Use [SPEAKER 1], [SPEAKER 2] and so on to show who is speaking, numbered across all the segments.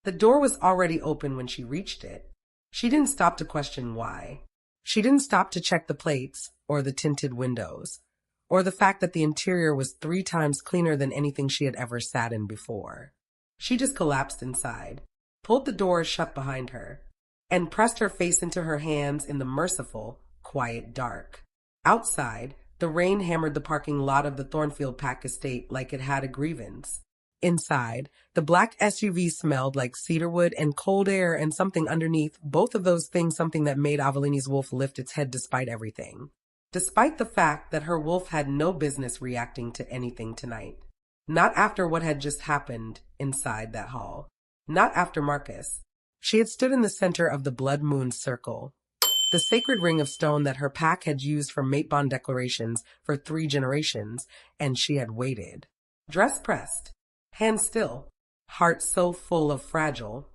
[SPEAKER 1] The door was already open when she reached it. She didn't stop to question why. She didn't stop to check the plates, or the tinted windows, or the fact that the interior was 3 times cleaner than anything she had ever sat in before. She just collapsed inside, pulled the door shut behind her, and pressed her face into her hands in the merciful, quiet dark. Outside, the rain hammered the parking lot of the Thornfield Pack estate like it had a grievance. Inside, the black SUV smelled like cedarwood and cold air and something underneath, both of those things something that made Avalini's wolf lift its head despite everything. Despite the fact that her wolf had no business reacting to anything tonight. Not after what had just happened inside that hall. Not after Marcus. She had stood in the center of the blood moon circle, the sacred ring of stone that her pack had used for mate bond declarations for 3 generations, and she had waited. Dress pressed, hands still, heart so full of fragile,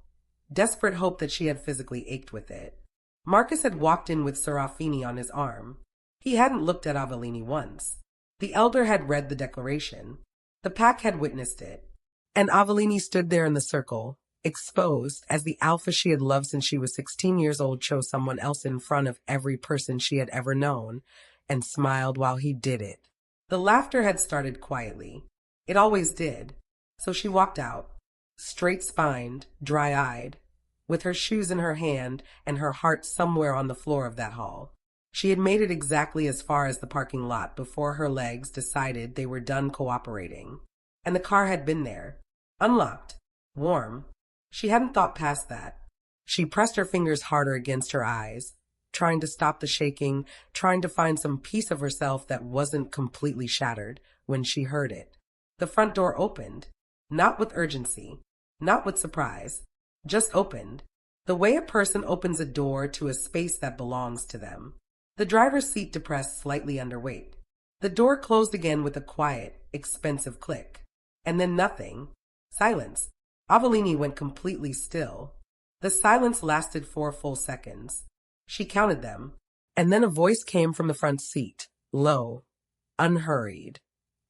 [SPEAKER 1] desperate hope that she had physically ached with it. Marcus had walked in with Serafini on his arm. He hadn't looked at Avalini once. The elder had read the declaration. The pack had witnessed it. And Avalini stood there in the circle, exposed as the alpha she had loved since she was 16 years old chose someone else in front of every person she had ever known, and smiled while he did it. The laughter had started quietly. It always did. So she walked out, straight-spined, dry-eyed, with her shoes in her hand and her heart somewhere on the floor of that hall. She had made it exactly as far as the parking lot before her legs decided they were done cooperating. And the car had been there, unlocked, warm. She hadn't thought past that. She pressed her fingers harder against her eyes, trying to stop the shaking, trying to find some piece of herself that wasn't completely shattered, when she heard it. The front door opened, not with urgency, not with surprise, just opened, the way a person opens a door to a space that belongs to them. The driver's seat depressed slightly underweight. The door closed again with a quiet, expensive click. And then nothing. Silence. Avalini went completely still. The silence lasted 4 full seconds. She counted them. And then a voice came from the front seat, low, unhurried,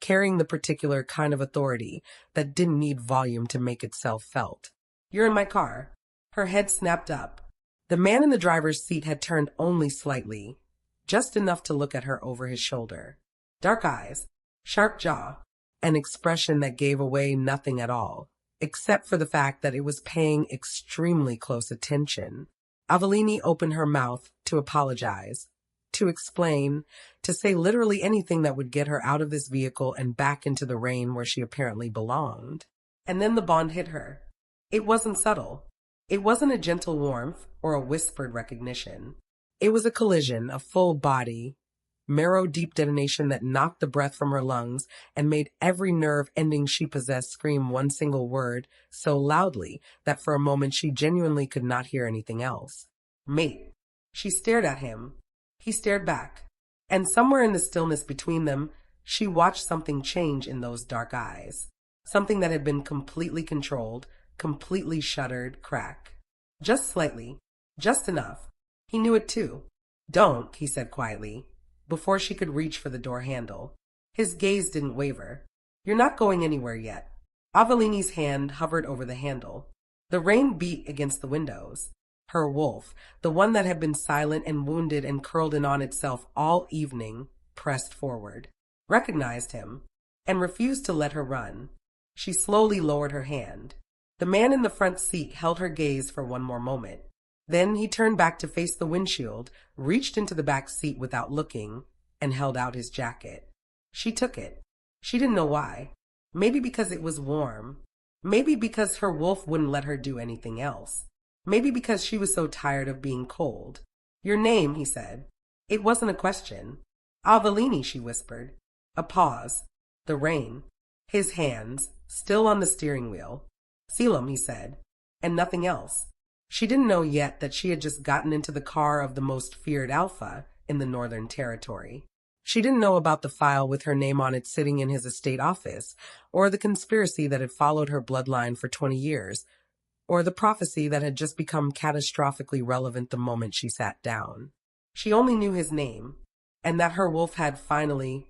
[SPEAKER 1] carrying the particular kind of authority that didn't need volume to make itself felt. "You're in my car." Her head snapped up. The man in the driver's seat had turned only slightly, just enough to look at her over his shoulder. Dark eyes, sharp jaw, an expression that gave away nothing at all, except for the fact that it was paying extremely close attention. Avalini opened her mouth to apologize, to explain, to say literally anything that would get her out of this vehicle and back into the rain where she apparently belonged. And then the bond hit her. It wasn't subtle. It wasn't a gentle warmth or a whispered recognition. It was a collision, a full body, marrow-deep detonation that knocked the breath from her lungs and made every nerve ending she possessed scream one single word so loudly that for a moment she genuinely could not hear anything else. Mate. She stared at him. He stared back. And somewhere in the stillness between them, she watched something change in those dark eyes. Something that had been completely controlled, completely shuttered, crack. Just slightly. Just enough. He knew it too. "Don't," he said quietly, before she could reach for the door handle. His gaze didn't waver. "You're not going anywhere yet." Avalini's hand hovered over the handle. The rain beat against the windows. Her wolf, the one that had been silent and wounded and curled in on itself all evening, pressed forward, recognized him, and refused to let her run. She slowly lowered her hand. The man in the front seat held her gaze for one more moment. Then he turned back to face the windshield, reached into the back seat without looking, and held out his jacket. She took it. She didn't know why. Maybe because it was warm. Maybe because her wolf wouldn't let her do anything else. Maybe because she was so tired of being cold. "Your name," he said. It wasn't a question. "Avalini," she whispered. A pause. The rain. His hands, still on the steering wheel. "Selim," he said. And nothing else. She didn't know yet that she had just gotten into the car of the most feared alpha in the Northern Territory. She didn't know about the file with her name on it sitting in his estate office, or the conspiracy that had followed her bloodline for 20 years, or the prophecy that had just become catastrophically relevant the moment she sat down. She only knew his name, and that her wolf had finally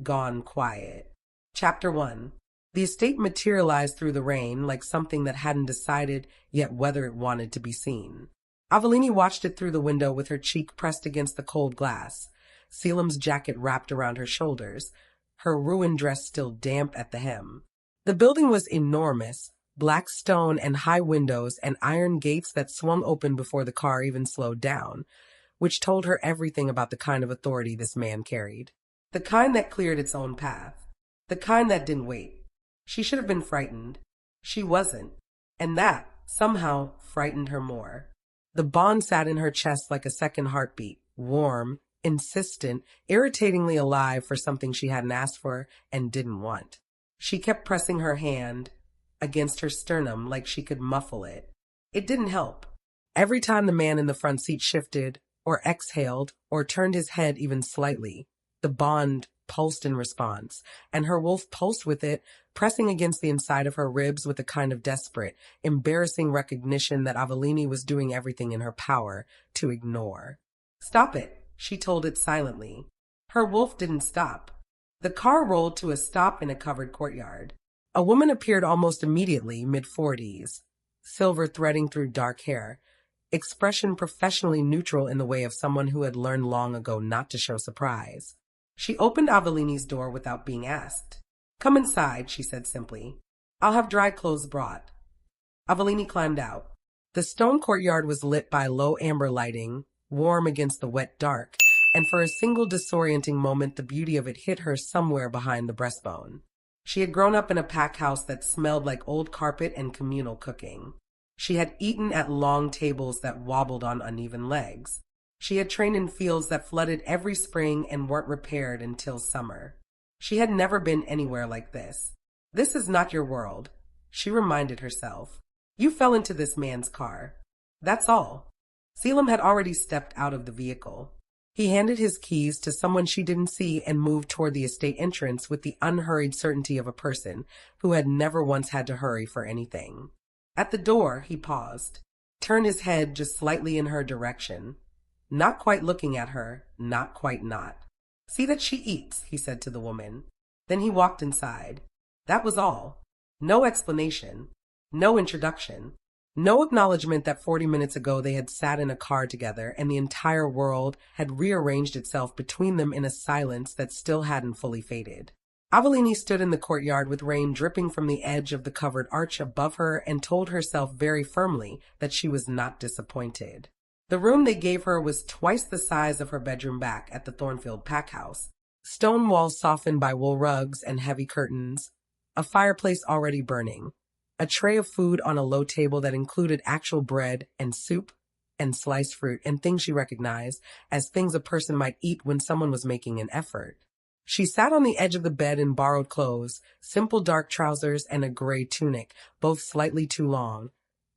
[SPEAKER 1] gone quiet. Chapter 1. The estate materialized through the rain like something that hadn't decided yet whether it wanted to be seen. Avellini watched it through the window with her cheek pressed against the cold glass, Selim's jacket wrapped around her shoulders, her ruined dress still damp at the hem. The building was enormous, black stone and high windows and iron gates that swung open before the car even slowed down, which told her everything about the kind of authority this man carried. The kind that cleared its own path. The kind that didn't wait. She should have been frightened. She wasn't. And that, somehow, frightened her more. The bond sat in her chest like a second heartbeat, warm, insistent, irritatingly alive for something she hadn't asked for and didn't want. She kept pressing her hand against her sternum like she could muffle it. It didn't help. Every time the man in the front seat shifted, or exhaled, or turned his head even slightly, the bond pulsed in response, and her wolf pulsed with it, pressing against the inside of her ribs with a kind of desperate, embarrassing recognition that Avellini was doing everything in her power to ignore. "Stop it," she told it silently. Her wolf didn't stop. The car rolled to a stop in a covered courtyard. A woman appeared almost immediately, mid-40s, silver threading through dark hair, expression professionally neutral in the way of someone who had learned long ago not to show surprise. She opened Avellini's door without being asked. "Come inside," she said simply. "I'll have dry clothes brought." Avellini climbed out. The stone courtyard was lit by low amber lighting, warm against the wet dark, and for a single disorienting moment the beauty of it hit her somewhere behind the breastbone. She had grown up in a pack house that smelled like old carpet and communal cooking. She had eaten at long tables that wobbled on uneven legs. She had trained in fields that flooded every spring and weren't repaired until summer. She had never been anywhere like this. "This is not your world," she reminded herself. "You fell into this man's car. That's all." Selim had already stepped out of the vehicle. He handed his keys to someone she didn't see and moved toward the estate entrance with the unhurried certainty of a person who had never once had to hurry for anything. At the door, he paused, turned his head just slightly in her direction. Not quite looking at her, not quite not. "See that she eats," he said to the woman. Then he walked inside. That was all. No explanation. No introduction. No acknowledgement that 40 minutes ago they had sat in a car together and the entire world had rearranged itself between them in a silence that still hadn't fully faded. Avellini stood in the courtyard with rain dripping from the edge of the covered arch above her and told herself very firmly that she was not disappointed. The room they gave her was twice the size of her bedroom back at the Thornfield pack house. Stone walls softened by wool rugs and heavy curtains, a fireplace already burning, a tray of food on a low table that included actual bread and soup and sliced fruit and things she recognized as things a person might eat when someone was making an effort. She sat on the edge of the bed in borrowed clothes, simple dark trousers and a gray tunic, both slightly too long,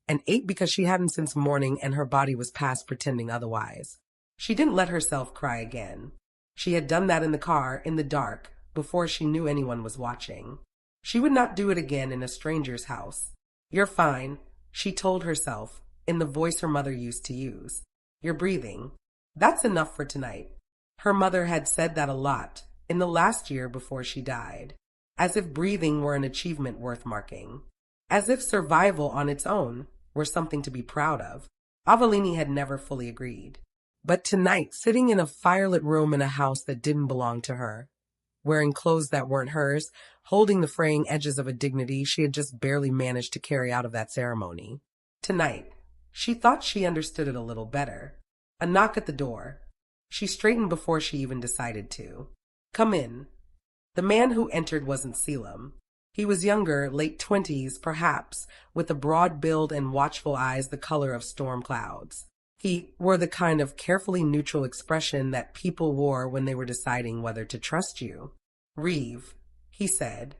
[SPEAKER 1] and ate because she hadn't since morning and her body was past pretending otherwise. She didn't let herself cry again. She had done that in the car, in the dark, before she knew anyone was watching. She would not do it again in a stranger's house. "You're fine," she told herself, in the voice her mother used to use. "You're breathing. That's enough for tonight." Her mother had said that a lot, in the last year before she died, as if breathing were an achievement worth marking. As if survival on its own were something to be proud of. Avellini had never fully agreed. But tonight, sitting in a firelit room in a house that didn't belong to her, wearing clothes that weren't hers, holding the fraying edges of a dignity she had just barely managed to carry out of that ceremony. Tonight, she thought she understood it a little better. A knock at the door. She straightened before she even decided to. "Come in." The man who entered wasn't Selim. He was younger, late 20s, perhaps, with a broad build and watchful eyes the color of storm clouds. He wore the kind of carefully neutral expression that people wore when they were deciding whether to trust you. "Reeve," he said,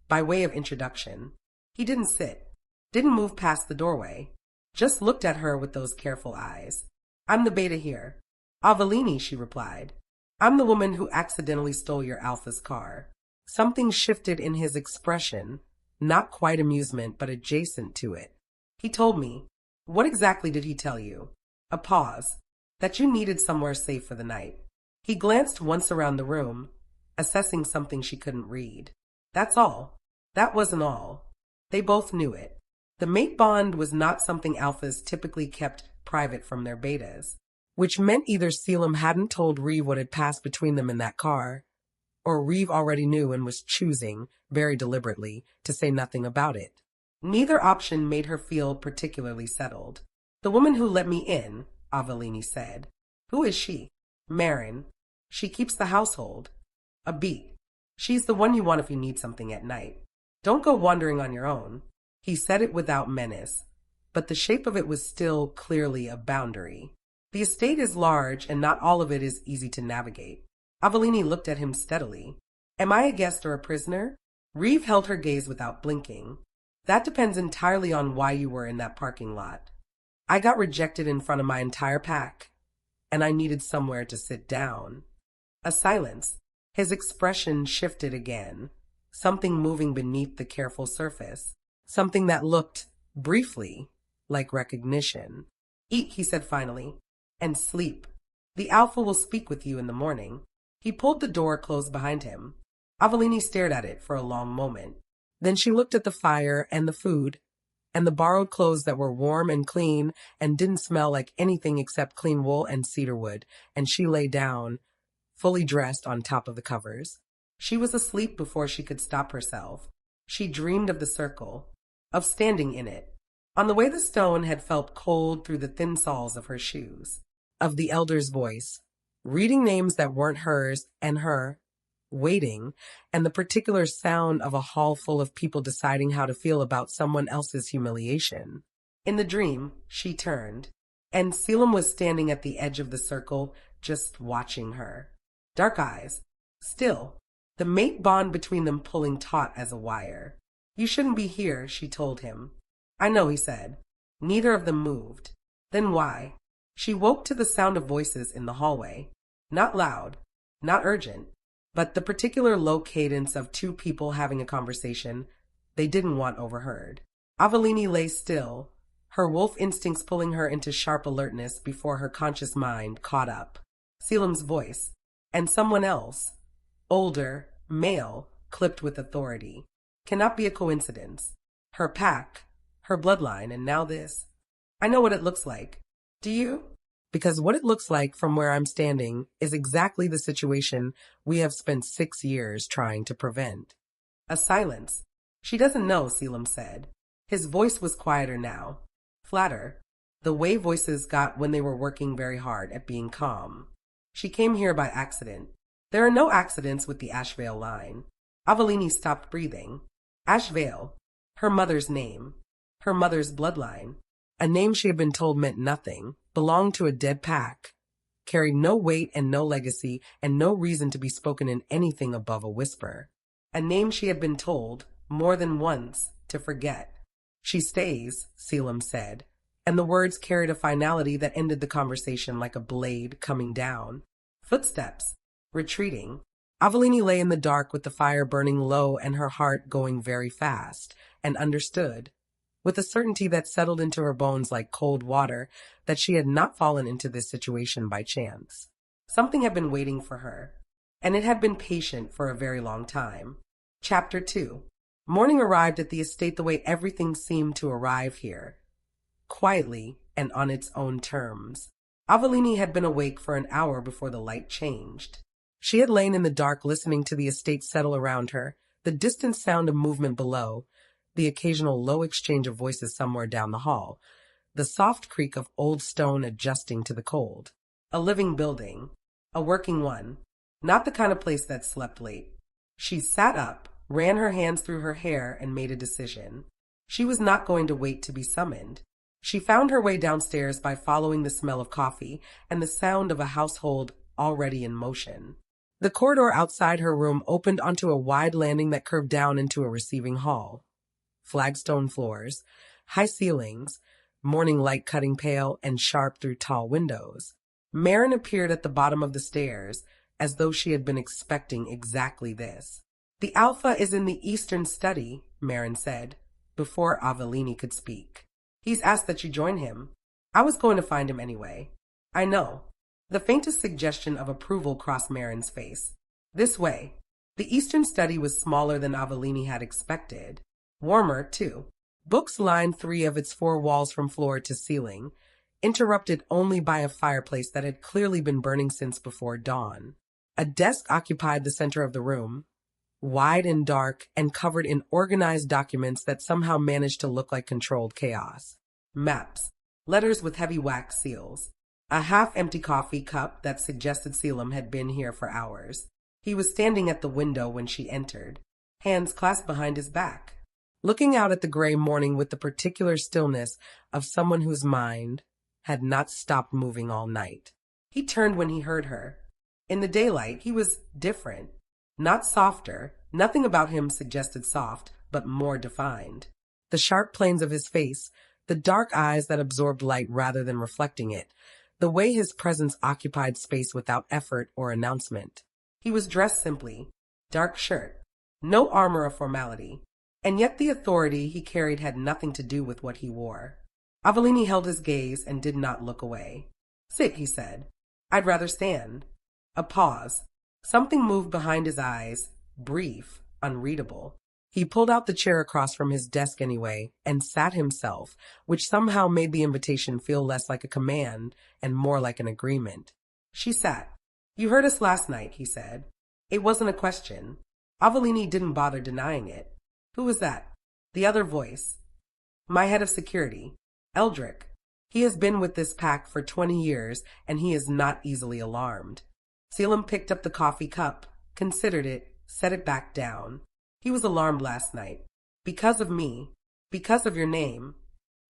[SPEAKER 1] by way of introduction. He didn't sit, didn't move past the doorway, just looked at her with those careful eyes. "I'm the beta here." "Avellini," she replied. "I'm the woman who accidentally stole your Alpha's car." Something shifted in his expression, not quite amusement, but adjacent to it. "He told me." "What exactly did he tell you?" A pause. "That you needed somewhere safe for the night." He glanced once around the room, assessing something she couldn't read. "That's all." That wasn't all. They both knew it. The mate bond was not something alphas typically kept private from their betas, which meant either Selim hadn't told Reeve what had passed between them in that car, or Reeve already knew and was choosing, very deliberately, to say nothing about it. Neither option made her feel particularly settled. "The woman who let me in," Avellini said. "Who is she?" "Marin. She keeps the household." "A beat. She's the one you want if you need something at night. Don't go wandering on your own." He said it without menace, but the shape of it was still clearly a boundary. The estate is large, and not all of it is easy to navigate. Avellini looked at him steadily. "Am I a guest or a prisoner?" Reeve held her gaze without blinking. "That depends entirely on why you were in that parking lot. I got rejected in front of my entire pack, and I needed somewhere to sit down." A silence. His expression shifted again, something moving beneath the careful surface, something that looked, briefly, like recognition. "Eat," he said finally, "and sleep. The Alpha will speak with you in the morning." He pulled the door closed behind him. Avellini stared at it for a long moment. Then she looked at the fire and the food, and the borrowed clothes that were warm and clean and didn't smell like anything except clean wool and cedarwood, and she lay down, fully dressed on top of the covers. She was asleep before she could stop herself. She dreamed of the circle, of standing in it, on the way the stone had felt cold through the thin soles of her shoes, of the elder's voice, reading names that weren't hers and her, waiting, and the particular sound of a hall full of people deciding how to feel about someone else's humiliation. In the dream, she turned, and Selim was standing at the edge of the circle, just watching her. Dark eyes, still, the mate bond between them pulling taut as a wire. "You shouldn't be here," she told him. "I know," he said. Neither of them moved. Then why? She woke to the sound of voices in the hallway. Not loud, not urgent, but the particular low cadence of two people having a conversation they didn't want overheard. Avellini lay still, her wolf instincts pulling her into sharp alertness before her conscious mind caught up. Selim's voice, and someone else, older, male, clipped with authority. Cannot be a coincidence. Her pack, her bloodline, and now this. "I know what it looks like. Do you?" "Because what it looks like from where I'm standing is exactly the situation we have spent 6 years trying to prevent." A silence. "She doesn't know," Selim said. His voice was quieter now, flatter, the way voices got when they were working very hard at being calm. "She came here by accident. There are no accidents with the Ashvale line." Avellini stopped breathing. Ashvale, her mother's name, her mother's bloodline, a name she had been told meant nothing, belonged to a dead pack, carried no weight and no legacy and no reason to be spoken in anything above a whisper. A name she had been told, more than once, to forget. "She stays," Selim said, and the words carried a finality that ended the conversation like a blade coming down. Footsteps, retreating. Avellini lay in the dark with the fire burning low and her heart going very fast, and understood, with a certainty that settled into her bones like cold water, that she had not fallen into this situation by chance. Something had been waiting for her, and it had been patient for a very long time. Chapter 2. Morning arrived at the estate the way everything seemed to arrive here, quietly and on its own terms. Avellini had been awake for an hour before the light changed. She had lain in the dark listening to the estate settle around her, the distant sound of movement below, the occasional low exchange of voices somewhere down the hall, the soft creak of old stone adjusting to the cold. A living building, a working one, not the kind of place that slept late. She sat up, ran her hands through her hair, and made a decision. She was not going to wait to be summoned. She found her way downstairs by following the smell of coffee and the sound of a household already in motion. The corridor outside her room opened onto a wide landing that curved down into a receiving hall. Flagstone floors, high ceilings, morning light cutting pale and sharp through tall windows. Marin appeared at the bottom of the stairs, as though she had been expecting exactly this. "The Alpha is in the eastern study," Marin said, before Avellini could speak. "He's asked that you join him. I was going to find him anyway." "I know." The faintest suggestion of approval crossed Marin's face. "This way." The eastern study was smaller than Avellini had expected. Warmer, too. Books lined 3 of its 4 walls from floor to ceiling, interrupted only by a fireplace that had clearly been burning since before dawn. A desk occupied the center of the room, wide and dark and covered in organized documents that somehow managed to look like controlled chaos. Maps, letters with heavy wax seals, a half-empty coffee cup that suggested Selim had been here for hours. He was standing at the window when she entered, hands clasped behind his back, looking out at the gray morning with the particular stillness of someone whose mind had not stopped moving all night. He turned when he heard her. In the daylight, he was different. Not softer. Nothing about him suggested soft, but more defined. The sharp planes of his face, the dark eyes that absorbed light rather than reflecting it, the way his presence occupied space without effort or announcement. He was dressed simply, dark shirt, no armor of formality, and yet the authority he carried had nothing to do with what he wore. Avellini held his gaze and did not look away. "Sit," he said. "I'd rather stand." A pause. Something moved behind his eyes, brief, unreadable. He pulled out the chair across from his desk anyway and sat himself, which somehow made the invitation feel less like a command and more like an agreement. She sat. "You heard us last night," he said. It wasn't a question. Avellini didn't bother denying it. "Who was that?" The other voice. "My head of security, Eldrick. He has been with this pack for 20 years, and he is not easily alarmed." Selim picked up the coffee cup, considered it, set it back down. "He was alarmed last night. Because of me. Because of your name."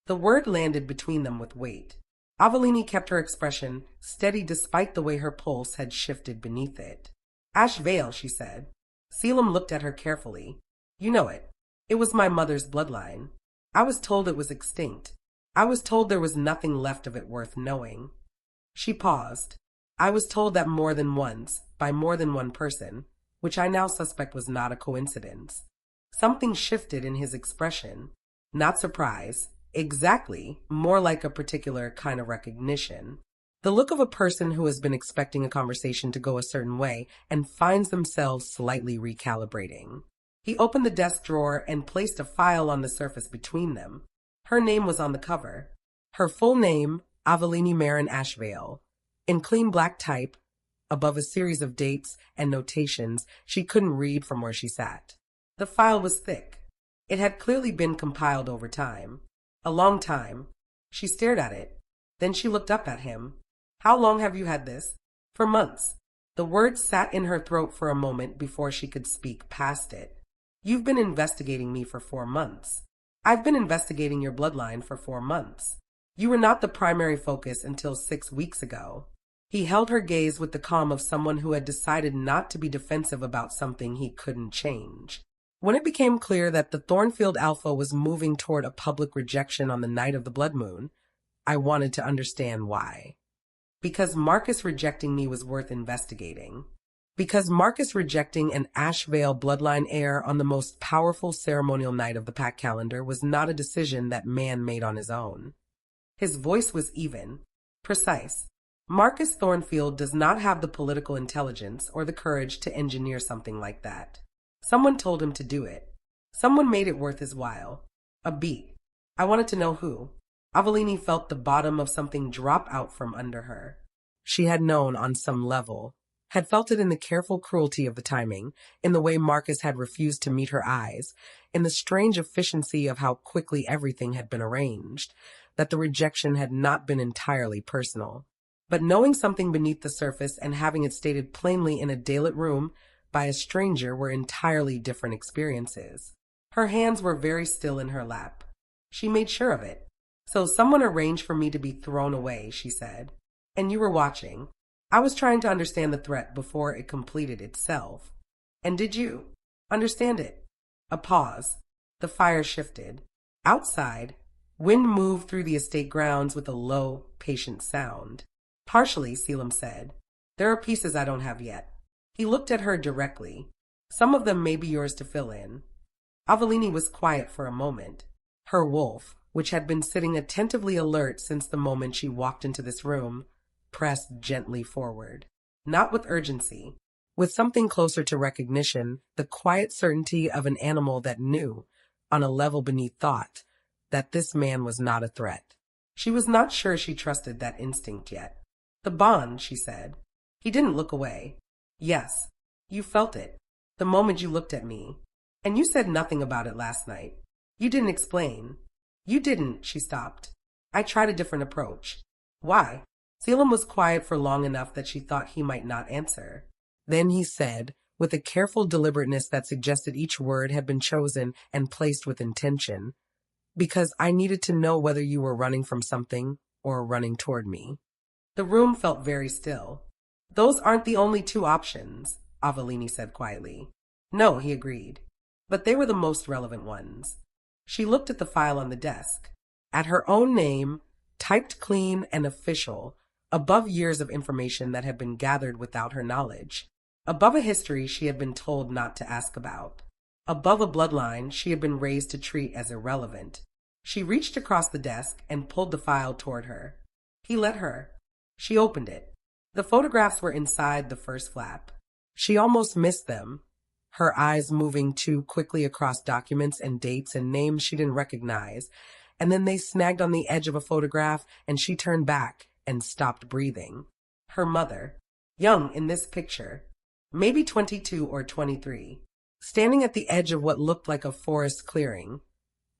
[SPEAKER 1] The word landed between them with weight. Avellini kept her expression steady despite the way her pulse had shifted beneath it. "Ash Vale," she said. Selim looked at her carefully. "You know it. It was my mother's bloodline. I was told it was extinct. I was told there was nothing left of it worth knowing." She paused. "I was told that more than once, by more than one person, which I now suspect was not a coincidence." Something shifted in his expression. Not surprise. Exactly. More like a particular kind of recognition. The look of a person who has been expecting a conversation to go a certain way and finds themselves slightly recalibrating. He opened the desk drawer and placed a file on the surface between them. Her name was on the cover. Her full name, Avellini Marin Ashvale, in clean black type, above a series of dates and notations she couldn't read from where she sat. The file was thick. It had clearly been compiled over time. A long time. She stared at it. Then she looked up at him. "How long have you had this?" "For months." The words sat in her throat for a moment before she could speak past it. "You've been investigating me for 4 months. I've been investigating your bloodline for 4 months. You were not the primary focus until 6 weeks ago." He held her gaze with the calm of someone who had decided not to be defensive about something he couldn't change. When it became clear that the Thornfield Alpha was moving toward a public rejection on the night of the blood moon, I wanted to understand why. Because Marcus rejecting me was worth investigating. Because Marcus rejecting an Ashvale bloodline heir on the most powerful ceremonial night of the pack calendar was not a decision that man made on his own. His voice was even, precise. Marcus Thornfield does not have the political intelligence or the courage to engineer something like that. Someone told him to do it. Someone made it worth his while. A beat. I wanted to know who. Avellini felt the bottom of something drop out from under her. She had known on some level, had felt it in the careful cruelty of the timing, in the way Marcus had refused to meet her eyes, in the strange efficiency of how quickly everything had been arranged, that the rejection had not been entirely personal. But knowing something beneath the surface and having it stated plainly in a daylit room by a stranger were entirely different experiences. Her hands were very still in her lap. She made sure of it. "So someone arranged for me to be thrown away," she said. "And you were watching. I was trying to understand the threat before it completed itself." "And did you understand it?" A pause. The fire shifted. Outside, wind moved through the estate grounds with a low, patient sound. "Partially," Selim said. "There are pieces I don't have yet." He looked at her directly. "Some of them may be yours to fill in." Avellini was quiet for a moment. Her wolf, which had been sitting attentively alert since the moment she walked into this room, pressed gently forward. Not with urgency, with something closer to recognition, the quiet certainty of an animal that knew, on a level beneath thought, that this man was not a threat. She was not sure she trusted that instinct yet. The bond, she said. He didn't look away. Yes, you felt it, the moment you looked at me. And you said nothing about it last night. You didn't explain. You didn't, she stopped. I tried a different approach. Why? Selim was quiet for long enough that she thought he might not answer. Then he said, with a careful deliberateness that suggested each word had been chosen and placed with intention, because I needed to know whether you were running from something or running toward me. The room felt very still. Those aren't the only two options, Avellini said quietly. No, he agreed. But they were the most relevant ones. She looked at the file on the desk, at her own name, typed clean and official, above years of information that had been gathered without her knowledge, above a history she had been told not to ask about, above a bloodline she had been raised to treat as irrelevant. She reached across the desk and pulled the file toward her. He let her. She opened it. The photographs were inside the first flap. She almost missed them, her eyes moving too quickly across documents and dates and names she didn't recognize, and then they snagged on the edge of a photograph and she turned back and stopped breathing. Her mother, young in this picture, maybe 22 or 23, standing at the edge of what looked like a forest clearing,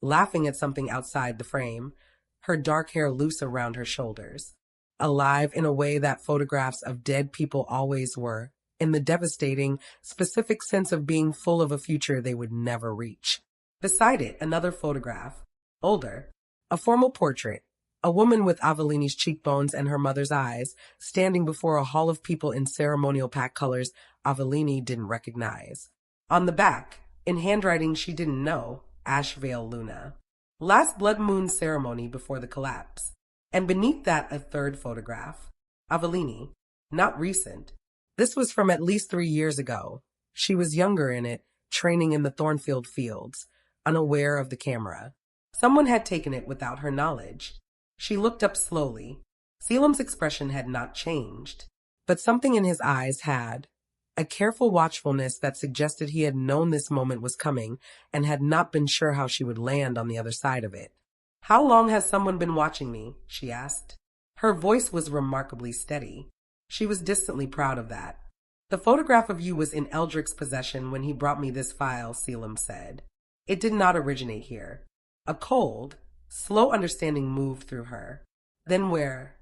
[SPEAKER 1] laughing at something outside the frame, her dark hair loose around her shoulders, alive in a way that photographs of dead people always were, in the devastating, specific sense of being full of a future they would never reach. Beside it, another photograph, older, a formal portrait, a woman with Avellini's cheekbones and her mother's eyes, standing before a hall of people in ceremonial pack colors Avellini didn't recognize. On the back, in handwriting she didn't know, Ashvale Luna. Last blood moon ceremony before the collapse. And beneath that a third photograph. Avellini, not recent. This was from at least 3 years ago. She was younger in it, training in the Thornfield fields, unaware of the camera. Someone had taken it without her knowledge. She looked up slowly. Selim's expression had not changed, but something in his eyes had. A careful watchfulness that suggested he had known this moment was coming and had not been sure how she would land on the other side of it. How long has someone been watching me? She asked. Her voice was remarkably steady. She was distantly proud of that. The photograph of you was in Eldrick's possession when he brought me this file, Selim said. It did not originate here. A cold, slow understanding moved through her. Then where?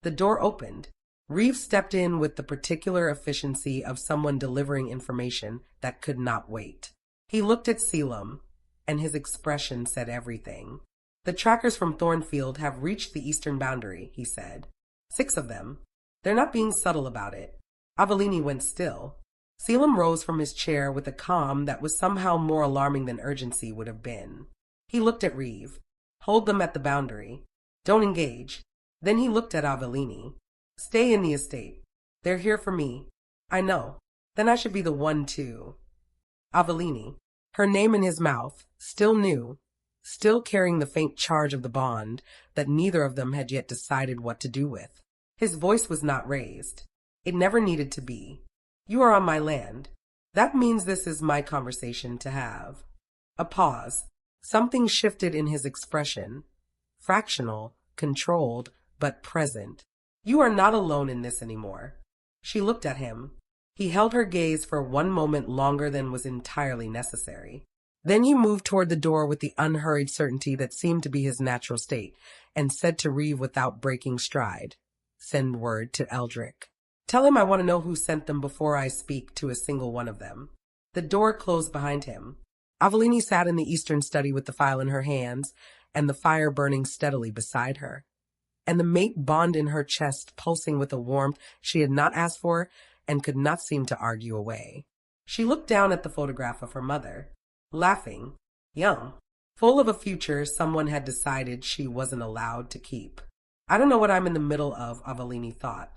[SPEAKER 1] The door opened. Reeve stepped in with the particular efficiency of someone delivering information that could not wait. He looked at Selim, and his expression said everything. The trackers from Thornfield have reached the eastern boundary, he said. 6 of them. They're not being subtle about it. Avellini went still. Selim rose from his chair with a calm that was somehow more alarming than urgency would have been. He looked at Reeve. Hold them at the boundary. Don't engage. Then he looked at Avellini. Stay in the estate. They're here for me. I know. Then I should be the one too. Avellini, her name in his mouth, still new, still carrying the faint charge of the bond that neither of them had yet decided what to do with. His voice was not raised. It never needed to be. You are on my land. That means this is my conversation to have. A pause. Something shifted in his expression. Fractional, controlled, but present. You are not alone in this anymore. She looked at him. He held her gaze for one moment longer than was entirely necessary. Then he moved toward the door with the unhurried certainty that seemed to be his natural state, and said to Reeve without breaking stride, Send word to Eldrick. Tell him I want to know who sent them before I speak to a single one of them. The door closed behind him. Avellini sat in the eastern study with the file in her hands, and the fire burning steadily beside her, and the mate bond in her chest pulsing with a warmth she had not asked for and could not seem to argue away. She looked down at the photograph of her mother, laughing, young, full of a future someone had decided she wasn't allowed to keep. I don't know what I'm in the middle of, Avellini thought,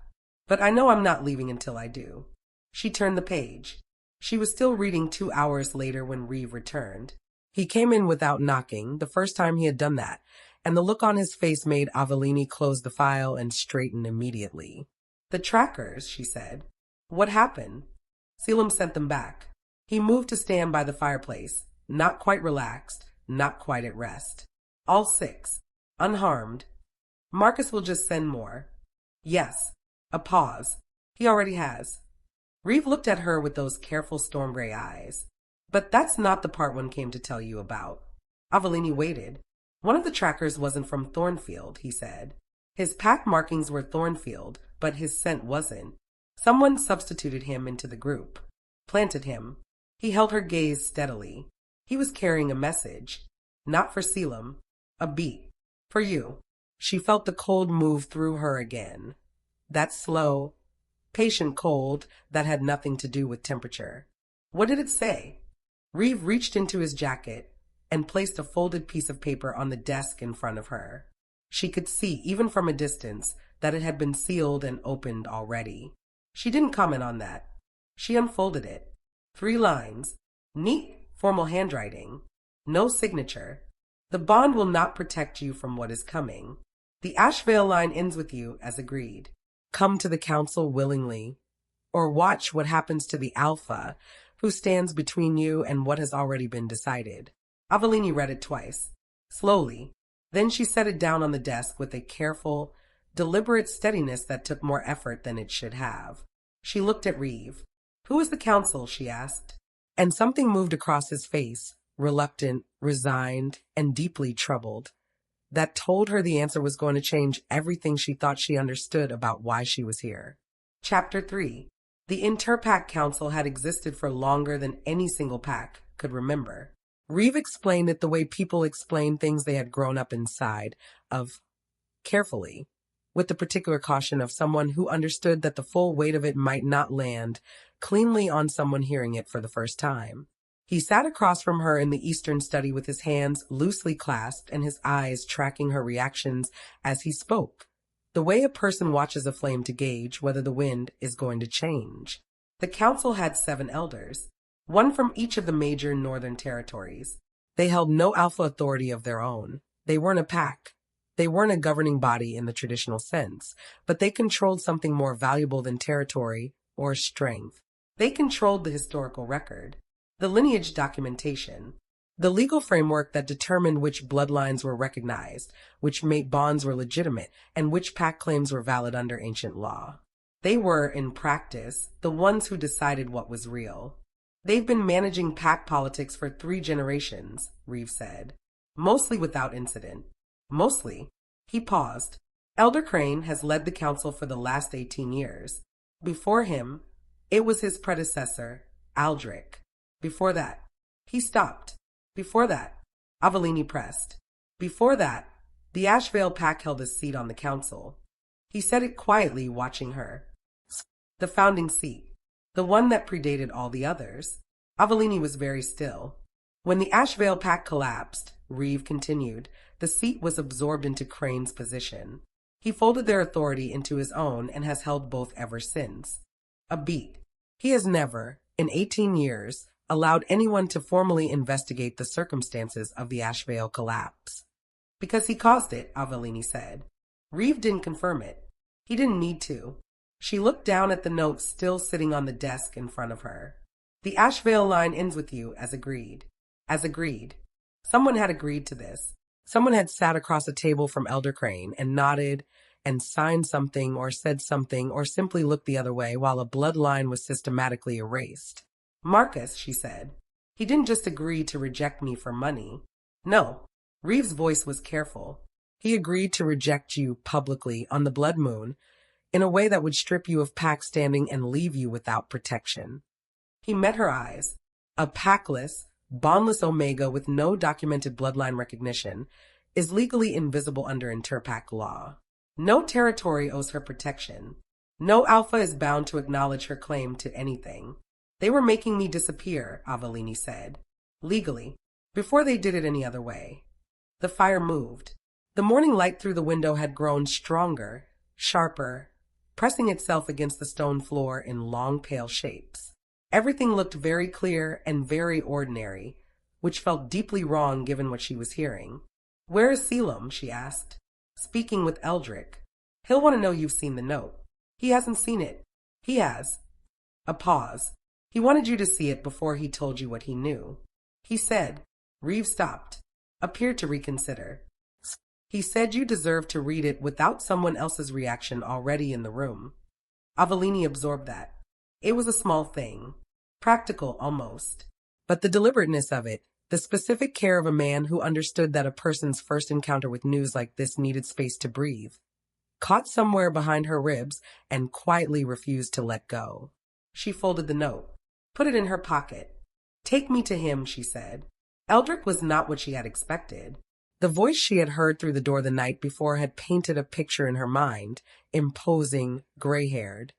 [SPEAKER 1] but I know I'm not leaving until I do. She turned the page. She was still reading 2 hours later when Reeve returned. He came in without knocking, the first time he had done that, and the look on his face made Avellini close the file and straighten immediately. The trackers, she said. What happened? Selim sent them back. He moved to stand by the fireplace, not quite relaxed, not quite at rest. All 6, unharmed. Marcus will just send more. Yes. A pause. He already has. Reeve looked at her with those careful storm gray eyes. But that's not the part one came to tell you about. Avellini waited. One of the trackers wasn't from Thornfield, he said. His pack markings were Thornfield, but his scent wasn't. Someone substituted him into the group. Planted him. He held her gaze steadily. He was carrying a message. Not for Selim. A beat. For you. She felt the cold move through her again. That slow, patient cold that had nothing to do with temperature. What did it say? Reeve reached into his jacket and placed a folded piece of paper on the desk in front of her. She could see, even from a distance, that it had been sealed and opened already. She didn't comment on that. She unfolded it. 3 lines. Neat, formal handwriting. No signature. The bond will not protect you from what is coming. The Ashvale line ends with you as agreed. Come to the council willingly, or watch what happens to the Alpha, who stands between you and what has already been decided. Avellini read it twice, slowly. Then she set it down on the desk with a careful, deliberate steadiness that took more effort than it should have. She looked at Reeve. Who is the council? She asked. And something moved across his face, reluctant, resigned, and deeply troubled. That told her the answer was going to change everything she thought she understood about why she was here. Chapter 3. The Interpack Council had existed for longer than any single pack could remember. Reeve explained it the way people explain things they had grown up inside of, carefully, with the particular caution of someone who understood that the full weight of it might not land cleanly on someone hearing it for the first time. He sat across from her in the Eastern study with his hands loosely clasped and his eyes tracking her reactions as he spoke, the way a person watches a flame to gauge whether the wind is going to change. The council had 7 elders, one from each of the major northern territories. They held no alpha authority of their own. They weren't a pack. They weren't a governing body in the traditional sense, but they controlled something more valuable than territory or strength. They controlled the historical record, the lineage documentation, the legal framework that determined which bloodlines were recognized, which mate bonds were legitimate, and which pack claims were valid under ancient law. They were, in practice, the ones who decided what was real. They've been managing pack politics for 3 generations, Reeve said, mostly without incident. Mostly. He paused. Elder Crane has led the council for the last 18 years. Before him, it was his predecessor, Aldrich. Before that, he stopped. Before that, Avellini pressed. Before that, the Ashvale pack held a seat on the council. He said it quietly, watching her. The founding seat. The one that predated all the others. Avellini was very still. When the Ashvale pack collapsed, Reeve continued, the seat was absorbed into Crane's position. He folded their authority into his own and has held both ever since. A beat. He has never, in 18 years, allowed anyone to formally investigate the circumstances of the Ashvale collapse. Because he caused it, Avellini said. Reeve didn't confirm it. He didn't need to. She looked down at the note still sitting on the desk in front of her. The Ashvale line ends with you, as agreed. As agreed. Someone had agreed to this. Someone had sat across a table from Elder Crane and nodded and signed something or said something or simply looked the other way while a bloodline was systematically erased. Marcus, she said. He didn't just agree to reject me for money. No. Reeve's voice was careful. He agreed to reject you publicly on the blood moon in a way that would strip you of pack standing and leave you without protection. He met her eyes. A packless, bondless Omega with no documented bloodline recognition is legally invisible under Interpack law. No territory owes her protection. No Alpha is bound to acknowledge her claim to anything. They were making me disappear, Avellini said. Legally. Before they did it any other way. The fire moved. The morning light through the window had grown stronger, sharper, pressing itself against the stone floor in long, pale shapes. Everything looked very clear and very ordinary, which felt deeply wrong given what she was hearing. Where is Selim? She asked. Speaking with Eldrick. He'll want to know you've seen the note. He hasn't seen it. He has. A pause. He wanted you to see it before he told you what he knew. He said. Reeve stopped, appeared to reconsider. He said you deserved to read it without someone else's reaction already in the room. Avellini absorbed that. It was a small thing, practical almost. But the deliberateness of it, the specific care of a man who understood that a person's first encounter with news like this needed space to breathe, caught somewhere behind her ribs and quietly refused to let go. She folded the note, put it in her pocket. Take me to him, she said. Eldrick was not what she had expected. The voice she had heard through the door the night before had painted a picture in her mind, imposing, gray-haired,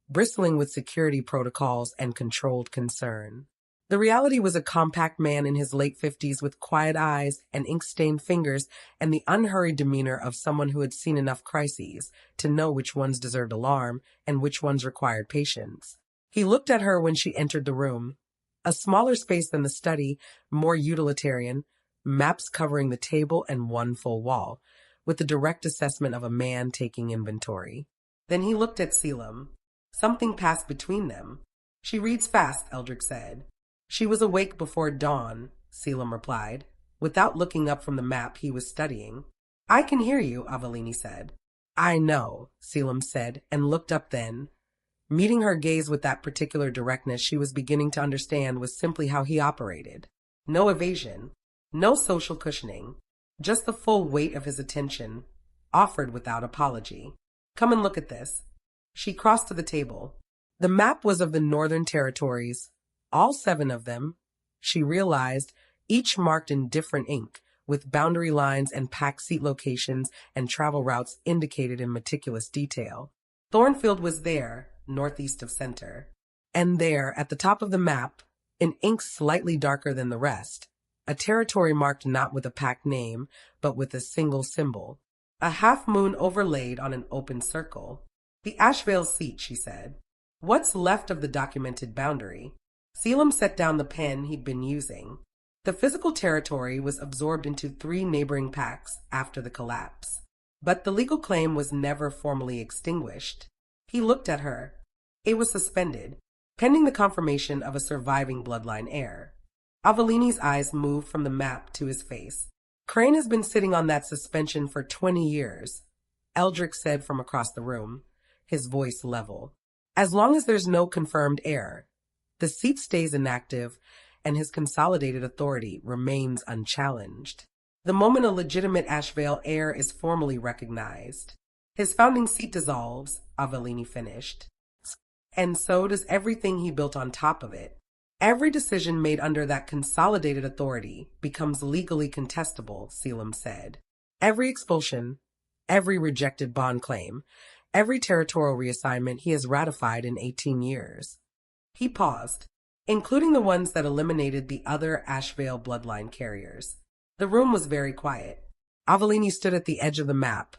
[SPEAKER 1] bristling with security protocols and controlled concern. The reality was a compact man in his late 50s with quiet eyes and ink-stained fingers and the unhurried demeanor of someone who had seen enough crises to know which ones deserved alarm and which ones required patience. He looked at her when she entered the room. A smaller space than the study, more utilitarian, maps covering the table and one full wall, with the direct assessment of a man taking inventory. Then he looked at Selim. Something passed between them. She reads fast, Eldrick said. She was awake before dawn, Selim replied, without looking up from the map he was studying. I can hear you, Avellini said. I know, Selim said, and looked up then. Meeting her gaze with that particular directness she was beginning to understand was simply how he operated. No evasion, no social cushioning, just the full weight of his attention, offered without apology. Come and look at this. She crossed to the table. The map was of the Northern Territories, all 7 of them, she realized, each marked in different ink, with boundary lines and packed seat locations and travel routes indicated in meticulous detail. Thornfield was there, northeast of center. And there, at the top of the map, in ink slightly darker than the rest, a territory marked not with a packed name, but with a single symbol. A half-moon overlaid on an open circle. The Ashevale seat, she said. What's left of the documented boundary? Selim set down the pen he'd been using. The physical territory was absorbed into 3 neighboring pacts after the collapse. But the legal claim was never formally extinguished. He looked at her. It was suspended, pending the confirmation of a surviving bloodline heir. Avellini's eyes moved from the map to his face. Crane has been sitting on that suspension for 20 years, Eldrick said from across the room, his voice level. As long as there's no confirmed heir, the seat stays inactive and his consolidated authority remains unchallenged. The moment a legitimate Ashevale heir is formally recognized, his founding seat dissolves, Avellini finished. And so does everything he built on top of it. Every decision made under that consolidated authority becomes legally contestable, Selim said. Every expulsion, every rejected bond claim, every territorial reassignment he has ratified in 18 years. He paused, including the ones that eliminated the other Ashevale bloodline carriers. The room was very quiet. Avellini stood at the edge of the map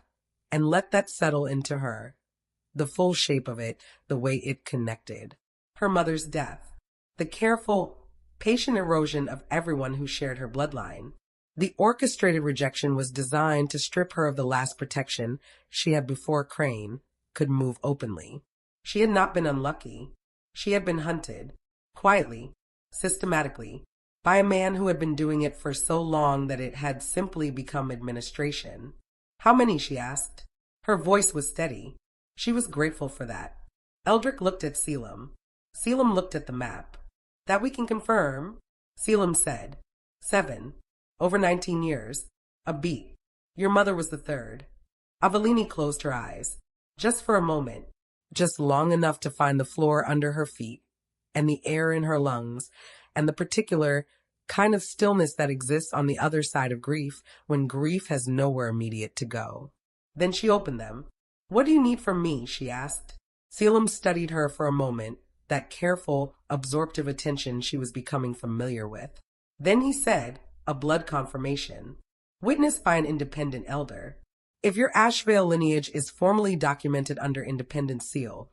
[SPEAKER 1] and let that settle into her. The full shape of it, the way it connected. Her mother's death. The careful, patient erosion of everyone who shared her bloodline. The orchestrated rejection was designed to strip her of the last protection she had before Crane could move openly. She had not been unlucky. She had been hunted, quietly, systematically, by a man who had been doing it for so long that it had simply become administration. How many, she asked. Her voice was steady. She was grateful for that. Eldrick looked at Selim. Selim looked at the map. That we can confirm, Selim said. 7. Over 19 years. A beat. Your mother was the 3rd. Avellini closed her eyes. Just for a moment. Just long enough to find the floor under her feet, and the air in her lungs, and the particular kind of stillness that exists on the other side of grief when grief has nowhere immediate to go. Then she opened them. What do you need from me? She asked. Selim studied her for a moment, that careful, absorptive attention she was becoming familiar with. Then he said, a blood confirmation, witnessed by an independent elder. If your Ashevale lineage is formally documented under independent seal,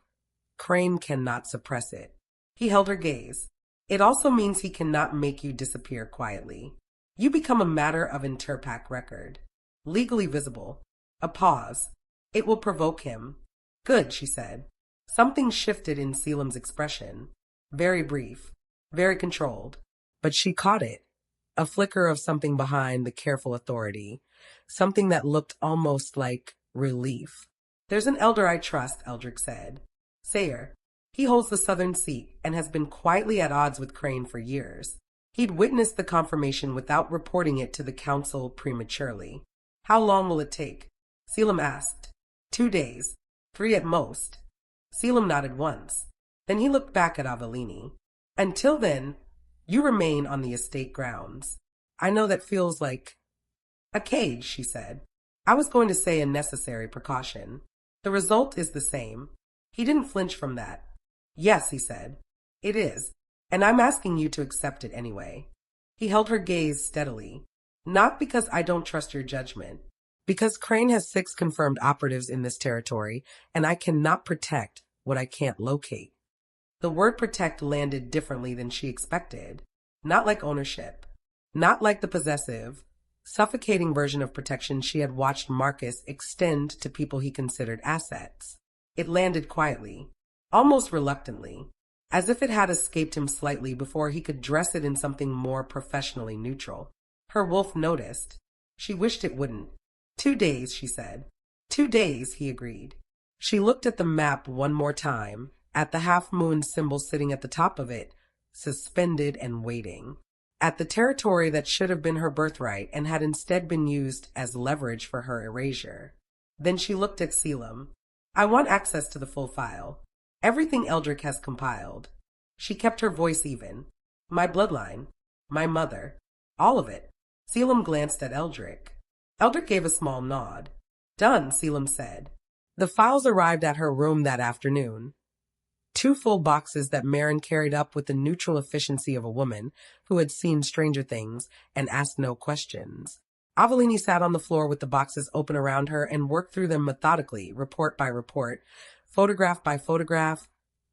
[SPEAKER 1] Crane cannot suppress it. He held her gaze. It also means he cannot make you disappear quietly. You become a matter of interpack record, legally visible. A pause. It will provoke him. Good, she said. Something shifted in Selim's expression. very brief, very controlled. But she caught it, a flicker of something behind the careful authority, something that looked almost like relief. There's an elder I trust, Eldrick said. Sayer. He holds the southern seat and has been quietly at odds with Crane for years. He'd witnessed the confirmation without reporting it to the council prematurely. How long will it take? Selim asked. 2 days. 3 at most. Selim nodded once. Then he looked back at Avellini. Until then, you remain on the estate grounds. I know that feels like a cage, she said. I was going to say a necessary precaution. The result is the same. He didn't flinch from that. Yes, he said. It is, and I'm asking you to accept it anyway. He held her gaze steadily. Not because I don't trust your judgment. Because Crane has 6 confirmed operatives in this territory, and I cannot protect what I can't locate. The word protect landed differently than she expected. Not like ownership. Not like the possessive, suffocating version of protection she had watched Marcus extend to people he considered assets. It landed quietly, almost reluctantly, as if it had escaped him slightly before he could dress it in something more professionally neutral. Her wolf noticed. She wished it wouldn't. 2 days, she said. 2 days, he agreed. She looked at the map one more time, at the half-moon symbol sitting at the top of it, suspended and waiting. At the territory that should have been her birthright and had instead been used as leverage for her erasure. Then she looked at Selim. I want access to the full file. Everything Eldrick has compiled. She kept her voice even. My bloodline. My mother. All of it. Selim glanced at Eldrick. Eldrick gave a small nod. Done, Selim said. The files arrived at her room that afternoon. 2 full boxes that Marin carried up with the neutral efficiency of a woman who had seen stranger things and asked no questions. Avellini sat on the floor with the boxes open around her and worked through them methodically, report by report, photograph by photograph,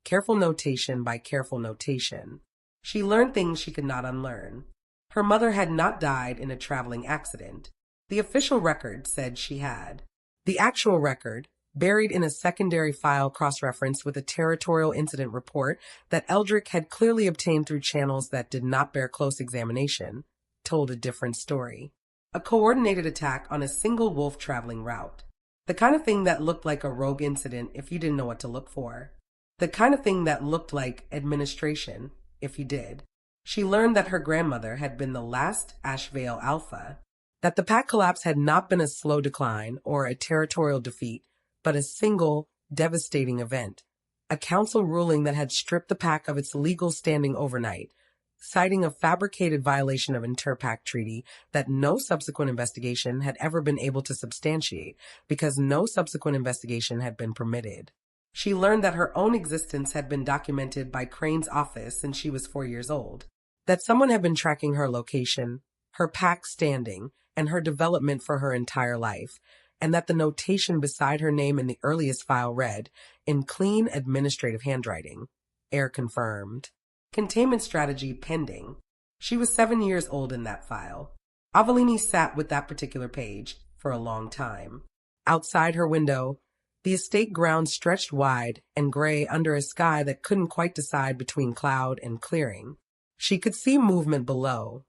[SPEAKER 1] careful notation by careful notation. She learned things she could not unlearn. Her mother had not died in a traveling accident. The official record said she had. The actual record, buried in a secondary file cross-referenced with a territorial incident report that Eldrick had clearly obtained through channels that did not bear close examination, told a different story. A coordinated attack on a single wolf traveling route. The kind of thing that looked like a rogue incident if you didn't know what to look for. The kind of thing that looked like administration, if you did. She learned that her grandmother had been the last Ashvale Alpha, that the pack collapse had not been a slow decline or a territorial defeat, but a single, devastating event, a council ruling that had stripped the pack of its legal standing overnight, citing a fabricated violation of Interpack Treaty that no subsequent investigation had ever been able to substantiate because no subsequent investigation had been permitted. She learned that her own existence had been documented by Crane's office since she was 4 years old, that someone had been tracking her location, her pack standing, and her development for her entire life, and that the notation beside her name in the earliest file read, in clean administrative handwriting, Air confirmed. Containment strategy pending. She was 7 years old in that file. Avellini sat with that particular page for a long time. Outside her window, the estate grounds stretched wide and gray under a sky that couldn't quite decide between cloud and clearing. She could see movement below,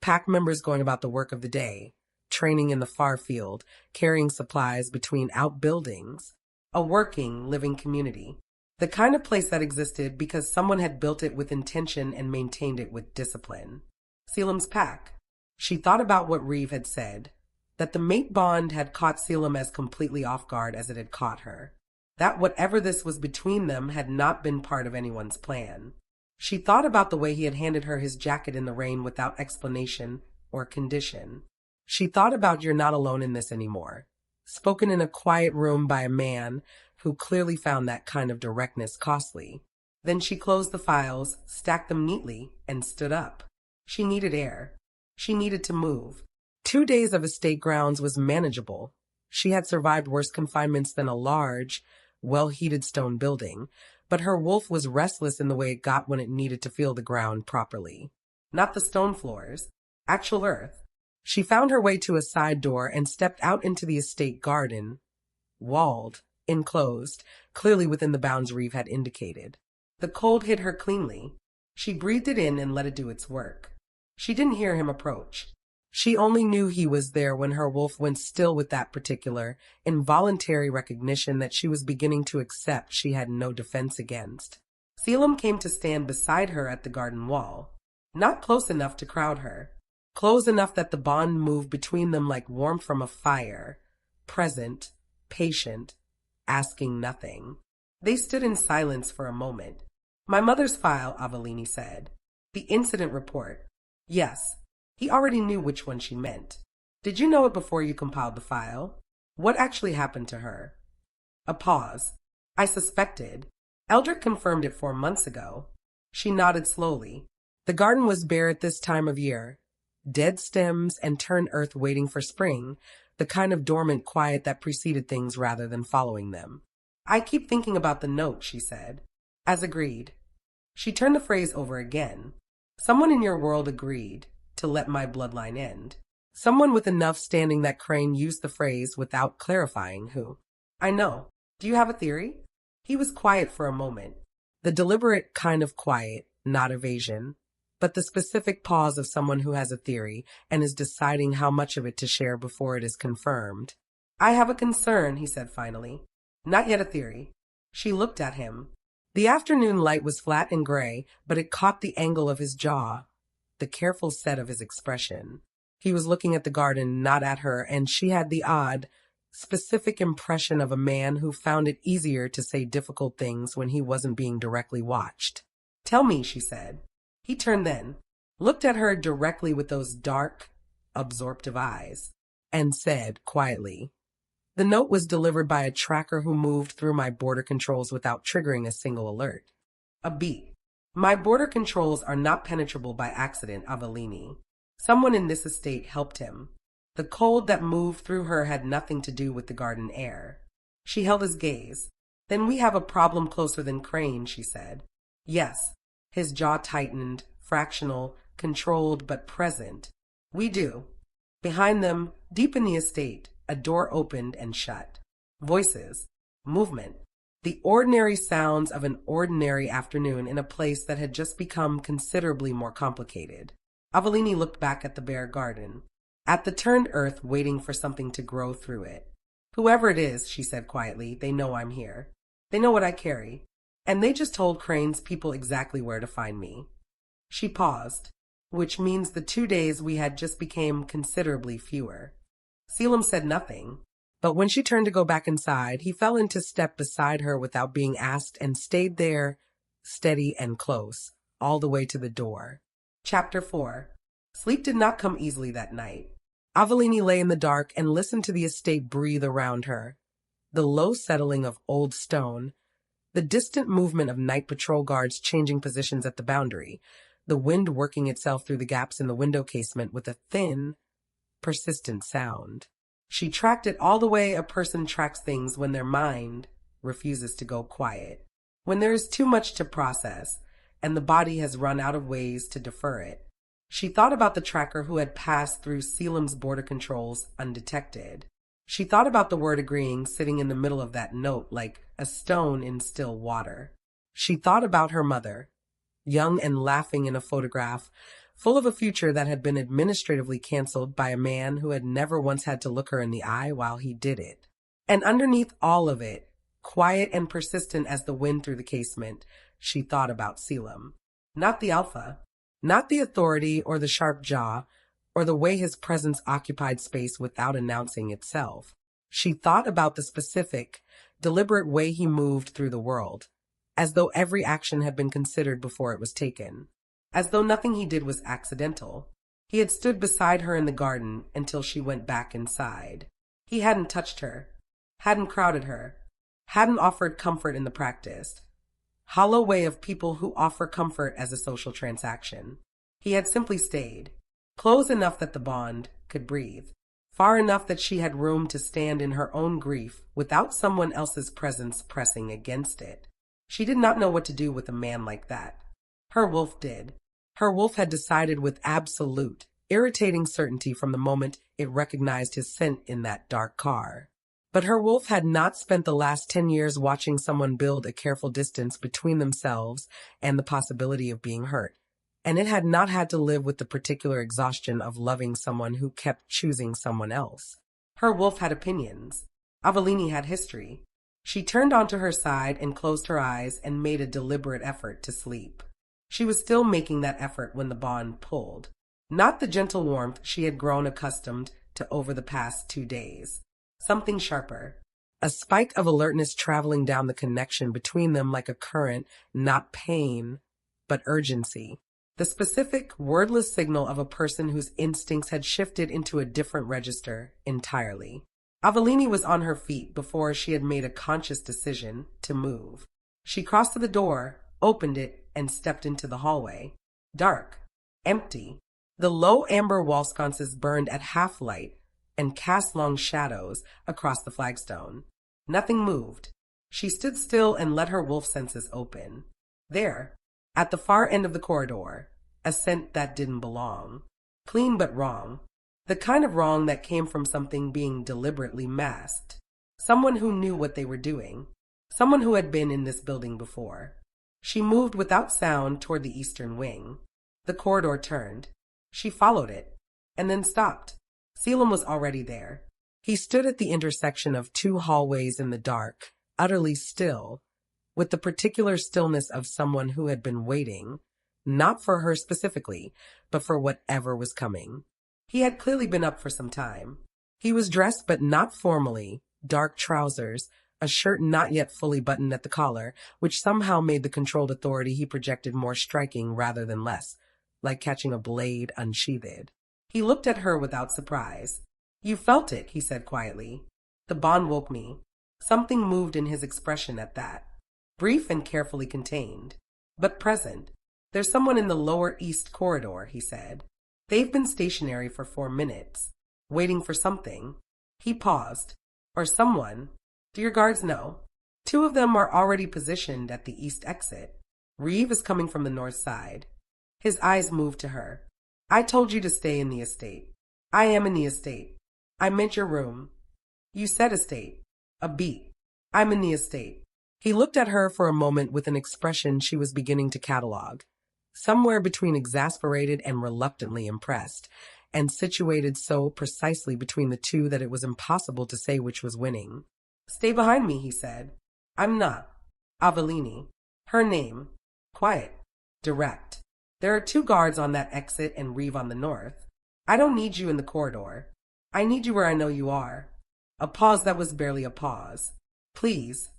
[SPEAKER 1] pack members going about the work of the day, training in the far field, carrying supplies between outbuildings, a working, living community. The kind of place that existed because someone had built it with intention and maintained it with discipline. Selim's pack. She thought about what Reeve had said, that the mate bond had caught Selim as completely off guard as it had caught her, that whatever this was between them had not been part of anyone's plan. She thought about the way he had handed her his jacket in the rain without explanation or condition. She thought about "You're not alone in this anymore," spoken in a quiet room by a man who clearly found that kind of directness costly. Then she closed the files, stacked them neatly, and stood up. She needed air. She needed to move. 2 days of estate grounds was manageable. She had survived worse confinements than a large, well-heated stone building, but her wolf was restless in the way it got when it needed to feel the ground properly. Not the stone floors, actual earth. She found her way to a side door and stepped out into the estate garden, walled, enclosed, clearly within the bounds Reeve had indicated. The cold hit her cleanly. She breathed it in and let it do its work. She didn't hear him approach. She only knew he was there when her wolf went still with that particular, involuntary recognition that she was beginning to accept she had no defense against. Selim came to stand beside her at the garden wall, not close enough to crowd her, close enough that the bond moved between them like warmth from a fire, present, patient, asking nothing. They stood in silence for a moment. My mother's file, Avellini said. The incident report. Yes. He already knew which one she meant. Did you know it before you compiled the file? What actually happened to her? A pause. I suspected. Eldrick confirmed it 4 months ago. She nodded slowly. The garden was bare at this time of year. Dead stems and turned earth waiting for spring, the kind of dormant quiet that preceded things rather than following them. I keep thinking about the note, she said. As agreed. She turned the phrase over again. Someone in your world agreed to let my bloodline end. Someone with enough standing that Crane used the phrase without clarifying who. I know. Do you have a theory? He was quiet for a moment. The deliberate kind of quiet, not evasion, but the specific pause of someone who has a theory and is deciding how much of it to share before it is confirmed. I have a concern, he said finally. Not yet a theory. She looked at him. The afternoon light was flat and gray, but it caught the angle of his jaw, the careful set of his expression. He was looking at the garden, not at her, and she had the odd, specific impression of a man who found it easier to say difficult things when he wasn't being directly watched. Tell me, she said. He turned then, looked at her directly with those dark, absorptive eyes, and said quietly, the note was delivered by a tracker who moved through my border controls without triggering a single alert. A beat. My border controls are not penetrable by accident, Avellini. Someone in this estate helped him. The cold that moved through her had nothing to do with the garden air. She held his gaze. Then we have a problem closer than Crane, she said. Yes. His jaw tightened, fractional, controlled, but present. We do. Behind them, deep in the estate, a door opened and shut. Voices. Movement. The ordinary sounds of an ordinary afternoon in a place that had just become considerably more complicated. Avellini looked back at the bare garden, at the turned earth waiting for something to grow through it. Whoever it is, she said quietly, they know I'm here. They know what I carry. And they just told Crane's people exactly where to find me. She paused, which means the 2 days we had just became considerably fewer. Selim said nothing. But when she turned to go back inside, he fell into step beside her without being asked and stayed there, steady and close, all the way to the door. Chapter 4. Sleep did not come easily that night. Avellini lay in the dark and listened to the estate breathe around her. The low settling of old stone, the distant movement of night patrol guards changing positions at the boundary, the wind working itself through the gaps in the window casement with a thin, persistent sound. She tracked it all the way a person tracks things when their mind refuses to go quiet, when there is too much to process, and the body has run out of ways to defer it. She thought about the tracker who had passed through Selim's border controls undetected. She thought about the word agreeing sitting in the middle of that note like a stone in still water. She thought about her mother, young and laughing in a photograph, full of a future that had been administratively canceled by a man who had never once had to look her in the eye while he did it. And underneath all of it, quiet and persistent as the wind through the casement, she thought about Selim. Not the alpha, not the authority or the sharp jaw, or the way his presence occupied space without announcing itself. She thought about the specific, deliberate way he moved through the world, as though every action had been considered before it was taken. As though nothing he did was accidental. He had stood beside her in the garden until she went back inside. He hadn't touched her, hadn't crowded her, hadn't offered comfort in the practice. Hollow way of people who offer comfort as a social transaction. He had simply stayed, close enough that the bond could breathe, far enough that she had room to stand in her own grief without someone else's presence pressing against it. She did not know what to do with a man like that. Her wolf did. Her wolf had decided with absolute, irritating certainty from the moment it recognized his scent in that dark car. But her wolf had not spent the last 10 years watching someone build a careful distance between themselves and the possibility of being hurt. And it had not had to live with the particular exhaustion of loving someone who kept choosing someone else. Her wolf had opinions. Avellini had history. She turned onto her side and closed her eyes and made a deliberate effort to sleep. She was still making that effort when the bond pulled. Not the gentle warmth she had grown accustomed to over the past 2 days. Something sharper. A spike of alertness traveling down the connection between them like a current, not pain, but urgency. The specific, wordless signal of a person whose instincts had shifted into a different register entirely. Avellini was on her feet before she had made a conscious decision to move. She crossed to the door, opened it, and stepped into the hallway. Dark. Empty. The low amber wall sconces burned at half light and cast long shadows across the flagstone. Nothing moved. She stood still and let her wolf senses open. There, at the far end of the corridor, a scent that didn't belong. Clean but wrong. The kind of wrong that came from something being deliberately masked. Someone who knew what they were doing. Someone who had been in this building before. She moved without sound toward the eastern wing. The corridor turned. She followed it, and then stopped. Selim was already there. He stood at the intersection of 2 hallways in the dark, utterly still, with the particular stillness of someone who had been waiting, not for her specifically, but for whatever was coming. He had clearly been up for some time. He was dressed but not formally, dark trousers, a shirt not yet fully buttoned at the collar, which somehow made the controlled authority he projected more striking rather than less, like catching a blade unsheathed. He looked at her without surprise. "You felt it," he said quietly. "The bond woke me." Something moved in his expression at that. Brief and carefully contained, but present. "There's someone in the lower east corridor," he said. "They've been stationary for 4 minutes, waiting for something." He paused. "Or someone. Do your guards know? 2 of them are already positioned at the east exit. Reeve is coming from the north side." His eyes moved to her. "I told you to stay in the estate." "I am in the estate." "I meant your room." "You said estate." A beat. "I'm in the estate." He looked at her for a moment with an expression she was beginning to catalog. Somewhere between exasperated and reluctantly impressed, and situated so precisely between the two that it was impossible to say which was winning. "Stay behind me," he said. "I'm not." Avellini. Her name. Quiet. Direct. "There are 2 guards on that exit and Reeve on the north. I don't need you in the corridor. I need you where I know you are." A pause that was barely a pause. "Please."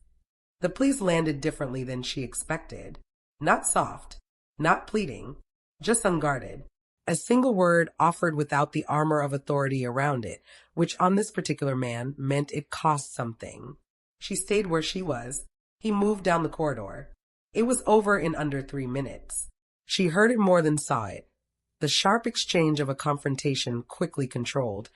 [SPEAKER 1] The please landed differently than she expected. Not soft. Not pleading. Just unguarded. A single word offered without the armor of authority around it, which on this particular man meant it cost something. She stayed where she was. He moved down the corridor. It was over in under 3 minutes. She heard it more than saw it. The sharp exchange of a confrontation quickly controlled.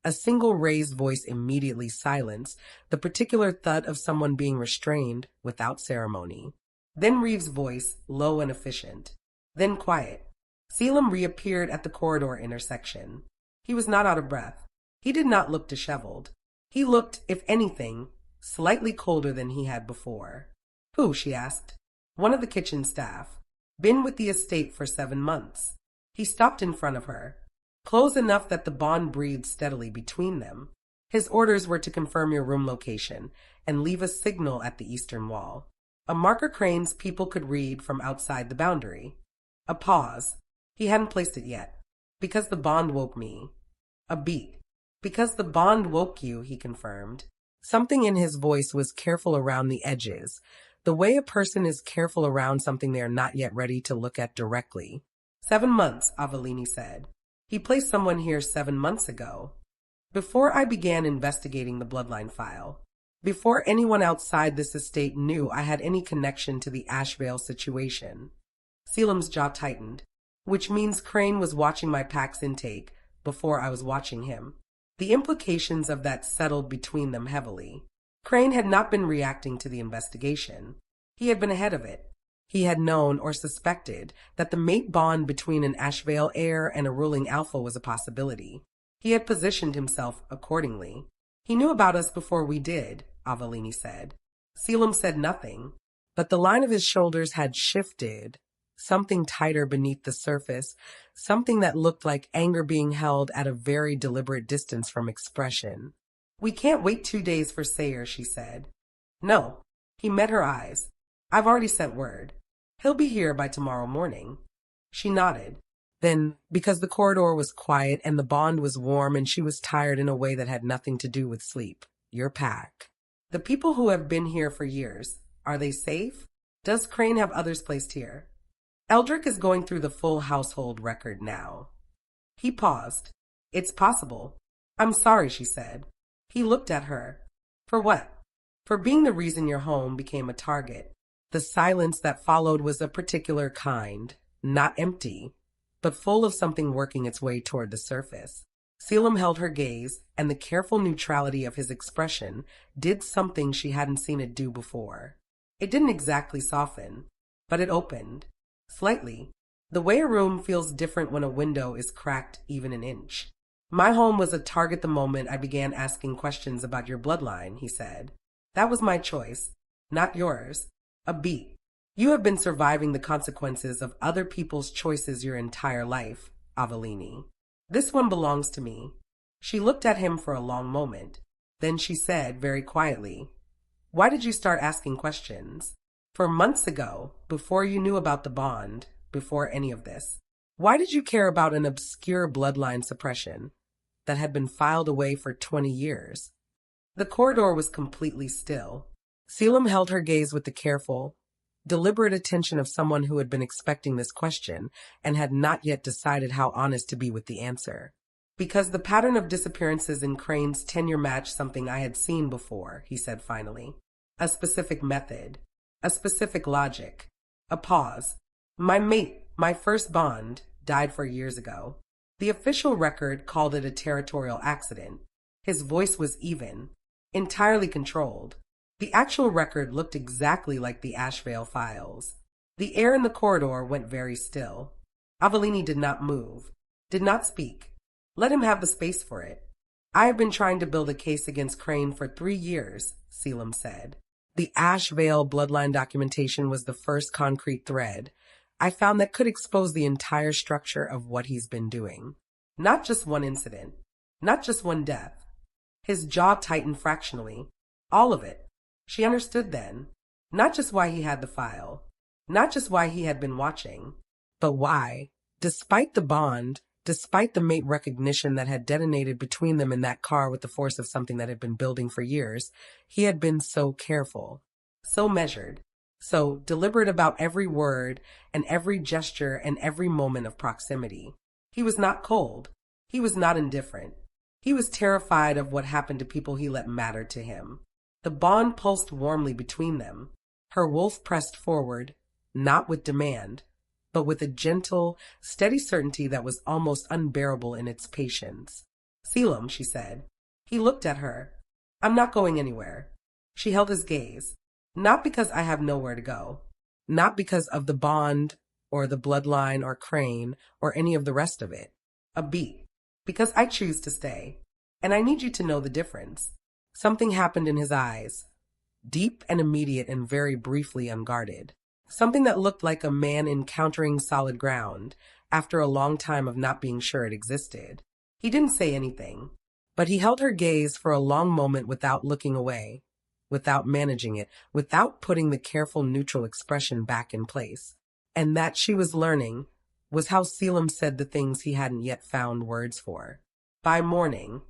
[SPEAKER 1] A single raised voice immediately silenced, the particular thud of someone being restrained without ceremony. Then Reeve's voice, low and efficient. Then quiet. Selim reappeared at the corridor intersection. He was not out of breath. He did not look disheveled. He looked, if anything, slightly colder than he had before. "Who?" she asked. "One of the kitchen staff. Been with the estate for 7 months." He stopped in front of her. Close enough that the bond breathed steadily between them. His orders were to confirm your room location and leave a signal at the eastern wall. A marker Crane's people could read from outside the boundary. A pause. He hadn't placed it yet. "Because the bond woke me." A beat. "Because the bond woke you," he confirmed. Something in his voice was careful around the edges, the way a person is careful around something they are not yet ready to look at directly. 7 months, Avellini said. "He placed someone here 7 months ago. Before I began investigating the bloodline file. Before anyone outside this estate knew I had any connection to the Ashvale situation." Selim's jaw tightened. "Which means Crane was watching my PAX intake before I was watching him." The implications of that settled between them heavily. Crane had not been reacting to the investigation. He had been ahead of it. He had known or suspected that the mate bond between an Ashvale heir and a ruling alpha was a possibility. He had positioned himself accordingly. He knew about us before we did, Avalini said. Selim said nothing, but the line of his shoulders had shifted, something tighter beneath the surface, something that looked like anger being held at a very deliberate distance from expression. We can't wait 2 days for Sayer, she said. No. He met her eyes. I've already sent word. He'll be here by tomorrow morning. She nodded. Then, because the corridor was quiet and the bond was warm and she was tired in a way that had nothing to do with sleep, your pack. The people who have been here for years, are they safe? Does Crane have others placed here? Eldrick is going through the full household record now. He paused. It's possible. I'm sorry, she said. He looked at her. For what? For being the reason your home became a target. The silence that followed was a particular kind, not empty, but full of something working its way toward the surface. Selim held her gaze, and the careful neutrality of his expression did something she hadn't seen it do before. It didn't exactly soften, but it opened. Slightly. The way a room feels different when a window is cracked even an inch. My home was a target the moment I began asking questions about your bloodline, he said. That was my choice, not yours. A beat. You have been surviving the consequences of other people's choices your entire life, Avalini. This one belongs to me. She looked at him for a long moment. Then she said very quietly, Why did you start asking questions? For months ago, before you knew about the bond, before any of this. Why did you care about an obscure bloodline suppression that had been filed away for 20 years? The corridor was completely still. Selim held her gaze with the careful, deliberate attention of someone who had been expecting this question and had not yet decided how honest to be with the answer. Because the pattern of disappearances in Crane's tenure matched something I had seen before, he said finally. A specific method. A specific logic. A pause. My mate, my first bond, died 4 years ago. The official record called it a territorial accident. His voice was even, entirely controlled. The actual record looked exactly like the Ashvale files. The air in the corridor went very still. Avalini did not move, did not speak. Let him have the space for it. I have been trying to build a case against Crane for 3 years, Selim said. The Ashvale bloodline documentation was the first concrete thread I found that could expose the entire structure of what he's been doing. Not just one incident, not just one death. His jaw tightened fractionally. All of it. She understood then. Not just why he had the file, not just why he had been watching, but why, despite the bond, despite the mate recognition that had detonated between them in that car with the force of something that had been building for years, he had been so careful, so measured, so deliberate about every word and every gesture and every moment of proximity. He was not cold. He was not indifferent. He was terrified of what happened to people he let matter to him. The bond pulsed warmly between them. Her wolf pressed forward, not with demand, but with a gentle, steady certainty that was almost unbearable in its patience. Selim, she said. He looked at her. I'm not going anywhere. She held his gaze. Not because I have nowhere to go. Not because of the bond, or the bloodline, or Crane, or any of the rest of it. A beat. Because I choose to stay. And I need you to know the difference. Something happened in his eyes. Deep and immediate and very briefly unguarded. Something that looked like a man encountering solid ground after a long time of not being sure it existed. He didn't say anything, but he held her gaze for a long moment without looking away, without managing it, without putting the careful neutral expression back in place. And that, she was learning, was how Selim said the things he hadn't yet found words for. By morning,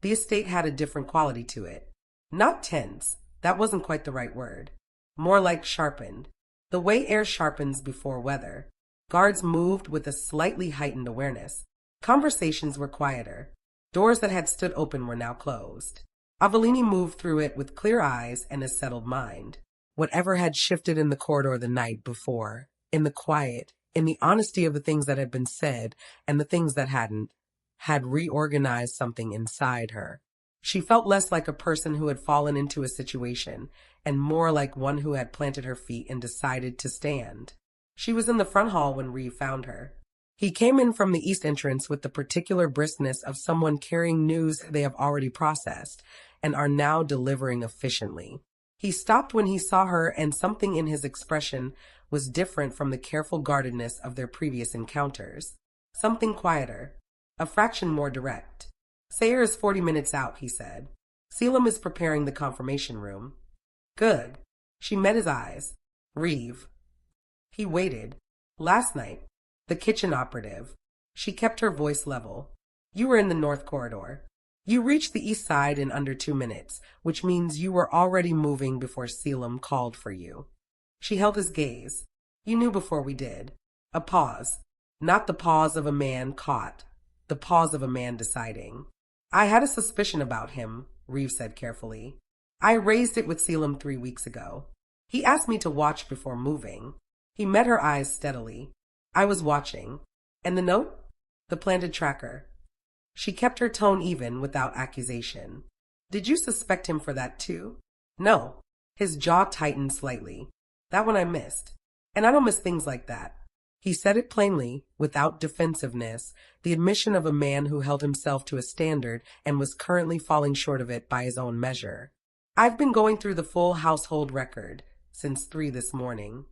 [SPEAKER 1] the estate had a different quality to it. Not tense, that wasn't quite the right word. More like sharpened. The way air sharpens before weather. Guards moved with a slightly heightened awareness. Conversations were quieter. Doors that had stood open were now closed. Avalini moved through it with clear eyes and a settled mind. Whatever had shifted in the corridor the night before, in the quiet, in the honesty of the things that had been said and the things that hadn't, had reorganized something inside her. She felt less like a person who had fallen into a situation and more like one who had planted her feet and decided to stand. She was in the front hall when Reeve found her. He came in from the east entrance with the particular briskness of someone carrying news they have already processed and are now delivering efficiently. He stopped when he saw her, and something in his expression was different from the careful guardedness of their previous encounters. Something quieter, a fraction more direct. Sayer is 40 minutes out, he said. Selim is preparing the confirmation room. Good. She met his eyes. Reeve. He waited. Last night. The kitchen operative. She kept her voice level. You were in the north corridor. You reached the east side in under 2 minutes, which means you were already moving before Selim called for you. She held his gaze. You knew before we did. A pause. Not the pause of a man caught. The pause of a man deciding. I had a suspicion about him, Reeve said carefully. I raised it with Selim 3 weeks ago. He asked me to watch before moving. He met her eyes steadily. I was watching. And the note? The planted tracker. She kept her tone even without accusation. Did you suspect him for that too? No. His jaw tightened slightly. That one I missed. And I don't miss things like that. He said it plainly, without defensiveness, the admission of a man who held himself to a standard and was currently falling short of it by his own measure. I've been going through the full household record since 3 this morning.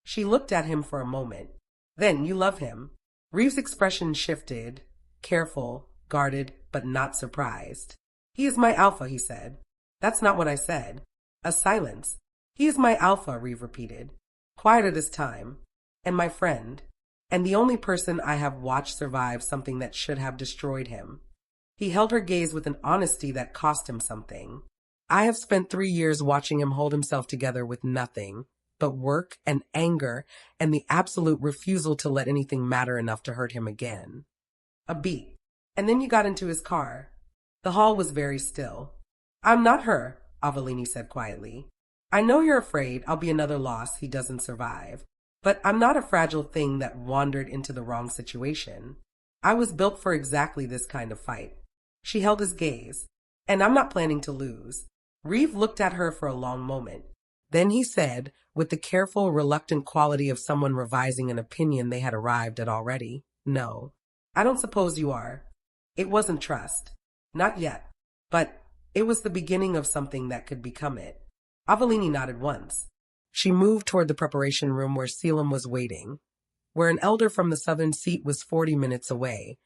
[SPEAKER 1] She looked at him for a moment. Then you love him. Reeve's expression shifted, careful, guarded, but not surprised. He is my alpha, he said. That's not what I said. A silence. He is my alpha, Reeve repeated. Quieter this time. And my friend. And the only person I have watched survive something that should have destroyed him. He held her gaze with an honesty that cost him something. I have spent 3 years watching him hold himself together with nothing but work and anger and the absolute refusal to let anything matter enough to hurt him again. A beat. And then you got into his car. The hall was very still. I'm not her, Avellini said quietly. I know you're afraid I'll be another loss he doesn't survive. But I'm not a fragile thing that wandered into the wrong situation. I was built for exactly this kind of fight. She held his gaze. And I'm not planning to lose. Reeve looked at her for a long moment. Then he said, with the careful, reluctant quality of someone revising an opinion they had arrived at already, No, I don't suppose you are. It wasn't trust. Not yet. But it was the beginning of something that could become it. Avellini nodded once. She moved toward the preparation room where Selim was waiting, where an elder from the southern seat was 40 minutes away,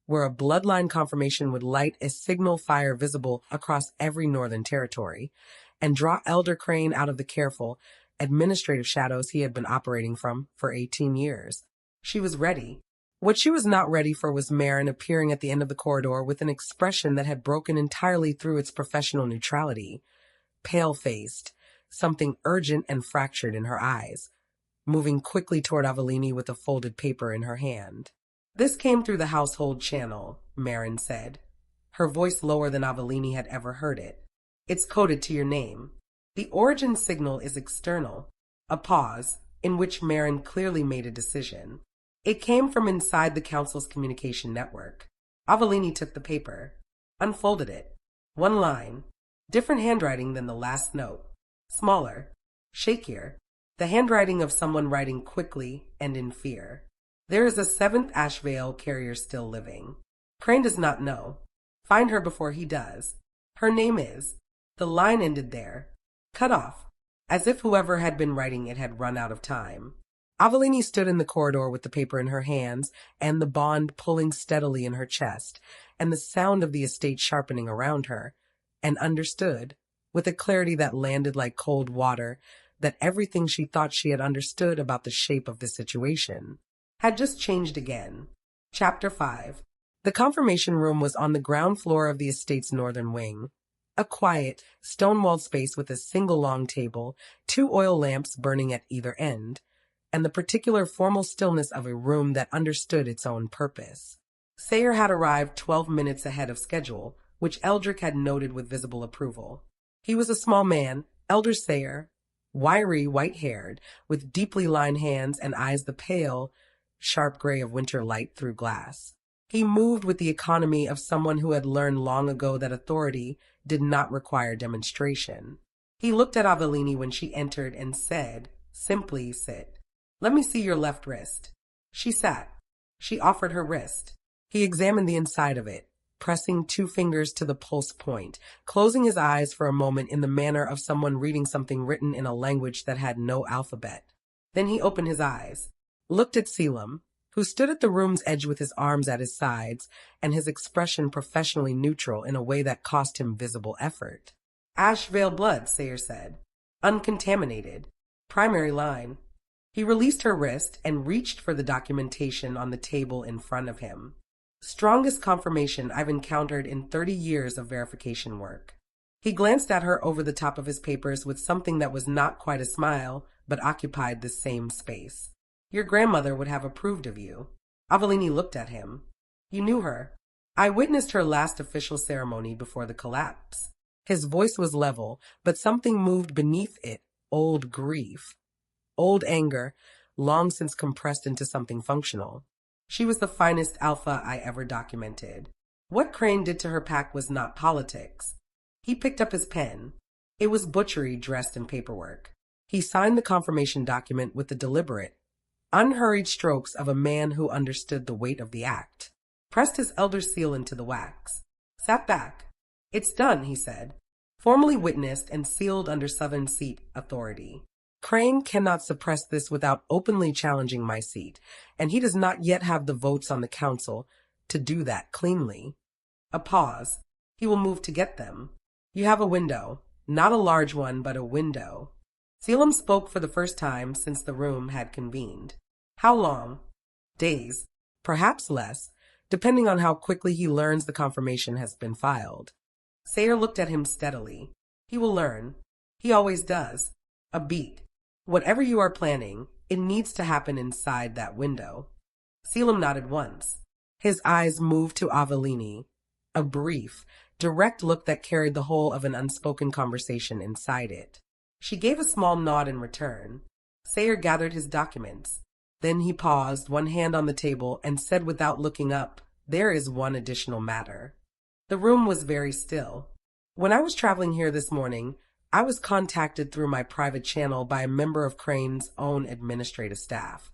[SPEAKER 1] where a bloodline confirmation would light a signal fire visible across every northern territory, and draw Elder Crane out of the careful, administrative shadows he had been operating from for 18 years. She was ready. What she was not ready for was Marin appearing at the end of the corridor with an expression that had broken entirely through its professional neutrality, pale-faced, something urgent and fractured in her eyes, moving quickly toward Avellini with a folded paper in her hand. This came through the household channel, Marin said, her voice lower than Avellini had ever heard it. It's coded to your name. The origin signal is external. A pause, in which Marin clearly made a decision. It came from inside the council's communication network. Avellini took the paper, unfolded it. One line, different handwriting than the last note. Smaller, shakier, the handwriting of someone writing quickly and in fear. There is a 7th Ashvale carrier still living. Crane does not know. Find her before he does. Her name is. The line ended there. Cut off, as if whoever had been writing it had run out of time. Avellini stood in the corridor with the paper in her hands and the bond pulling steadily in her chest, and the sound of the estate sharpening around her, and understood, with a clarity that landed like cold water, that everything she thought she had understood about the shape of the situation had just changed again. Chapter 5. The confirmation room was on the ground floor of the estate's northern wing. A quiet, stone-walled space with a single long table, 2 oil lamps burning at either end, and the particular formal stillness of a room that understood its own purpose. Sayer had arrived 12 minutes ahead of schedule, which Eldrick had noted with visible approval. He was a small man, Elder Sayer, wiry, white-haired, with deeply lined hands and eyes the pale, sharp gray of winter light through glass. He moved with the economy of someone who had learned long ago that authority did not require demonstration. He looked at Avellini when she entered and said, simply, sit. Let me see your left wrist. She sat. She offered her wrist. He examined the inside of it, pressing 2 fingers to the pulse point, closing his eyes for a moment in the manner of someone reading something written in a language that had no alphabet. Then he opened his eyes, looked at Selim, who stood at the room's edge with his arms at his sides and his expression professionally neutral in a way that cost him visible effort. Ash Veil blood, Sayer said. Uncontaminated. Primary line. He released her wrist and reached for the documentation on the table in front of him. Strongest confirmation I've encountered in 30 years of verification work. He glanced at her over the top of his papers with something that was not quite a smile, but occupied the same space. Your grandmother would have approved of you. Avellini looked at him. You knew her. I witnessed her last official ceremony before the collapse. His voice was level, but something moved beneath it. Old grief. Old anger, long since compressed into something functional. She was the finest alpha I ever documented. What Crane did to her pack was not politics. He picked up his pen. It was butchery dressed in paperwork. He signed the confirmation document with the deliberate, unhurried strokes of a man who understood the weight of the act, pressed his elder seal into the wax, sat back. It's done, he said, formally witnessed and sealed under Southern seat authority. Crane cannot suppress this without openly challenging my seat, and he does not yet have the votes on the council to do that cleanly. A pause. He will move to get them. You have a window, not a large one, but a window. Selim spoke for the first time since the room had convened. How long? Days, perhaps less, depending on how quickly he learns the confirmation has been filed. Sayer looked at him steadily. He will learn. He always does. A beat. Whatever you are planning, it needs to happen inside that window. Selim nodded once. His eyes moved to Avellini. A brief, direct look that carried the whole of an unspoken conversation inside it. She gave a small nod in return. Sayer gathered his documents. Then he paused, one hand on the table, and said without looking up, There is one additional matter. The room was very still. When I was traveling here this morning, I was contacted through my private channel by a member of Crane's own administrative staff.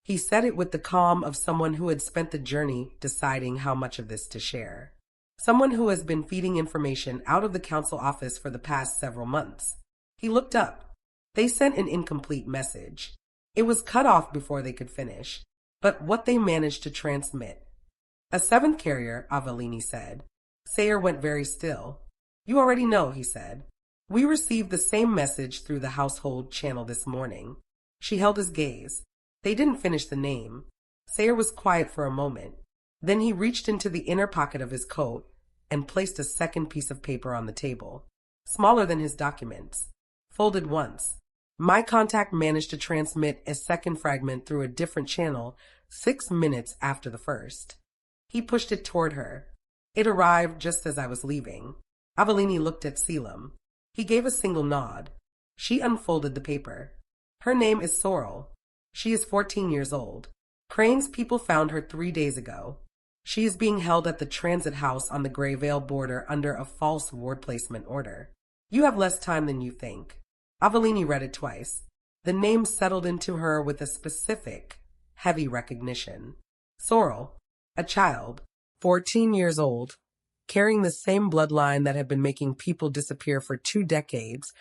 [SPEAKER 1] He said it with the calm of someone who had spent the journey deciding how much of this to share. Someone who has been feeding information out of the council office for the past several months. He looked up. They sent an incomplete message. It was cut off before they could finish. But what they managed to transmit. A 7th carrier, Avellini said. Sayer went very still. You already know, he said. We received the same message through the household channel this morning. She held his gaze. They didn't finish the name. Sayer was quiet for a moment. Then he reached into the inner pocket of his coat and placed a second piece of paper on the table, smaller than his documents, folded once. My contact managed to transmit a second fragment through a different channel 6 minutes after the first. He pushed it toward her. It arrived just as I was leaving. Avellini looked at Selim. He gave a single nod. She unfolded the paper. Her name is Sorrel. She is 14 years old. Crane's people found her 3 days ago. She is being held at the transit house on the Greyvale border under a false ward placement order. You have less time than you think. Avellini read it twice. The name settled into her with a specific, heavy recognition. Sorrel, a child, 14 years old, carrying the same bloodline that had been making people disappear for 2 decades,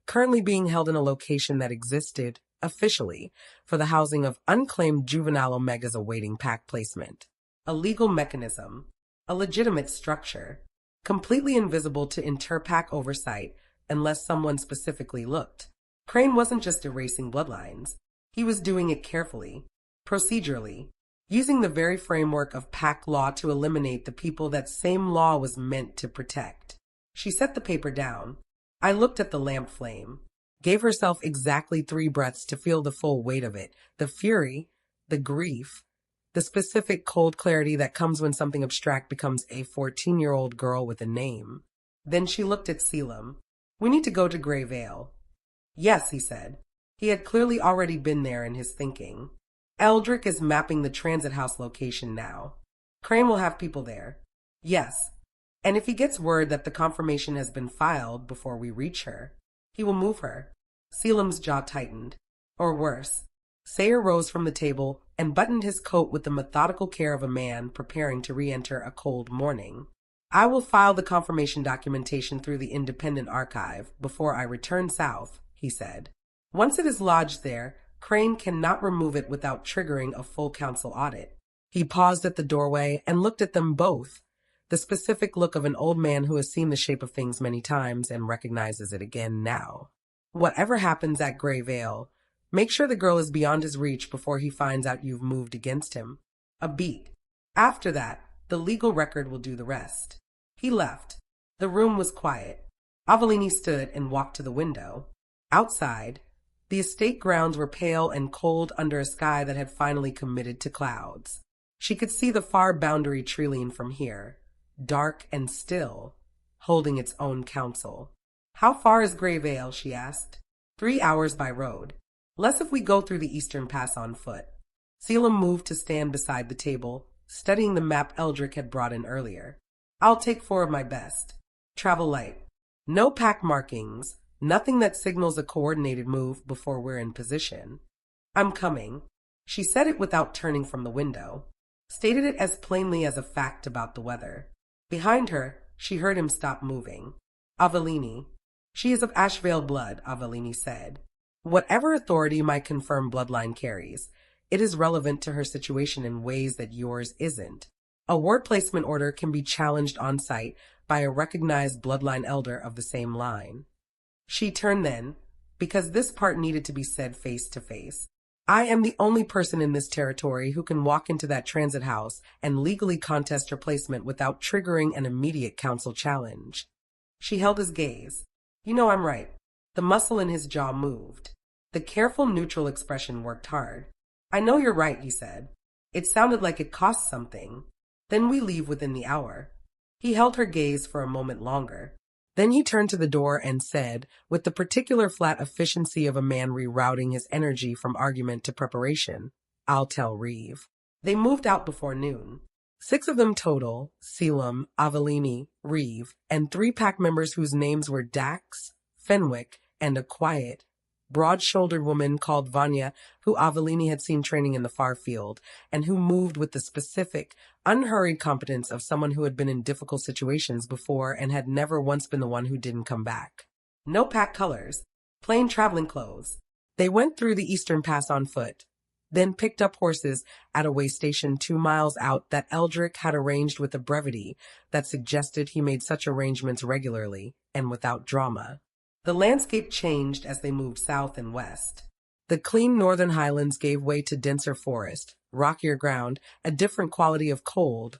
[SPEAKER 1] currently being held in a location that existed, officially, for the housing of unclaimed juvenile omegas awaiting pack placement. A legal mechanism, a legitimate structure, completely invisible to interpack oversight unless someone specifically looked. Crane wasn't just erasing bloodlines. He was doing it carefully, procedurally, using the very framework of pack law to eliminate the people that same law was meant to protect. She set the paper down. I looked at the lamp flame, gave herself exactly 3 breaths to feel the full weight of it, the fury, the grief, the specific cold clarity that comes when something abstract becomes a 14-year-old girl with a name. Then she looked at Selim. We need to go to Greyvale. Yes, he said. He had clearly already been there in his thinking. Eldrick is mapping the transit house location now. Crane will have people there. Yes. And if he gets word that the confirmation has been filed before we reach her, he will move her. Selim's jaw tightened. Or worse, Sayer rose from the table and buttoned his coat with the methodical care of a man preparing to re-enter a cold morning. I will file the confirmation documentation through the independent archive before I return south, he said. Once it is lodged there, Crane cannot remove it without triggering a full council audit. He paused at the doorway and looked at them both, the specific look of an old man who has seen the shape of things many times and recognizes it again now. Whatever happens at Grey Vale, make sure the girl is beyond his reach before he finds out you've moved against him. A beat. After that, the legal record will do the rest. He left. The room was quiet. Avellini stood and walked to the window. Outside, the estate grounds were pale and cold under a sky that had finally committed to clouds. She could see the far boundary tree-line from here, dark and still, holding its own counsel. How far is Grey Vale? She asked. 3 hours by road. Less if we go through the eastern pass on foot. Selim moved to stand beside the table, studying the map Eldrick had brought in earlier. I'll take 4 of my best. Travel light. No pack markings, nothing that signals a coordinated move before we're in position. I'm coming. She said it without turning from the window, stated it as plainly as a fact about the weather. Behind her, she heard him stop moving. Avellini. She is of Ashvale blood, Avellini said. Whatever authority my confirmed bloodline carries, it is relevant to her situation in ways that yours isn't. A ward placement order can be challenged on site by a recognized bloodline elder of the same line. She turned then, because this part needed to be said face to face. I am the only person in this territory who can walk into that transit house and legally contest her placement without triggering an immediate council challenge. She held his gaze. You know I'm right. The muscle in his jaw moved. The careful, neutral expression worked hard. I know you're right, he said. It sounded like it cost something. Then we leave within the hour. He held her gaze for a moment longer. Then he turned to the door and said, with the particular flat efficiency of a man rerouting his energy from argument to preparation, I'll tell Reeve. They moved out before noon. 6 of them total, Selim, Avellini, Reeve, and 3 pack members whose names were Dax, Fenwick, and a quiet, broad-shouldered woman called Vanya, who Avellini had seen training in the far field, and who moved with the specific, unhurried competence of someone who had been in difficult situations before and had never once been the one who didn't come back. No pack colors, plain traveling clothes. They went through the eastern pass on foot, then picked up horses at a way station 2 miles out that Eldrick had arranged with a brevity that suggested he made such arrangements regularly and without drama. The landscape changed as they moved south and west. The clean northern highlands gave way to denser forest, rockier ground, a different quality of cold,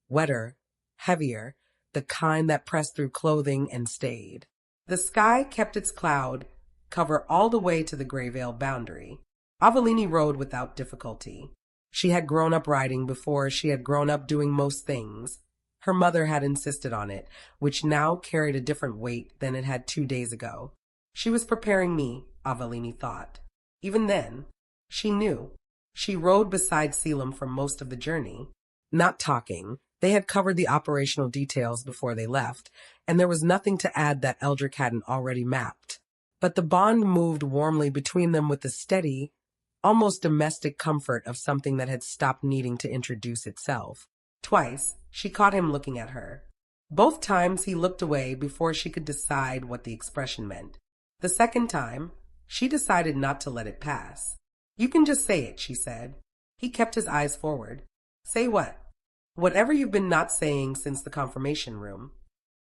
[SPEAKER 1] wetter, heavier, the kind that pressed through clothing and stayed. The sky kept its cloud cover all the way to the Grey Vale boundary. Avellini rode without difficulty. She had grown up riding before she had grown up doing most things. Her mother had insisted on it, which now carried a different weight than it had 2 days ago. She was preparing me, Avellini thought. Even then, she knew. She rode beside Selim for most of the journey. Not talking, they had covered the operational details before they left, and there was nothing to add that Eldrick hadn't already mapped. But the bond moved warmly between them with the steady, almost domestic comfort of something that had stopped needing to introduce itself. Twice, she caught him looking at her. Both times he looked away before she could decide what the expression meant. The second time, she decided not to let it pass. You can just say it, she said. He kept his eyes forward. Say what? Whatever you've been not saying since the confirmation room.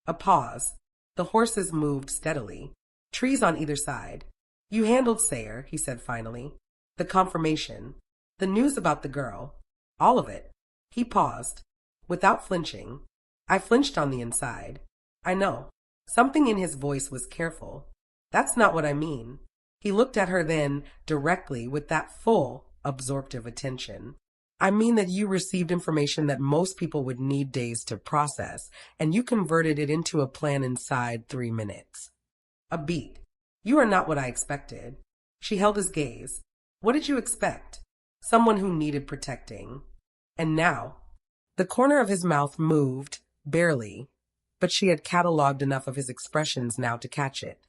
[SPEAKER 1] A pause. The horses moved steadily. Trees on either side. You handled Sayer, he said finally. The confirmation. The news about the girl. All of it. He paused. Without flinching. I flinched on the inside. I know. Something in his voice was careful. That's not what I mean. He looked at her then, directly, with that full, absorptive attention. I mean that you received information that most people would need days to process, and you converted it into a plan inside 3 minutes. A beat. You are not what I expected. She held his gaze. What did you expect? Someone who needed protecting. And now, the corner of his mouth moved, barely, but she had catalogued enough of his expressions now to catch it.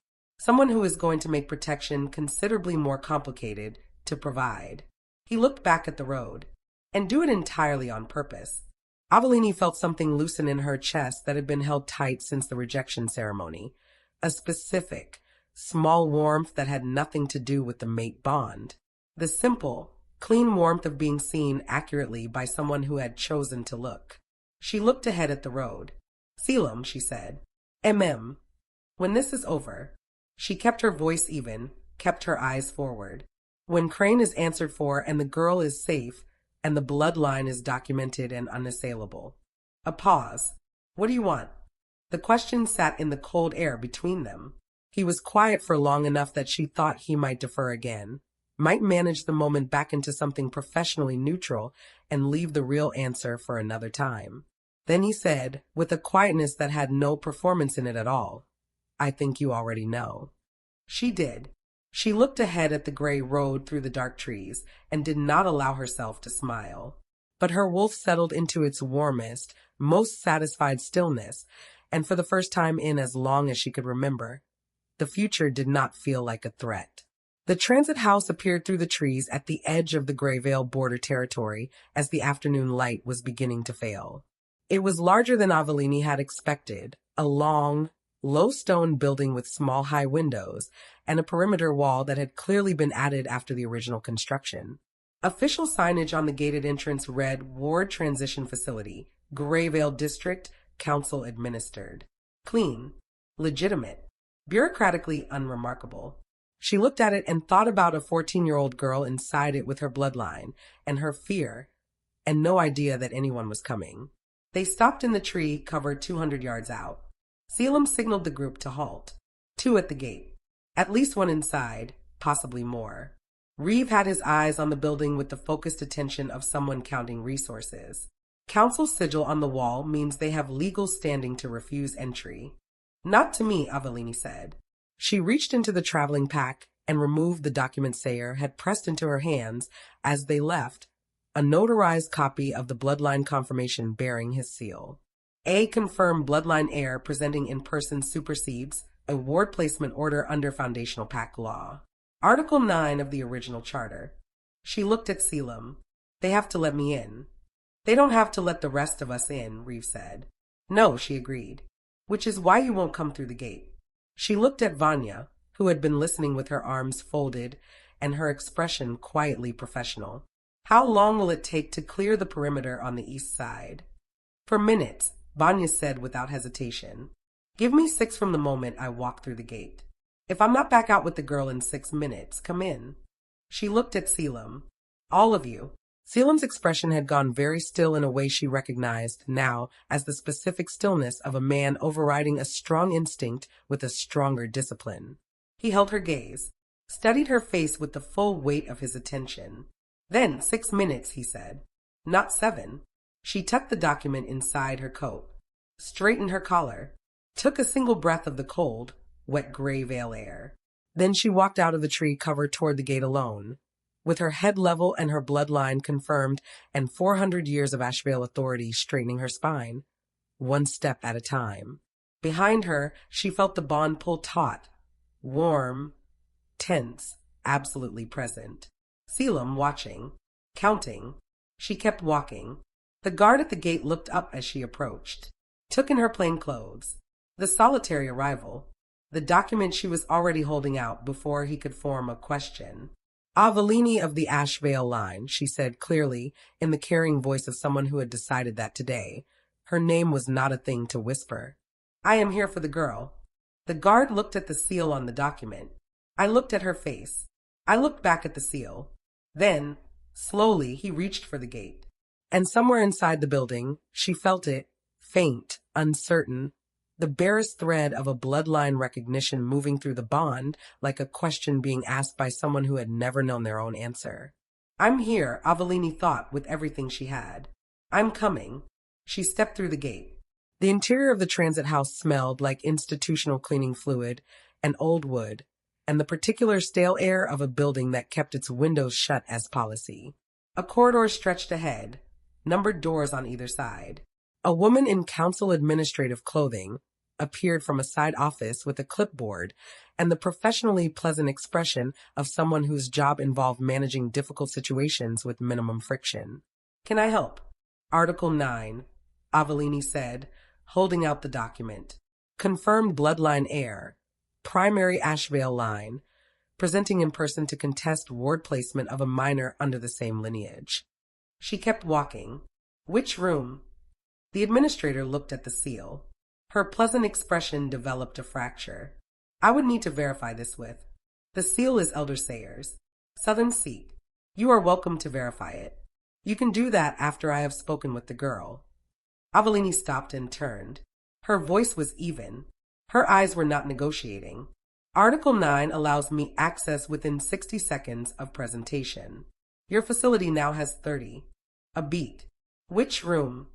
[SPEAKER 1] Someone who is going to make protection considerably more complicated, to provide. He looked back at the road, and do it entirely on purpose. Avellini felt something loosen in her chest that had been held tight since the rejection ceremony, a specific, small warmth that had nothing to do with the mate bond. The simple, clean warmth of being seen accurately by someone who had chosen to look. She looked ahead at the road. Selim, she said. When this is over. She kept her voice even, kept her eyes forward. When Crane is answered for and the girl is safe, and the bloodline is documented and unassailable. A pause. What do you want? The question sat in the cold air between them. He was quiet for long enough that she thought he might defer again, might manage the moment back into something professionally neutral and leave the real answer for another time. Then he said, with a quietness that had no performance in it at all, I think you already know. She did. She looked ahead at the gray road through the dark trees and did not allow herself to smile. But her wolf settled into its warmest, most satisfied stillness, and for the first time in as long as she could remember, the future did not feel like a threat. The transit house appeared through the trees at the edge of the Greyvale border territory as the afternoon light was beginning to fail. It was larger than Avellini had expected, a long, low stone building with small high windows and a perimeter wall that had clearly been added after the original construction. Official signage on the gated entrance read Ward Transition Facility, Greyvale District, Council Administered. Clean, legitimate, bureaucratically unremarkable. She looked at it and thought about a 14-year-old girl inside it with her bloodline and her fear and no idea that anyone was coming. They stopped in the tree covered 200 yards out. Selim signaled the group to halt. 2 at the gate. At least 1 inside, possibly more. Reeve had his eyes on the building with the focused attention of someone counting resources. Council's sigil on the wall means they have legal standing to refuse entry. Not to me, Avellini said. She reached into the traveling pack and removed the document Sayer had pressed into her hands as they left, a notarized copy of the bloodline confirmation bearing his seal. A confirmed bloodline heir presenting in person supersedes a ward placement order under foundational pack law. Article 9 of the original charter. She looked at Selim. They have to let me in. They don't have to let the rest of us in, Reeve said. No, she agreed. Which is why you won't come through the gate. She looked at Vanya, who had been listening with her arms folded and her expression quietly professional. How long will it take to clear the perimeter on the east side? For minutes, Vanya said without hesitation. Give me 6 from the moment I walk through the gate. If I'm not back out with the girl in 6 minutes, come in. She looked at Selim. All of you. Selim's expression had gone very still in a way she recognized now as the specific stillness of a man overriding a strong instinct with a stronger discipline. He held her gaze, studied her face with the full weight of his attention. Then 6 minutes, he said. Not 7. She tucked the document inside her coat, straightened her collar, took a single breath of the cold, wet Greyvale air. Then she walked out of the tree cover toward the gate alone, with her head level and her bloodline confirmed and 400 years of Ashvale authority straightening her spine, 1 step at a time. Behind her, she felt the bond pull taut, warm, tense, absolutely present. Selim watching, counting. She kept walking. The guard at the gate looked up as she approached, took in her plain clothes, the solitary arrival, the document she was already holding out before he could form a question. Avellini of the Ashvale line, she said clearly in the carrying voice of someone who had decided that today, her name was not a thing to whisper. I am here for the girl. The guard looked at the seal on the document. I looked at her face. I looked back at the seal. Then, slowly, he reached for the gate. And somewhere inside the building, she felt it, faint, uncertain, the barest thread of a bloodline recognition moving through the bond like a question being asked by someone who had never known their own answer. I'm here, Avellini thought with everything she had. I'm coming. She stepped through the gate. The interior of the transit house smelled like institutional cleaning fluid and old wood, and the particular stale air of a building that kept its windows shut as policy. A corridor stretched ahead, numbered doors on either side. A woman in council administrative clothing appeared from a side office with a clipboard and the professionally pleasant expression of someone whose job involved managing difficult situations with minimum friction. "Can I help?" Article 9, Avellini said, holding out the document. Confirmed bloodline heir. Primary Ashvale line. Presenting in person to contest ward placement of a minor under the same lineage. She kept walking. "Which room?" The administrator looked at the seal. Her pleasant expression developed a fracture. "I would need to verify this with." "The seal is Elder Sayers. Southern seat. You are welcome to verify it. You can do that after I have spoken with the girl." Avellini stopped and turned. Her voice was even. Her eyes were not negotiating. "Article 9 allows me access within 60 seconds of presentation. Your facility now has 30. A beat. Which room?"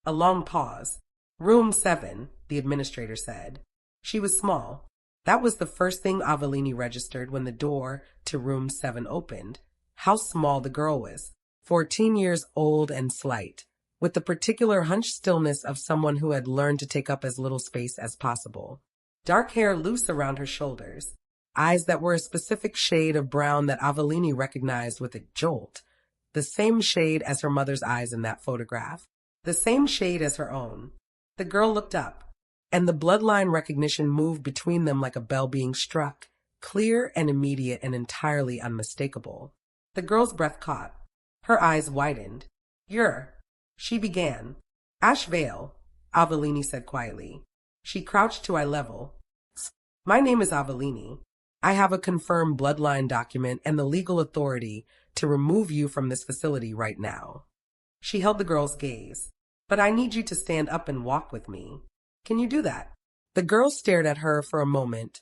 [SPEAKER 1] A long pause. "Room 7, the administrator said. She was small. That was the first thing Avellini registered when the door to room 7 opened. How small the girl was. 14 years old and slight, with the particular hunched stillness of someone who had learned to take up as little space as possible. Dark hair loose around her shoulders, eyes that were a specific shade of brown that Avellini recognized with a jolt, the same shade as her mother's eyes in that photograph, the same shade as her own. The girl looked up, and the bloodline recognition moved between them like a bell being struck, clear and immediate and entirely unmistakable. The girl's breath caught. Her eyes widened. "You're—" she began. "Ashvale," Avellini said quietly. She crouched to eye level. "My name is Avellini. I have a confirmed bloodline document and the legal authority to remove you from this facility right now." She held the girl's gaze. "But I need you to stand up and walk with me. Can you do that?" The girl stared at her for a moment,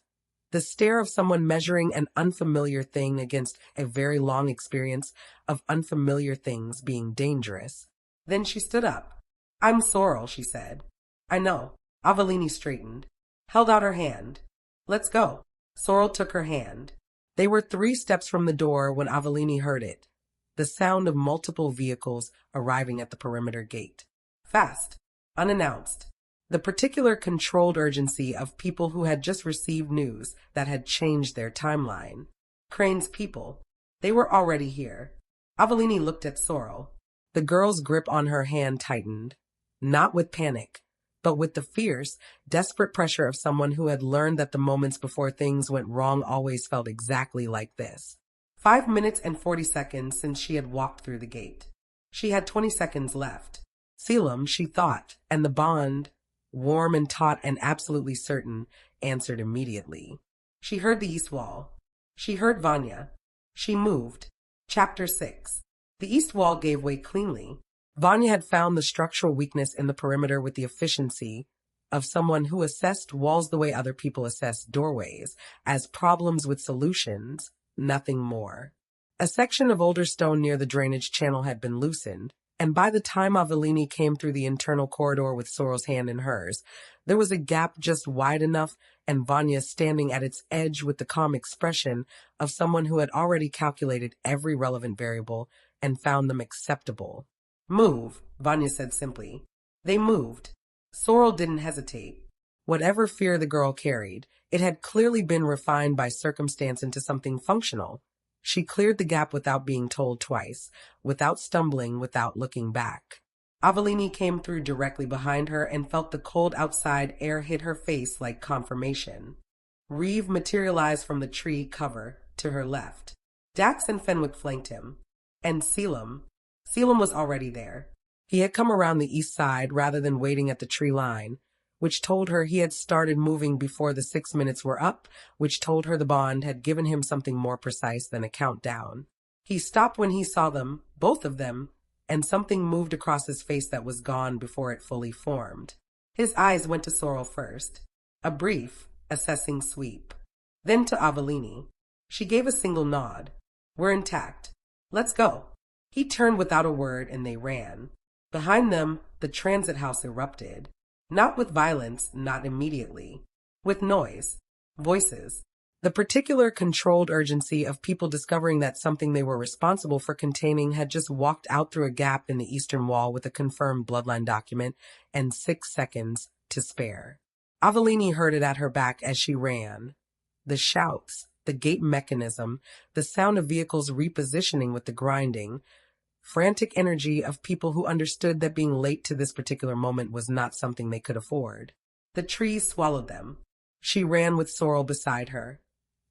[SPEAKER 1] the stare of someone measuring an unfamiliar thing against a very long experience of unfamiliar things being dangerous. Then she stood up. "I'm Sorrel," she said. "I know." Avellini straightened, held out her hand. "Let's go." Sorrel took her hand. They were 3 steps from the door when Avellini heard it, the sound of multiple vehicles arriving at the perimeter gate. Fast, unannounced. The particular controlled urgency of people who had just received news that had changed their timeline. Crane's people. They were already here. Avellini looked at Sorrel. The girl's grip on her hand tightened, not with panic, but with the fierce, desperate pressure of someone who had learned that the moments before things went wrong always felt exactly like this. 5 minutes and 40 seconds since she had walked through the gate. She had 20 seconds left. Selim, she thought, and the bond, warm and taut and absolutely certain, answered immediately. She heard the east wall. She heard Vanya. She moved. Chapter 6. The east wall gave way cleanly. Vanya had found the structural weakness in the perimeter with the efficiency of someone who assessed walls the way other people assess doorways, as problems with solutions, nothing more. A section of older stone near the drainage channel had been loosened, and by the time Avellini came through the internal corridor with Sorrel's hand in hers, there was a gap just wide enough and Vanya standing at its edge with the calm expression of someone who had already calculated every relevant variable and found them acceptable. "Move," Vanya said simply. They moved. Sorrel didn't hesitate. Whatever fear the girl carried, it had clearly been refined by circumstance into something functional. She cleared the gap without being told twice, without stumbling, without looking back. Avellini came through directly behind her and felt the cold outside air hit her face like confirmation. Reeve materialized from the tree cover to her left. Dax and Fenwick flanked him. And Selim was already there. He had come around the east side rather than waiting at the tree line, which told her he had started moving before the 6 minutes were up, which told her the bond had given him something more precise than a countdown. He stopped when he saw them, both of them, and something moved across his face that was gone before it fully formed. His eyes went to Sorrel first, a brief, assessing sweep. Then to Avellini. She gave a single nod. "We're intact. Let's go." He turned without a word and they ran. Behind them, the transit house erupted. Not with violence, not immediately. With noise. Voices. The particular controlled urgency of people discovering that something they were responsible for containing had just walked out through a gap in the eastern wall with a confirmed bloodline document and 6 seconds to spare. Avellini heard it at her back as she ran. The shouts, the gate mechanism, the sound of vehicles repositioning with the grinding, frantic energy of people who understood that being late to this particular moment was not something they could afford. The trees swallowed them. She ran with Sorrel beside her,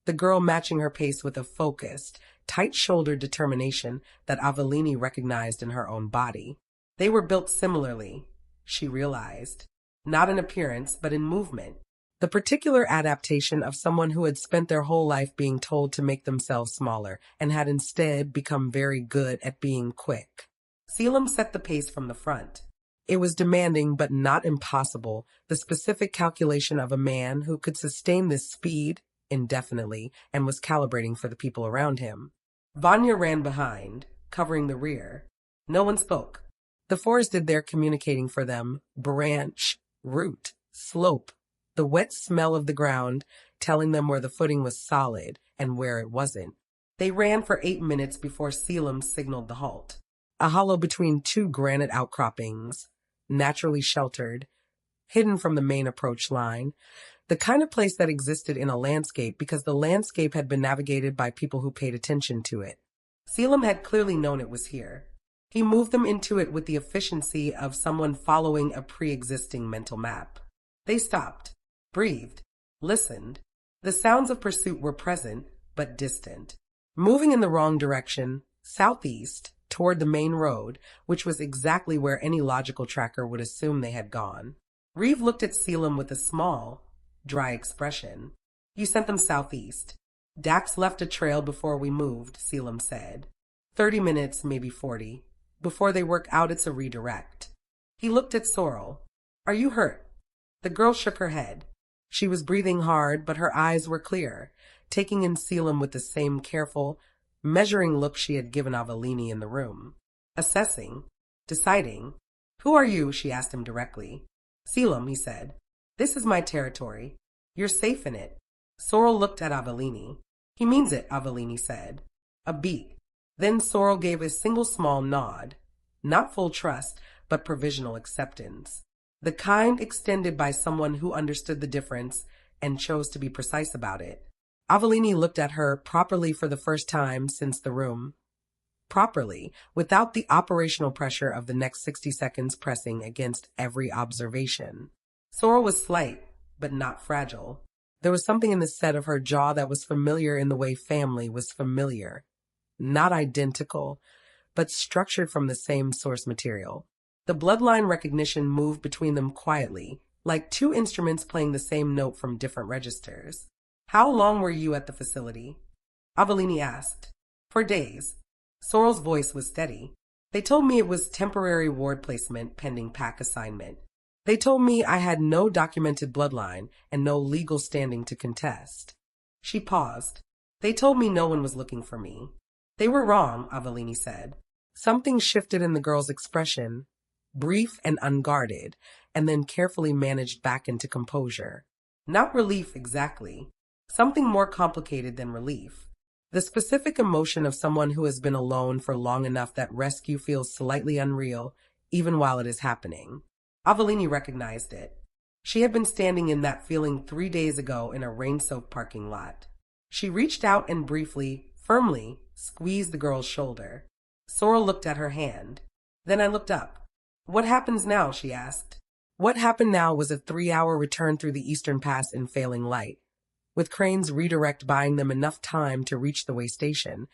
[SPEAKER 1] the girl matching her pace with a focused, tight-shouldered determination that Avellini recognized in her own body. They were built similarly, she realized, not in appearance but in movement. The particular adaptation of someone who had spent their whole life being told to make themselves smaller and had instead become very good at being quick. Selim set the pace from the front. It was demanding but not impossible, the specific calculation of a man who could sustain this speed indefinitely and was calibrating for the people around him. Vanya ran behind, covering the rear. No one spoke. The forest did their communicating for them, branch, root, slope, the wet smell of the ground telling them where the footing was solid and where it wasn't. They ran for 8 minutes before Selim signaled the halt. A hollow between two granite outcroppings, naturally sheltered, hidden from the main approach line, the kind of place that existed in a landscape because the landscape had been navigated by people who paid attention to it. Selim had clearly known it was here. He moved them into it with the efficiency of someone following a pre-existing mental map. They stopped, breathed, listened. The sounds of pursuit were present, but distant. Moving in the wrong direction, southeast, toward the main road, which was exactly where any logical tracker would assume they had gone. Reeve looked at Selim with a small, dry expression. You sent them southeast. Dax left a trail before we moved, Selim said. 30 minutes, maybe 40. Before they work out, it's a redirect. He looked at Sorrel. Are you hurt? The girl shook her head. She was breathing hard, but her eyes were clear, taking in Selim with the same careful, measuring look she had given Avellini in the room. Assessing, deciding. Who are you? She asked him directly. Selim, he said. This is my territory. You're safe in it. Sorrel looked at Avellini. He means it, Avellini said. A beat. Then Sorrel gave a single small nod. Not full trust, but provisional acceptance. The kind extended by someone who understood the difference and chose to be precise about it. Avellini looked at her properly for the first time since the room. Properly, without the operational pressure of the next 60 seconds pressing against every observation. Sorrel was slight, but not fragile. There was something in the set of her jaw that was familiar in the way family was familiar. Not identical, but structured from the same source material. The bloodline recognition moved between them quietly, like two instruments playing the same note from different registers. How long were you at the facility? Avellini asked. For days. Sorrel's voice was steady. They told me it was temporary ward placement pending pack assignment. They told me I had no documented bloodline and no legal standing to contest. She paused. They told me no one was looking for me. They were wrong, Avellini said. Something shifted in the girl's expression, brief and unguarded, and then carefully managed back into composure. Not relief exactly. Something more complicated than relief. The specific emotion of someone who has been alone for long enough that rescue feels slightly unreal, even while it is happening. Avellini recognized it. She had been standing in that feeling 3 days ago in a rain-soaked parking lot. She reached out and briefly, firmly, squeezed the girl's shoulder. Sorrel looked at her hand. Then I looked up. What happens now? She asked. What happened now was a 3-hour return through the Eastern Pass in failing light, with Crane's redirect buying them enough time to reach the way station,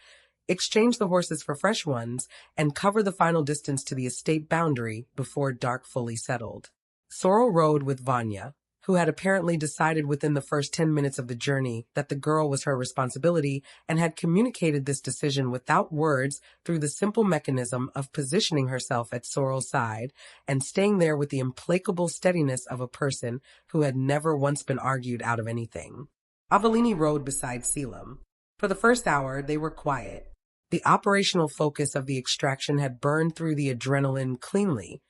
[SPEAKER 1] exchange the horses for fresh ones, and cover the final distance to the estate boundary before dark fully settled. Sorrel rode with Vanya, who had apparently decided within the first 10 minutes of the journey that the girl was her responsibility and had communicated this decision without words through the simple mechanism of positioning herself at Sorrel's side and staying there with the implacable steadiness of a person who had never once been argued out of anything. Avellini rode beside Selim. For the first hour, they were quiet. The operational focus of the extraction had burned through the adrenaline cleanly,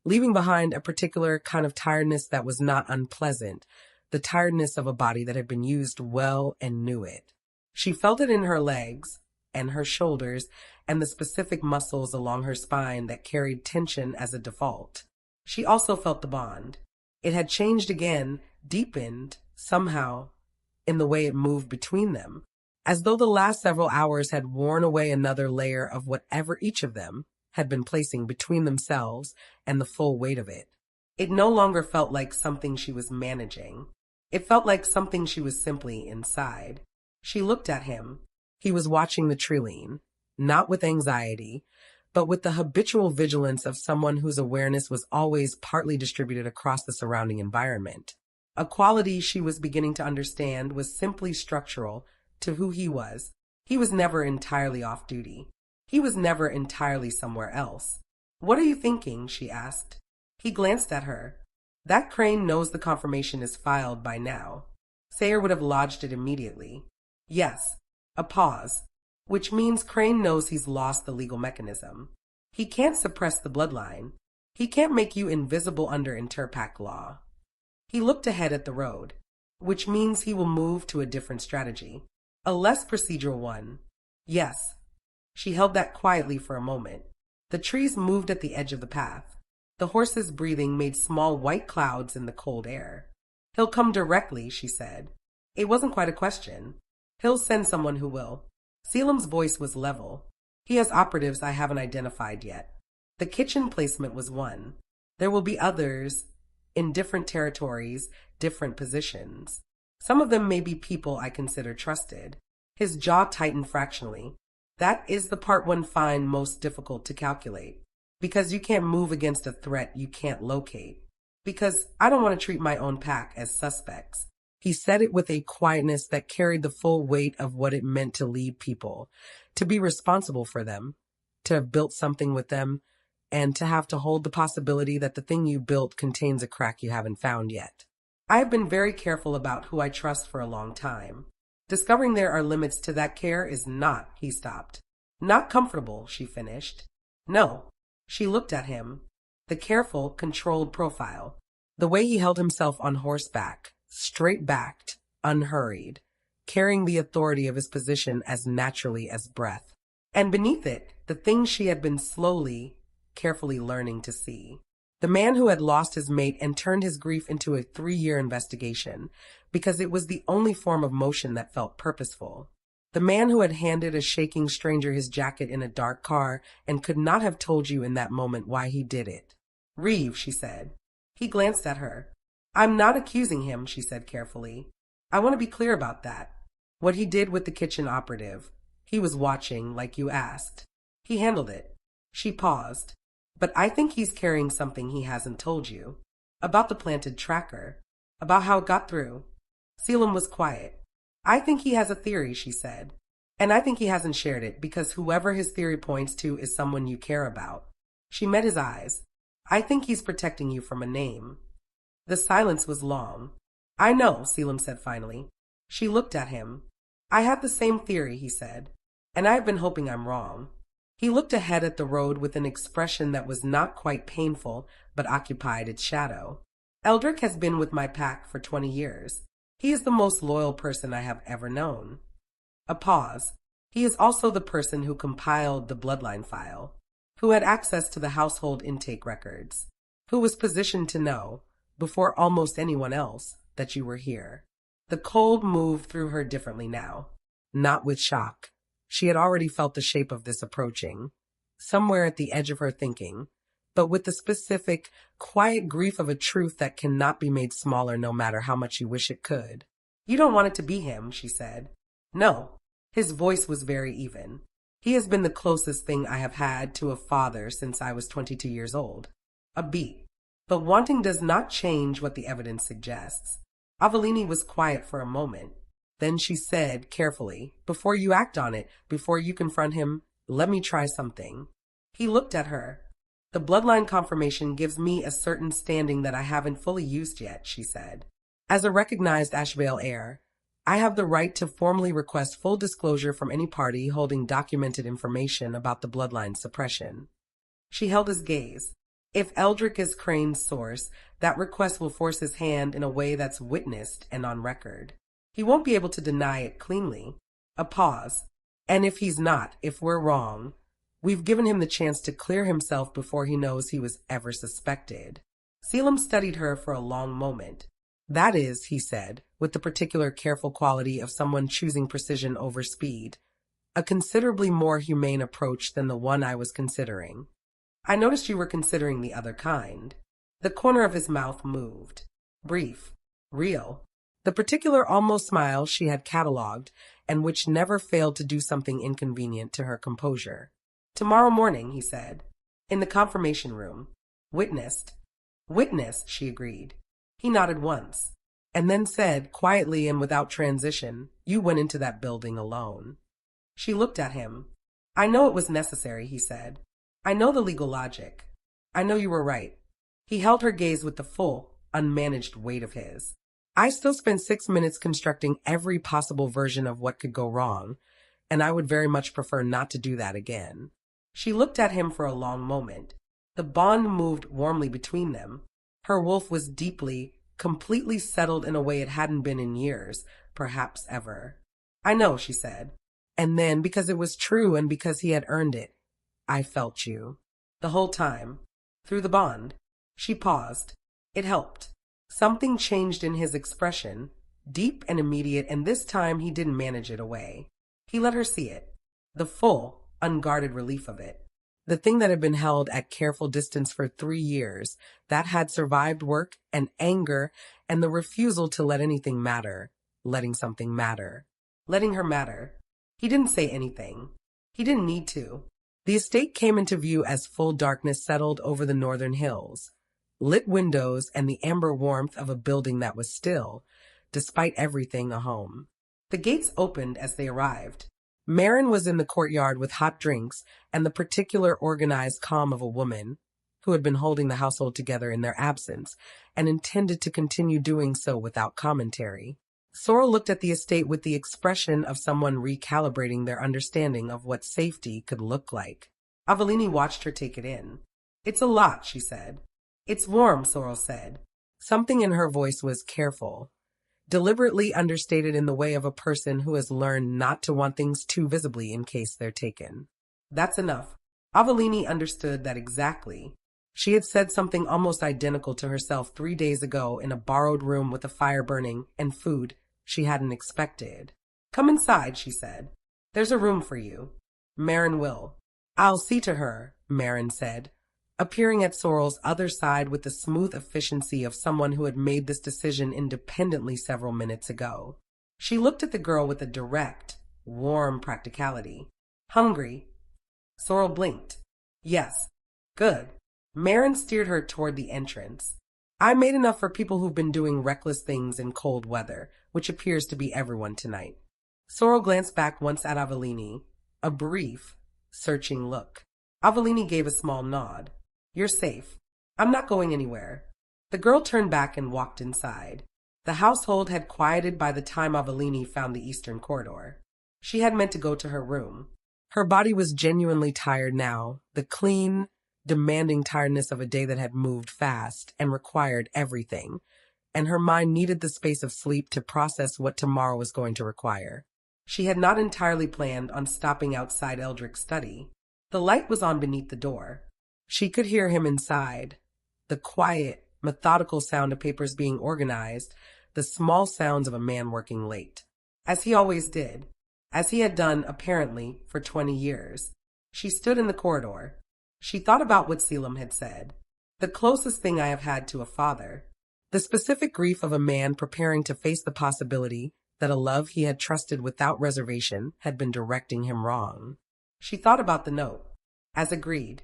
[SPEAKER 1] leaving behind a particular kind of tiredness that was not unpleasant, the tiredness of a body that had been used well and knew it. She felt it in her legs and her shoulders and the specific muscles along her spine that carried tension as a default. She also felt the bond. It had changed again, deepened, somehow. in the way it moved between them, as though the last several hours had worn away another layer of whatever each of them had been placing between themselves and the full weight of it. It no longer felt like something she was managing. It felt like something she was simply inside. She looked at him. He was watching the Trilene, not with anxiety, but with the habitual vigilance of someone whose awareness was always partly distributed across the surrounding environment. A quality she was beginning to understand was simply structural to who he was. He was never entirely off duty. He was never entirely somewhere else. "What are you thinking?" she asked. He glanced at her. "That Crane knows the confirmation is filed by now. Sayer would have lodged it immediately." "Yes." A pause. "Which means Crane knows he's lost the legal mechanism. He can't suppress the bloodline. He can't make you invisible under Interpac law." He looked ahead at the road. "Which means he will move to a different strategy. A less procedural one." "Yes." She held that quietly for a moment. The trees moved at the edge of the path. The horses' breathing made small white clouds in the cold air. "He'll come directly," she said. It wasn't quite a question. "He'll send someone who will." Selim's voice was level. "He has operatives I haven't identified yet. The kitchen placement was one. There will be others in different territories, different positions. Some of them may be people I consider trusted." His jaw tightened fractionally. "That is the part one find most difficult to calculate. Because you can't move against a threat you can't locate. Because I don't want to treat my own pack as suspects." He said it with a quietness that carried the full weight of what it meant to lead people, to be responsible for them, to have built something with them, and to have to hold the possibility that the thing you built contains a crack you haven't found yet. "I have been very careful about who I trust for a long time. Discovering there are limits to that care is not," he stopped. "Not comfortable," she finished. "No." She looked at him. The careful, controlled profile. The way he held himself on horseback, straight-backed, unhurried, carrying the authority of his position as naturally as breath. And beneath it, the things she had been slowly, carefully learning to see. The man who had lost his mate and turned his grief into a 3-year investigation, because it was the only form of motion that felt purposeful. The man who had handed a shaking stranger his jacket in a dark car and could not have told you in that moment why he did it. "Reeve," she said. He glanced at her. "I'm not accusing him," she said carefully. "I want to be clear about that. What he did with the kitchen operative, he was watching, like you asked. He handled it." She paused. "But I think he's carrying something he hasn't told you. About the planted tracker. About how it got through." Selim was quiet. "I think he has a theory," she said. "And I think he hasn't shared it because whoever his theory points to is someone you care about." She met his eyes. "I think he's protecting you from a name." The silence was long. "I know," Selim said finally. She looked at him. "I have the same theory," he said. "And I've been hoping I'm wrong." He looked ahead at the road with an expression that was not quite painful, but occupied its shadow. "Eldrick has been with my pack for 20 years. He is the most loyal person I have ever known." A pause. "He is also the person who compiled the bloodline file, who had access to the household intake records, who was positioned to know, before almost anyone else, that you were here." The cold moved through her differently now. Not with shock. She had already felt the shape of this approaching, somewhere at the edge of her thinking, but with the specific, quiet grief of a truth that cannot be made smaller no matter how much you wish it could. "You don't want it to be him," she said. "No." His voice was very even. "He has been the closest thing I have had to a father since I was 22 years old. A beat. But wanting does not change what the evidence suggests." Avelini was quiet for a moment. Then she said, carefully, "Before you act on it, before you confront him, let me try something." He looked at her. "The bloodline confirmation gives me a certain standing that I haven't fully used yet," she said. "As a recognized Ashvale heir, I have the right to formally request full disclosure from any party holding documented information about the bloodline suppression." She held his gaze. "If Eldrick is Crane's source, that request will force his hand in a way that's witnessed and on record. He won't be able to deny it cleanly." A pause. "And if he's not, if we're wrong, we've given him the chance to clear himself before he knows he was ever suspected." Selim studied her for a long moment. That is, he said, with the particular careful quality of someone choosing precision over speed, a considerably more humane approach than the one I was considering. I noticed you were considering the other kind. The corner of his mouth moved. Brief. Real. The particular almost smile she had catalogued, and which never failed to do something inconvenient to her composure. Tomorrow morning, he said. In the confirmation room. Witnessed. Witnessed, she agreed. He nodded once, and then said, quietly and without transition, you went into that building alone. She looked at him. I know it was necessary, he said. I know the legal logic. I know you were right. He held her gaze with the full, unmanaged weight of his. I still spent 6 minutes constructing every possible version of what could go wrong, and I would very much prefer not to do that again. She looked at him for a long moment. The bond moved warmly between them. Her wolf was deeply, completely settled in a way it hadn't been in years, perhaps ever. I know, she said. And then, because it was true and because he had earned it, I felt you. The whole time. Through the bond. She paused. It helped. Something changed in his expression, deep and immediate, and this time he didn't manage it away. He let her see it. The full, unguarded relief of it. The thing that had been held at careful distance for 3 years, that had survived work and anger and the refusal to let anything matter, letting something matter, letting her matter. He didn't say anything. He didn't need to. The estate came into view as full darkness settled over the northern hills. Lit windows and the amber warmth of a building that was still, despite everything, a home. The gates opened as they arrived. Marin was in the courtyard with hot drinks and the particular organized calm of a woman who had been holding the household together in their absence and intended to continue doing so without commentary. Sorrel looked at the estate with the expression of someone recalibrating their understanding of what safety could look like. Avellini watched her take it in. It's a lot, she said. It's warm, Sorrel said. Something in her voice was careful, deliberately understated in the way of a person who has learned not to want things too visibly in case they're taken. That's enough. Avellini understood that exactly. She had said something almost identical to herself 3 days ago in a borrowed room with a fire burning and food she hadn't expected. Come inside, she said. There's a room for you. Marin will. I'll see to her, Marin said, appearing at Sorrel's other side with the smooth efficiency of someone who had made this decision independently several minutes ago. She looked at the girl with a direct, warm practicality. Hungry? Sorrel blinked. Yes. Good. Marin steered her toward the entrance. I made enough for people who've been doing reckless things in cold weather, which appears to be everyone tonight. Sorrel glanced back once at Avellini, a brief, searching look. Avellini gave a small nod. You're safe. I'm not going anywhere. The girl turned back and walked inside. The household had quieted by the time Avellini found the eastern corridor. She had meant to go to her room. Her body was genuinely tired now, the clean, demanding tiredness of a day that had moved fast and required everything, and her mind needed the space of sleep to process what tomorrow was going to require. She had not entirely planned on stopping outside Eldrick's study. The light was on beneath the door. She could hear him inside. The quiet, methodical sound of papers being organized, the small sounds of a man working late. As he always did. As he had done, apparently, for 20 years. She stood in the corridor. She thought about what Selim had said. The closest thing I have had to a father. The specific grief of a man preparing to face the possibility that a love he had trusted without reservation had been directing him wrong. She thought about the note. As agreed.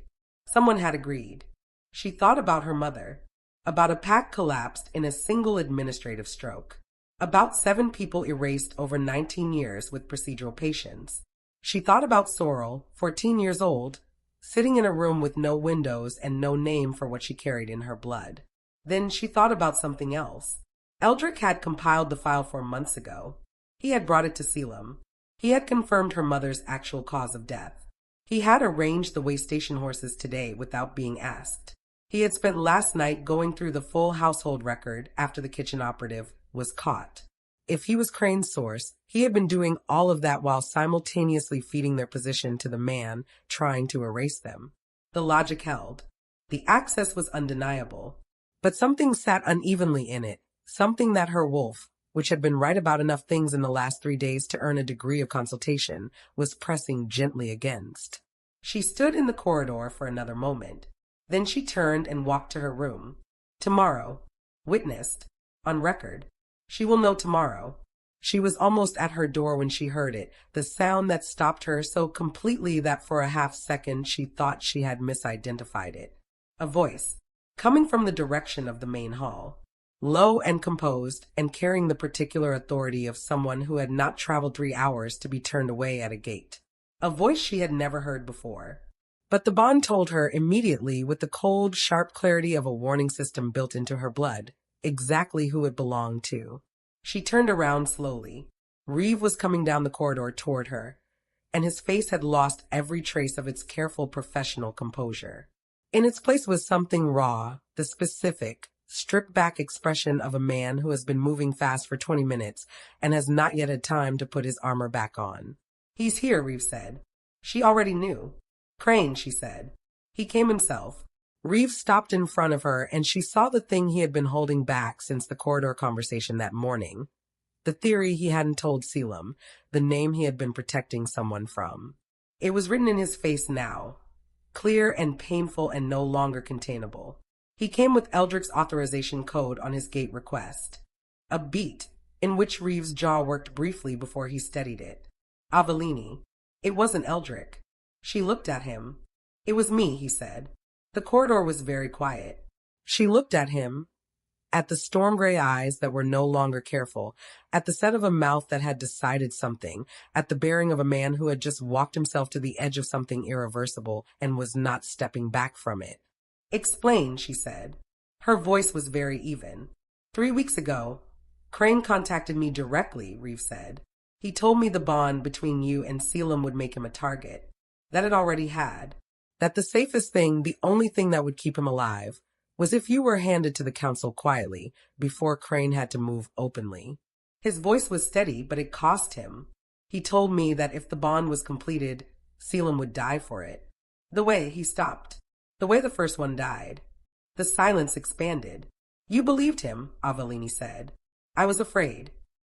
[SPEAKER 1] Someone had agreed. She thought about her mother. About a pact collapsed in a single administrative stroke. About 7 people erased over 19 years with procedural patience. She thought about Sorrel, 14 years old, sitting in a room with no windows and no name for what she carried in her blood. Then she thought about something else. Eldrick had compiled the file 4 months ago. He had brought it to Selim. He had confirmed her mother's actual cause of death. He had arranged the way station horses today without being asked. He had spent last night going through the full household record after the kitchen operative was caught. If he was Crane's source, he had been doing all of that while simultaneously feeding their position to the man trying to erase them. The logic held. The access was undeniable. But something sat unevenly in it, Something that her wolf, which had been right about enough things in the last 3 days to earn a degree of consultation, was pressing gently against. She stood in the corridor for another moment. Then she turned and walked to her room. Tomorrow. Witnessed. On record. She will know tomorrow. She was almost at her door when she heard it, the sound that stopped her so completely that for a half-second she thought she had misidentified it. A voice, coming from the direction of the main hall. Low and composed, and carrying the particular authority of someone who had not traveled 3 hours to be turned away at a gate. A voice she had never heard before. But the bond told her immediately, with the cold, sharp clarity of a warning system built into her blood, exactly who it belonged to. She turned around slowly. Reeve was coming down the corridor toward her, and his face had lost every trace of its careful professional composure. In its place was something raw, the specific, stripped-back expression of a man who has been moving fast for 20 minutes and has not yet had time to put his armor back on. "He's here," Reeve said. She already knew. "Crane," she said. He came himself. Reeve stopped in front of her, and she saw the thing he had been holding back since the corridor conversation that morning. The theory he hadn't told Selim, the name he had been protecting someone from. It was written in his face now, clear and painful and no longer containable. He came with Eldrick's authorization code on his gate request. A beat, in which Reeve's jaw worked briefly before he steadied it. Avellini. It wasn't Eldrick. She looked at him. "It was me," he said. The corridor was very quiet. She looked at him, at the storm-gray eyes that were no longer careful, at the set of a mouth that had decided something, at the bearing of a man who had just walked himself to the edge of something irreversible and was not stepping back from it. "Explain," she said. Her voice was very even. 3 weeks ago, Crane contacted me directly," Reeve said. "He told me the bond between you and Selim would make him a target. That it already had. That the safest thing, the only thing that would keep him alive, was if you were handed to the council quietly, before Crane had to move openly." His voice was steady, but it cost him. "He told me that if the bond was completed, Selim would die for it." He stopped. The way the first one died. The silence expanded. "You believed him," Avellini said. "I was afraid."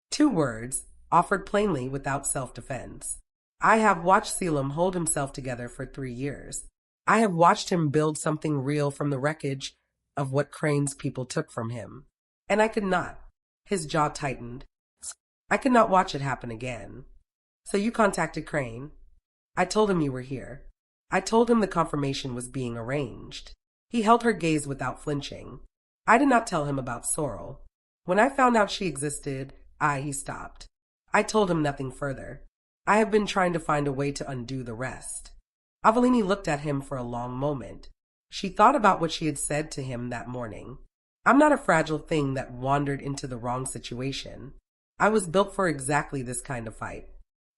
[SPEAKER 1] 2 words, offered plainly without self-defense. "I have watched Selim hold himself together for 3 years. I have watched him build something real from the wreckage of what Crane's people took from him. And I could not." His jaw tightened. "I could not watch it happen again." "So you contacted Crane?" "I told him you were here. I told him the confirmation was being arranged." He held her gaze without flinching. "I did not tell him about Sorrel. When I found out she existed, he stopped. I told him nothing further. I have been trying to find a way to undo the rest." Avellini looked at him for a long moment. She thought about what she had said to him that morning. "I'm not a fragile thing that wandered into the wrong situation. I was built for exactly this kind of fight."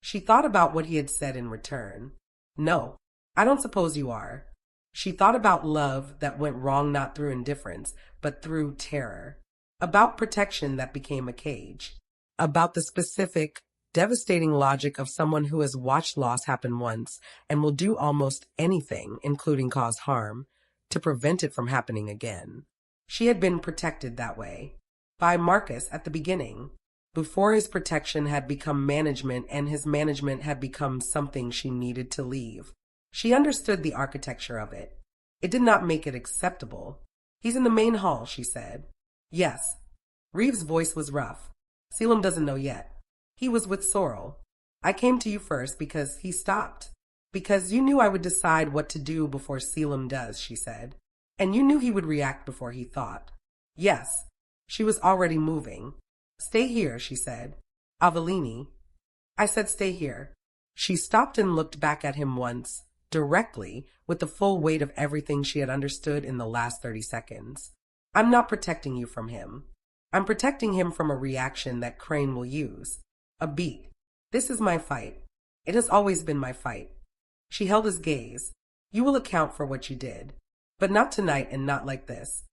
[SPEAKER 1] She thought about what he had said in return. "No, I don't suppose you are." She thought about love that went wrong not through indifference, but through terror. About protection that became a cage. About the specific, devastating logic of someone who has watched loss happen once and will do almost anything, including cause harm, to prevent it from happening again. She had been protected that way. By Marcus at the beginning. Before his protection had become management and his management had become something she needed to leave. She understood the architecture of it. It did not make it acceptable. "He's in the main hall," she said. "Yes." Reeve's voice was rough. "Selim doesn't know yet. He was with Sorrel. I came to you first because he stopped. Because you knew I would decide what to do before Selim does," she said. "And you knew he would react before he thought." "Yes." She was already moving. "Stay here," she said. "Avellini." "I said stay here." She stopped and looked back at him once, directly, with the full weight of everything she had understood in the last 30 seconds. "I'm not protecting you from him. I'm protecting him from a reaction that Crane will use. A beat. This is my fight. It has always been my fight." She held his gaze. "You will account for what you did. But not tonight and not like this."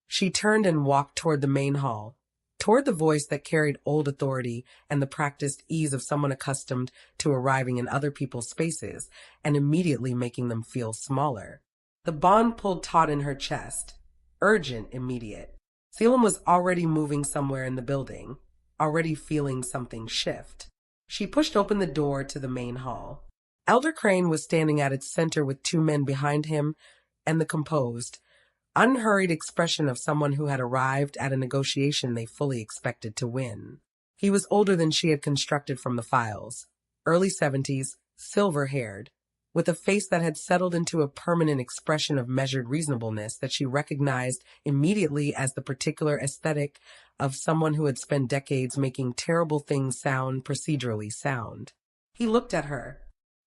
[SPEAKER 1] She turned and walked toward the main hall, toward the voice that carried old authority and the practiced ease of someone accustomed to arriving in other people's spaces and immediately making them feel smaller. The bond pulled taut in her chest. Urgent, immediate. Selim was already moving somewhere in the building, already feeling something shift. She pushed open the door to the main hall. Elder Crane was standing at its center with two men behind him and the composed, unhurried expression of someone who had arrived at a negotiation they fully expected to win. He was older than she had constructed from the files, early 70s, silver-haired, with a face that had settled into a permanent expression of measured reasonableness that she recognized immediately as the particular aesthetic of someone who had spent decades making terrible things sound procedurally sound. He looked at her,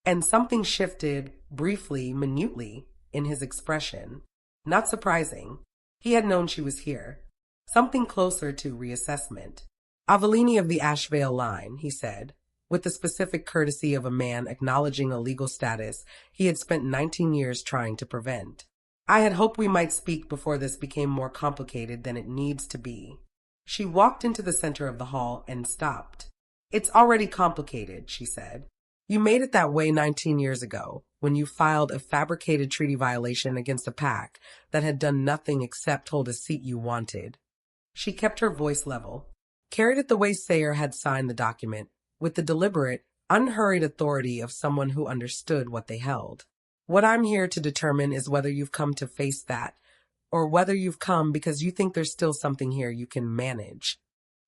[SPEAKER 1] and something shifted, briefly, minutely, in his expression. Not surprising. He had known she was here. Something closer to reassessment. "Avellini of the Ashvale line," he said, with the specific courtesy of a man acknowledging a legal status he had spent 19 years trying to prevent. "I had hoped we might speak before this became more complicated than it needs to be." She walked into the center of the hall and stopped. "It's already complicated," she said. "You made it that way 19 years ago, when you filed a fabricated treaty violation against a pack that had done nothing except hold a seat you wanted." She kept her voice level. Carried it the way Sayer had signed the document, with the deliberate, unhurried authority of someone who understood what they held. "What I'm here to determine is whether you've come to face that, or whether you've come because you think there's still something here you can manage."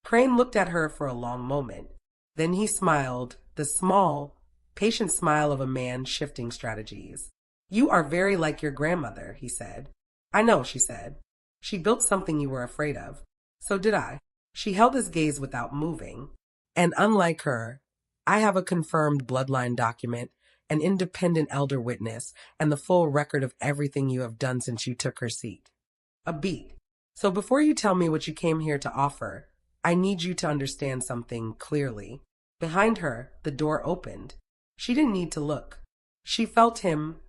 [SPEAKER 1] Crane looked at her for a long moment. Then he smiled, the small, patient smile of a man shifting strategies. "You are very like your grandmother," he said. "I know," she said. "She built something you were afraid of. So did I." She held his gaze without moving. "And unlike her, I have a confirmed bloodline document, an independent elder witness, and the full record of everything you have done since you took her seat." A beat. "So before you tell me what you came here to offer, I need you to understand something clearly." Behind her, the door opened. She didn't need to look. She felt him,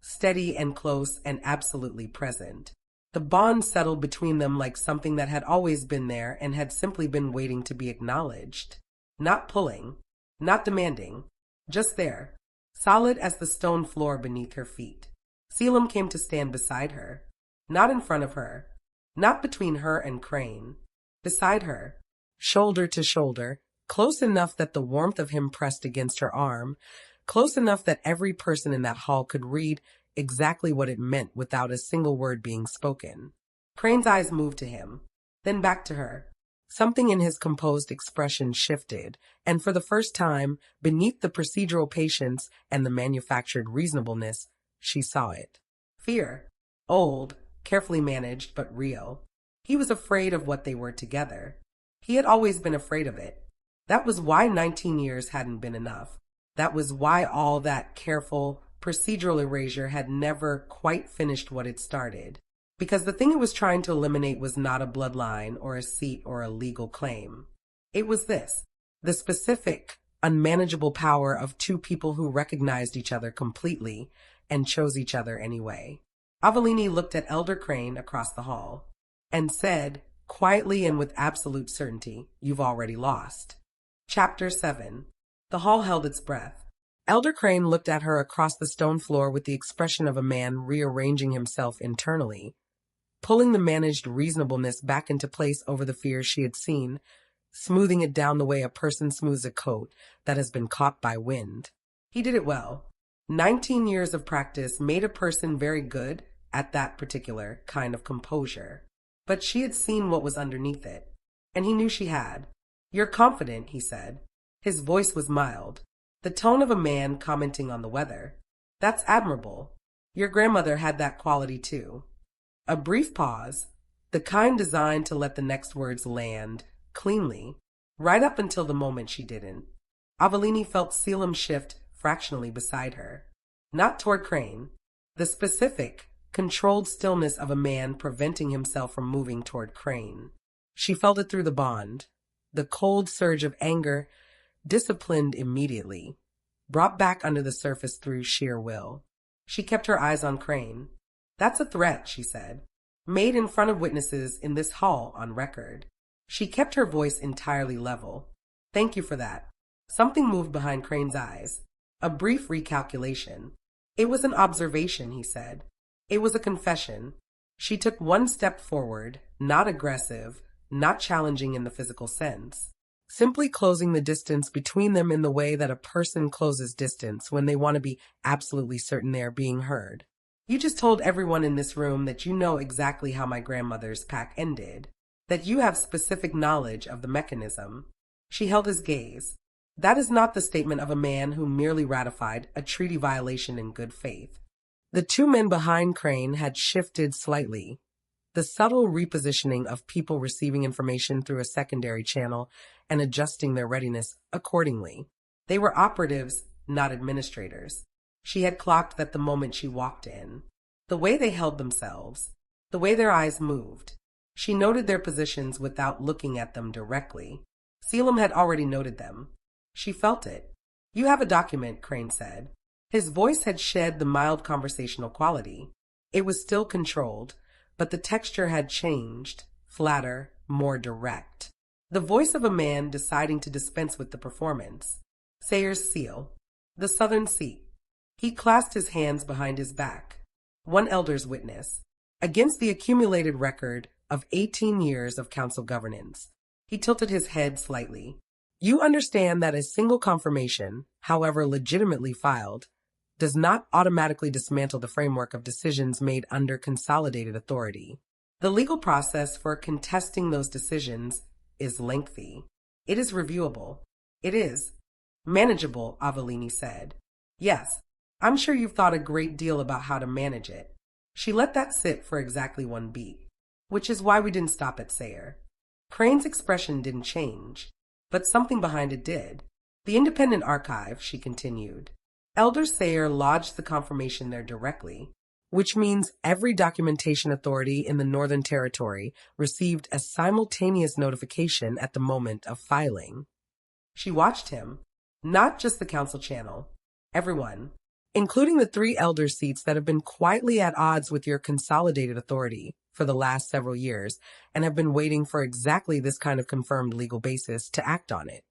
[SPEAKER 1] steady and close and absolutely present. The bond settled between them like something that had always been there and had simply been waiting to be acknowledged. Not pulling, not demanding, just there, solid as the stone floor beneath her feet. Selim came to stand beside her, not in front of her, not between her and Crane, beside her, shoulder to shoulder, close enough that the warmth of him pressed against her arm, close enough that every person in that hall could read exactly what it meant without a single word being spoken. Crane's eyes moved to him, then back to her. Something in his composed expression shifted, and for the first time, beneath the procedural patience and the manufactured reasonableness, she saw it. Fear. Old, carefully managed, but real. He was afraid of what they were together. He had always been afraid of it. That was why 19 years hadn't been enough. That was why all that careful, procedural erasure had never quite finished what it started. Because the thing it was trying to eliminate was not a bloodline or a seat or a legal claim. It was this, the specific, unmanageable power of two people who recognized each other completely and chose each other anyway. Avellini looked at Elder Crane across the hall and said, quietly and with absolute certainty, "You've already lost." Chapter 7. The hall held its breath. Elder Crane looked at her across the stone floor with the expression of a man rearranging himself internally, pulling the managed reasonableness back into place over the fears she had seen, smoothing it down the way a person smooths a coat that has been caught by wind. He did it well. 19 years of practice made a person very good at that particular kind of composure. But she had seen what was underneath it, and he knew she had. "You're confident," he said. His voice was mild, the tone of a man commenting on the weather. "That's admirable. Your grandmother had that quality too." A brief pause, the kind designed to let the next words land cleanly, right up until the moment she didn't. Avellini felt Selim shift fractionally beside her, not toward Crane, the specific, controlled stillness of a man preventing himself from moving toward Crane. She felt it through the bond, the cold surge of anger, disciplined immediately, brought back under the surface through sheer will. She kept her eyes on Crane. "That's a threat," she said, "made in front of witnesses in this hall on record." She kept her voice entirely level. "Thank you for that." Something moved behind Crane's eyes. A brief recalculation. "It was an observation," he said. "It was a confession. She took one step forward, not aggressive, not challenging in the physical sense, simply closing the distance between them in the way that a person closes distance when they want to be absolutely certain they are being heard. You just told everyone in this room that you know exactly how my grandmother's pack ended, that you have specific knowledge of the mechanism. She held his gaze. That is not the statement of a man who merely ratified a treaty violation in good faith. The two men behind Crane had shifted slightly, the subtle repositioning of people receiving information through a secondary channel and adjusting their readiness accordingly. They were operatives, not administrators. She had clocked that the moment she walked in. The way they held themselves, the way their eyes moved. She noted their positions without looking at them directly. Selim had already noted them. She felt it. You have a document, Crane said. His voice had shed the mild conversational quality. It was still controlled, but the texture had changed, flatter, more direct. The voice of a man deciding to dispense with the performance. Sayer's seal. The southern seat. He clasped his hands behind his back. One elder's witness. Against the accumulated record of 18 years of council governance. He tilted his head slightly. You understand that a single confirmation, however legitimately filed, does not automatically dismantle the framework of decisions made under consolidated authority. The legal process for contesting those decisions is lengthy. It is reviewable. It is manageable, Avellini said. Yes, I'm sure you've thought a great deal about how to manage it. She let that sit for exactly one beat, which is why we didn't stop at Sayer. Crane's expression didn't change, but something behind it did. The independent archive, she continued. Elder Sayer lodged the confirmation there directly, which means every documentation authority in the Northern Territory received a simultaneous notification at the moment of filing. She watched him, not just the council channel, everyone, including the 3 elder seats that have been quietly at odds with your consolidated authority for the last several years and have been waiting for exactly this kind of confirmed legal basis to act on it.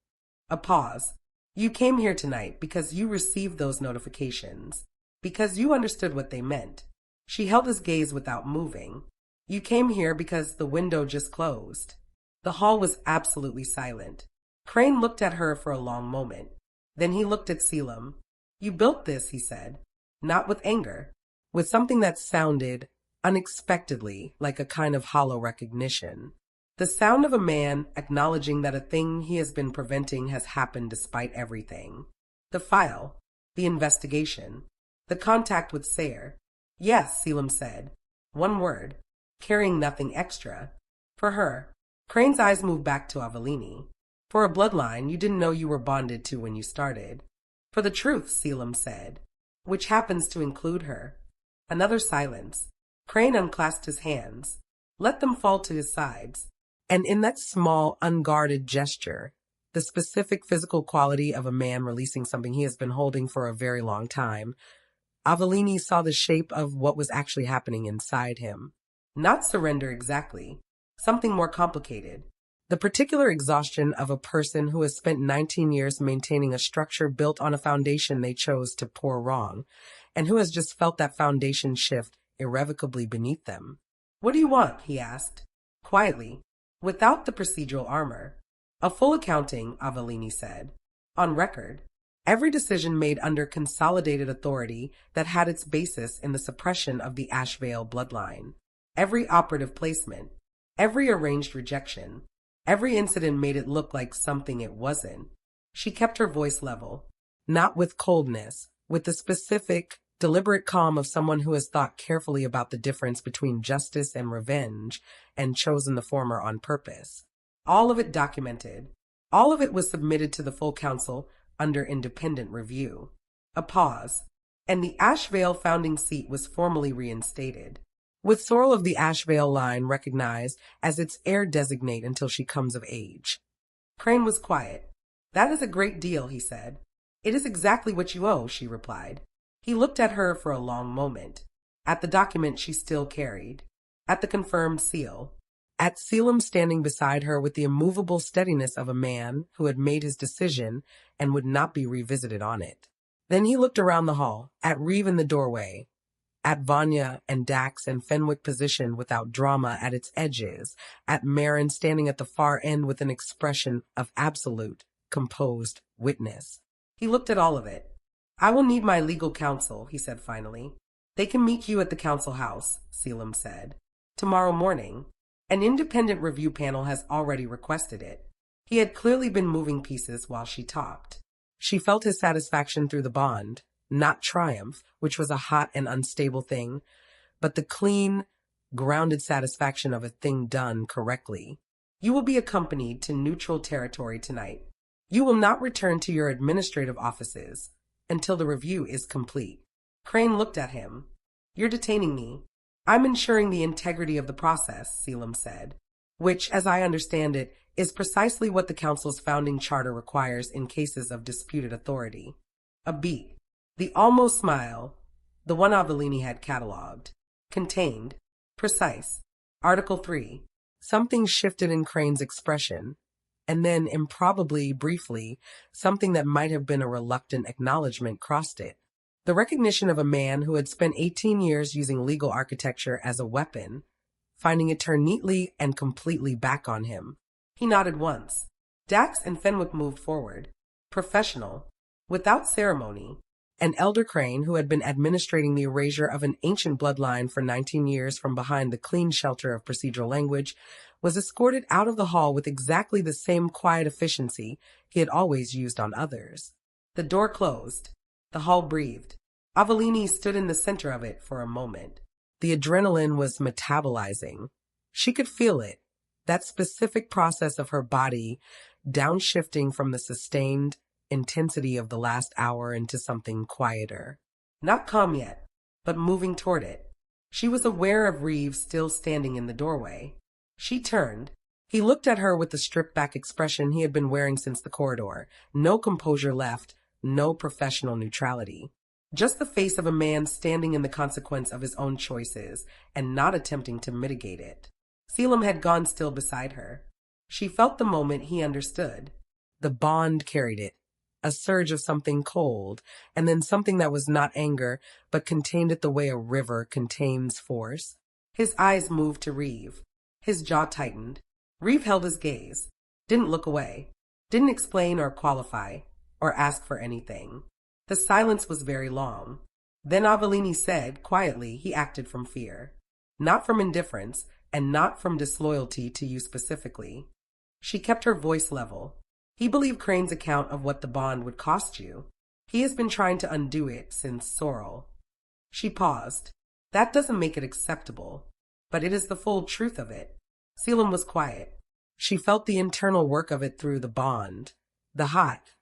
[SPEAKER 1] A pause. You came here tonight because you received those notifications, because you understood what they meant. She held his gaze without moving. You came here because the window just closed. The hall was absolutely silent. Crane looked at her for a long moment. Then he looked at Selim. You built this, he said, not with anger, with something that sounded unexpectedly like a kind of hollow recognition. The sound of a man acknowledging that a thing he has been preventing has happened despite everything. The file, the investigation, the contact with Sayer. Yes, Selim said. One word, carrying nothing extra. For her. Crane's eyes moved back to Avellini. For a bloodline you didn't know you were bonded to when you started. For the truth, Selim said, which happens to include her. Another silence. Crane unclasped his hands, let them fall to his sides. And in that small, unguarded gesture, the specific physical quality of a man releasing something he has been holding for a very long time, Avellini saw the shape of what was actually happening inside him. Not surrender exactly, something more complicated. The particular exhaustion of a person who has spent 19 years maintaining a structure built on a foundation they chose to pour wrong, and who has just felt that foundation shift irrevocably beneath them. What do you want? He asked, quietly, without the procedural armor. A full accounting, Avellini said. On record. Every decision made under consolidated authority that had its basis in the suppression of the Ashvale bloodline. Every operative placement. Every arranged rejection. Every incident made it look like something it wasn't. She kept her voice level. Not with coldness, with the specific, deliberate calm of someone who has thought carefully about the difference between justice and revenge and chosen the former on purpose. All of it documented. All of it was submitted to the full council under independent review. A pause, and the Ashvale founding seat was formally reinstated, with Sorrel of the Ashvale line recognized as its heir designate until she comes of age. Crane was quiet. That is a great deal, he said. It is exactly what you owe, she replied. He looked at her for a long moment, at the document she still carried, at the confirmed seal, at Selim standing beside her with the immovable steadiness of a man who had made his decision and would not be revisited on it. Then he looked around the hall, at Reeve in the doorway. at Vanya and Dax and Fenwick positioned without drama at its edges, at Marin standing at the far end with an expression of absolute, composed witness. He looked at all of it. I will need my legal counsel, he said finally. They can meet you at the council house, Selim said. Tomorrow morning. An independent review panel has already requested it. He had clearly been moving pieces while she talked. She felt his satisfaction through the bond, not triumph, which was a hot and unstable thing, but the clean, grounded satisfaction of a thing done correctly. You will be accompanied to neutral territory tonight. You will not return to your administrative offices until the review is complete. Crane looked at him. You're detaining me. I'm ensuring the integrity of the process, Selim said, which, as I understand it, is precisely what the Council's founding charter requires in cases of disputed authority. A beat. The almost smile, the one Avellini had catalogued, contained, precise, Article 3. Something shifted in Crane's expression, and then, improbably, briefly, something that might have been a reluctant acknowledgement crossed it. The recognition of a man who had spent 18 years using legal architecture as a weapon, finding it turn neatly and completely back on him. He nodded once. Dax and Fenwick moved forward, professional, without ceremony. An elder Crane, who had been administrating the erasure of an ancient bloodline for 19 years from behind the clean shelter of procedural language, was escorted out of the hall with exactly the same quiet efficiency he had always used on others. The door closed. The hall breathed. Avellini stood in the center of it for a moment. The adrenaline was metabolizing. She could feel it, that specific process of her body downshifting from the sustained intensity of the last hour into something quieter. Not calm yet, but moving toward it. She was aware of Reeves still standing in the doorway. She turned. He looked at her with the stripped-back expression he had been wearing since the corridor. No composure left, no professional neutrality. Just the face of a man standing in the consequence of his own choices and not attempting to mitigate it. Selim had gone still beside her. She felt the moment he understood. The bond carried it. A surge of something cold, and then something that was not anger, but contained it the way a river contains force. His eyes moved to Reeve. His jaw tightened. Reeve held his gaze, didn't look away, didn't explain or qualify, or ask for anything. The silence was very long. Then Avellini said, quietly, he acted from fear. Not from indifference, and not from disloyalty to you specifically. She kept her voice level. He believed Crane's account of what the bond would cost you. He has been trying to undo it since Sorrel. She paused. That doesn't make it acceptable, but it is the full truth of it. Selim was quiet. She felt the internal work of it through the bond, the hot,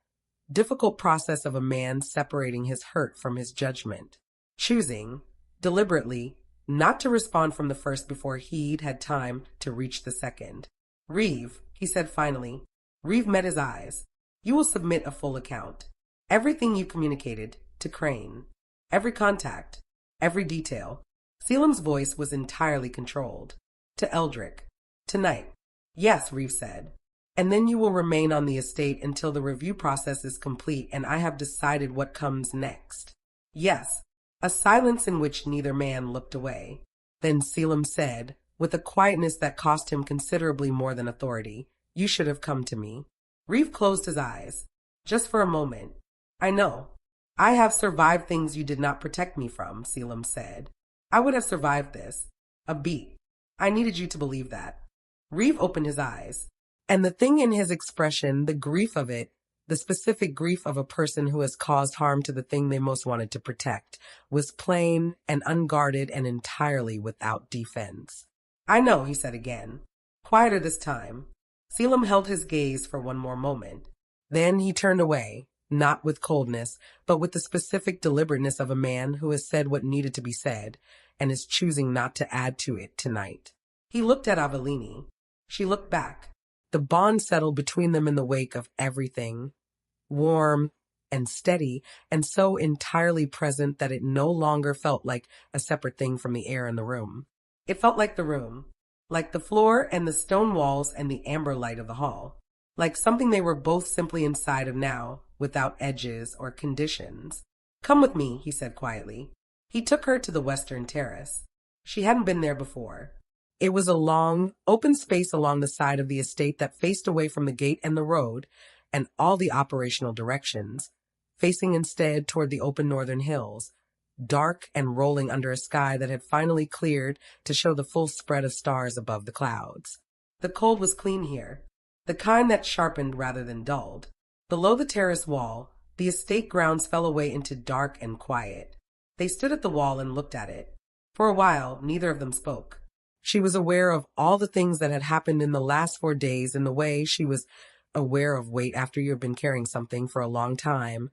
[SPEAKER 1] difficult process of a man separating his hurt from his judgment, choosing, deliberately, not to respond from the first before he'd had time to reach the second. Reeve, he said finally. Reeve met his eyes. You will submit a full account. Everything you communicated to Crane. Every contact. Every detail. Selim's voice was entirely controlled. To Eldrick. Tonight. Yes, Reeve said. And then you will remain on the estate until the review process is complete and I have decided what comes next. Yes. A silence in which neither man looked away. Then Selim said, with a quietness that cost him considerably more than authority, you should have come to me. Reeve closed his eyes. Just for a moment. I know. I have survived things you did not protect me from, Selim said. I would have survived this. A beat. I needed you to believe that. Reeve opened his eyes. And the thing in his expression, the grief of it, the specific grief of a person who has caused harm to the thing they most wanted to protect, was plain and unguarded and entirely without defense. I know, he said again. Quieter this time. Selim held his gaze for one more moment. Then he turned away, not with coldness, but with the specific deliberateness of a man who has said what needed to be said and is choosing not to add to it tonight. He looked at Avellini. She looked back. The bond settled between them in the wake of everything, warm and steady, and so entirely present that it no longer felt like a separate thing from the air in the room. It felt like the room. Like the floor and the stone walls and the amber light of the hall. Like something they were both simply inside of now, without edges or conditions. Come with me, he said quietly. He took her to the western terrace. She hadn't been there before. It was a long, open space along the side of the estate that faced away from the gate and the road and all the operational directions, facing instead toward the open northern hills, dark and rolling under a sky that had finally cleared to show the full spread of stars above the clouds. The cold was clean here, the kind that sharpened rather than dulled. Below the terrace wall, the estate grounds fell away into dark and quiet. They stood at the wall and looked at it. For a while, neither of them spoke. She was aware of all the things that had happened in the last 4 days in the way she was aware of weight after you have been carrying something for a long time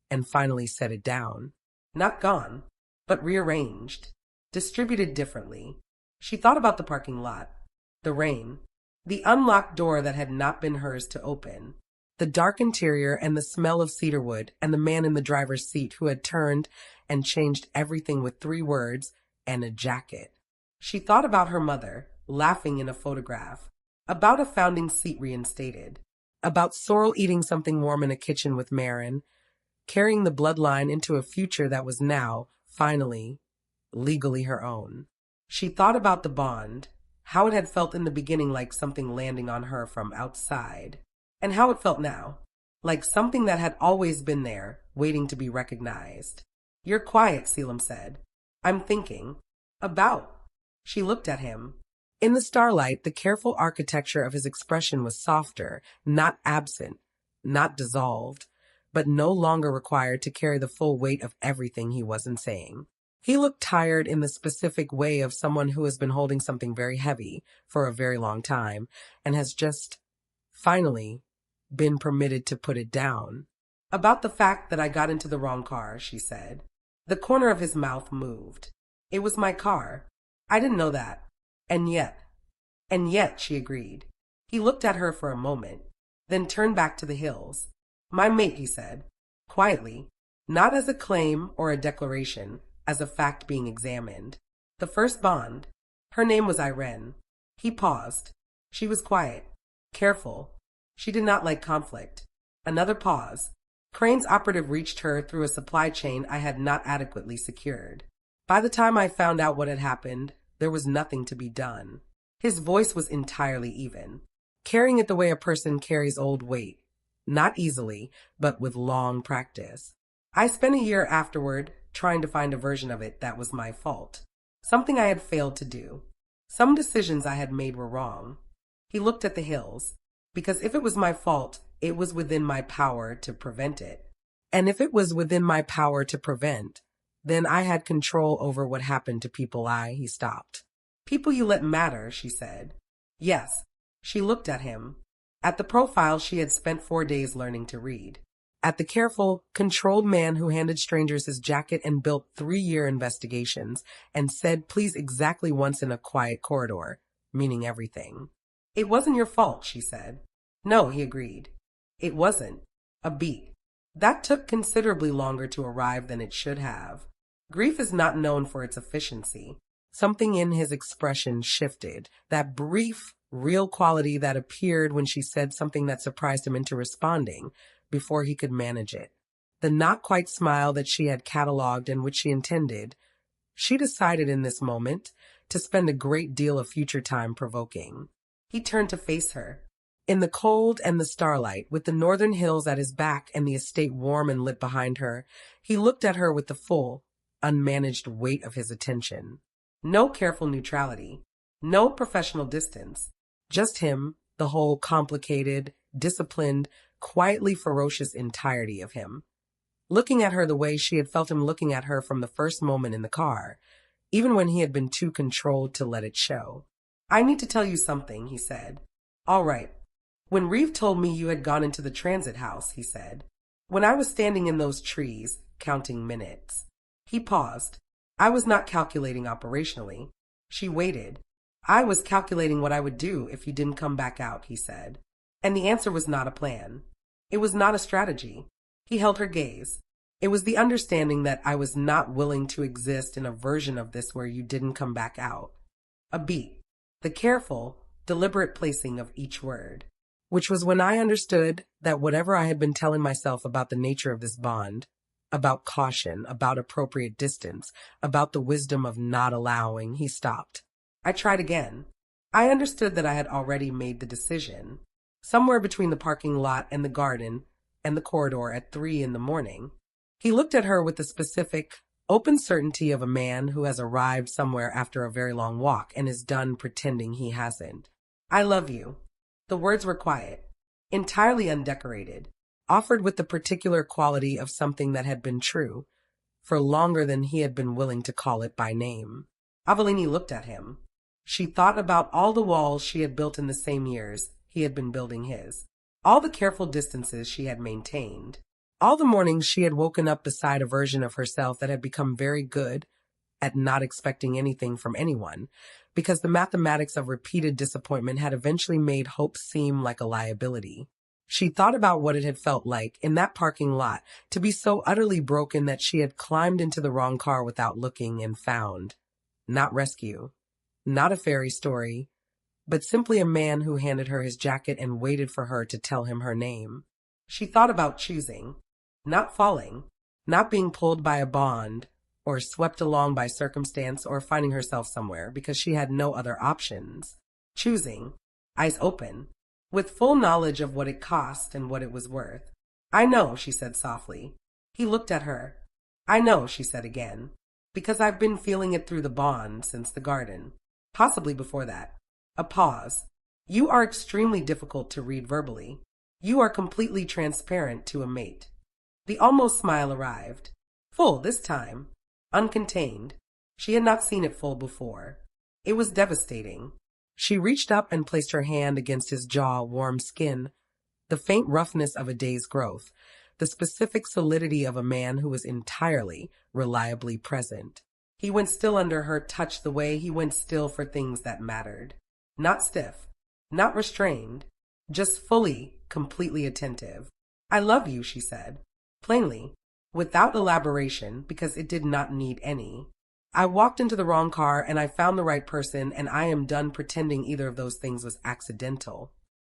[SPEAKER 1] and finally set it down. Not gone, but rearranged, distributed differently. She thought about the parking lot, the rain, the unlocked door that had not been hers to open, the dark interior and the smell of cedarwood and the man in the driver's seat who had turned and changed everything with 3 words and a jacket. She thought about her mother, laughing in a photograph, about a founding seat reinstated, about Sorrel eating something warm in a kitchen with Marin, carrying the bloodline into a future that was now, finally, legally her own. She thought about the bond, how it had felt in the beginning like something landing on her from outside, and how it felt now, like something that had always been there, waiting to be recognized. "You're quiet," Selim said. "I'm thinking." "About?" She looked at him. In the starlight, the careful architecture of his expression was softer, not absent, not dissolved, but no longer required to carry the full weight of everything he wasn't saying. He looked tired in the specific way of someone who has been holding something very heavy for a very long time and has just, finally, been permitted to put it down. "About the fact that I got into the wrong car," she said. The corner of his mouth moved. "It was my car. I didn't know that. And yet, she agreed. He looked at her for a moment, then turned back to the hills. "My mate," he said, quietly, not as a claim or a declaration, as a fact being examined. "The first bond." Her name was Irene. He paused. She was quiet, careful. She did not like conflict. Another pause. "Crane's operative reached her through a supply chain I had not adequately secured. By the time I found out what had happened, there was nothing to be done." His voice was entirely even, carrying it the way a person carries old weight, not easily, but with long practice. "I spent a year afterward trying to find a version of it that was my fault, something I had failed to do. Some decisions I had made were wrong." He looked at the hills, "because if it was my fault, it was within my power to prevent it. And if it was within my power to prevent, then I had control over what happened to people he stopped." "People you let matter," she said. Yes. She looked at him, at the profile she had spent 4 days learning to read, at the careful, controlled man who handed strangers his jacket and built 3-year investigations and said please exactly once in a quiet corridor, meaning everything. "It wasn't your fault," she said. "No," he agreed. "It wasn't." A beat. That took considerably longer to arrive than it should have. Grief is not known for its efficiency. Something in his expression shifted, that brief, real quality that appeared when she said something that surprised him into responding before he could manage it. The not quite smile that she had catalogued and which she intended, she decided in this moment to spend a great deal of future time provoking. He turned to face her. In the cold and the starlight, with the northern hills at his back and the estate warm and lit behind her, he looked at her with the full, unmanaged weight of his attention. No careful neutrality, no professional distance, just him, the whole complicated, disciplined, quietly ferocious entirety of him. Looking at her the way she had felt him looking at her from the first moment in the car, even when he had been too controlled to let it show. "I need to tell you something," he said. "All right. When Reeve told me you had gone into the transit house," he said, "when I was standing in those trees, counting minutes." He paused. "I was not calculating operationally." She waited. "I was calculating what I would do if you didn't come back out," he said. And the answer was not a plan. It was not a strategy. He held her gaze. "It was the understanding that I was not willing to exist in a version of this where you didn't come back out." A beat. The careful, deliberate placing of each word. "Which was when I understood that whatever I had been telling myself about the nature of this bond, about caution, about appropriate distance, about the wisdom of not allowing. He stopped. I tried again. I understood that I had already made the decision. Somewhere between the parking lot and the garden and the corridor at 3 in the morning. He looked at her with the specific, open certainty of a man who has arrived somewhere after a very long walk and is done pretending he hasn't. I love you. The words were quiet, entirely undecorated, offered with the particular quality of something that had been true for longer than he had been willing to call it by name. Avellini looked at him. She thought about all the walls she had built in the same years he had been building his, all the careful distances she had maintained, all the mornings she had woken up beside a version of herself that had become very good at not expecting anything from anyone, because the mathematics of repeated disappointment had eventually made hope seem like a liability. She thought about what it had felt like in that parking lot to be so utterly broken that she had climbed into the wrong car without looking and found, not rescue, not a fairy story, but simply a man who handed her his jacket and waited for her to tell him her name. She thought about choosing, not falling, not being pulled by a bond or swept along by circumstance or finding herself somewhere because she had no other options. Choosing, eyes open, with full knowledge of what it cost and what it was worth. I know, she said softly. He looked at her. I know, she said again, because I've been feeling it through the bond since the garden, possibly before that. A pause. You are extremely difficult to read verbally. You are completely transparent to a mate. The almost smile arrived. Full this time. Uncontained. She had not seen it full before. It was devastating. She reached up and placed her hand against his jaw, warm skin, the faint roughness of a day's growth, the specific solidity of a man who was entirely, reliably present. He went still under her touch the way he went still for things that mattered. Not stiff, not restrained, just fully, completely attentive. I love you, she said, plainly, without elaboration, because it did not need any. I walked into the wrong car and I found the right person, and I am done pretending either of those things was accidental.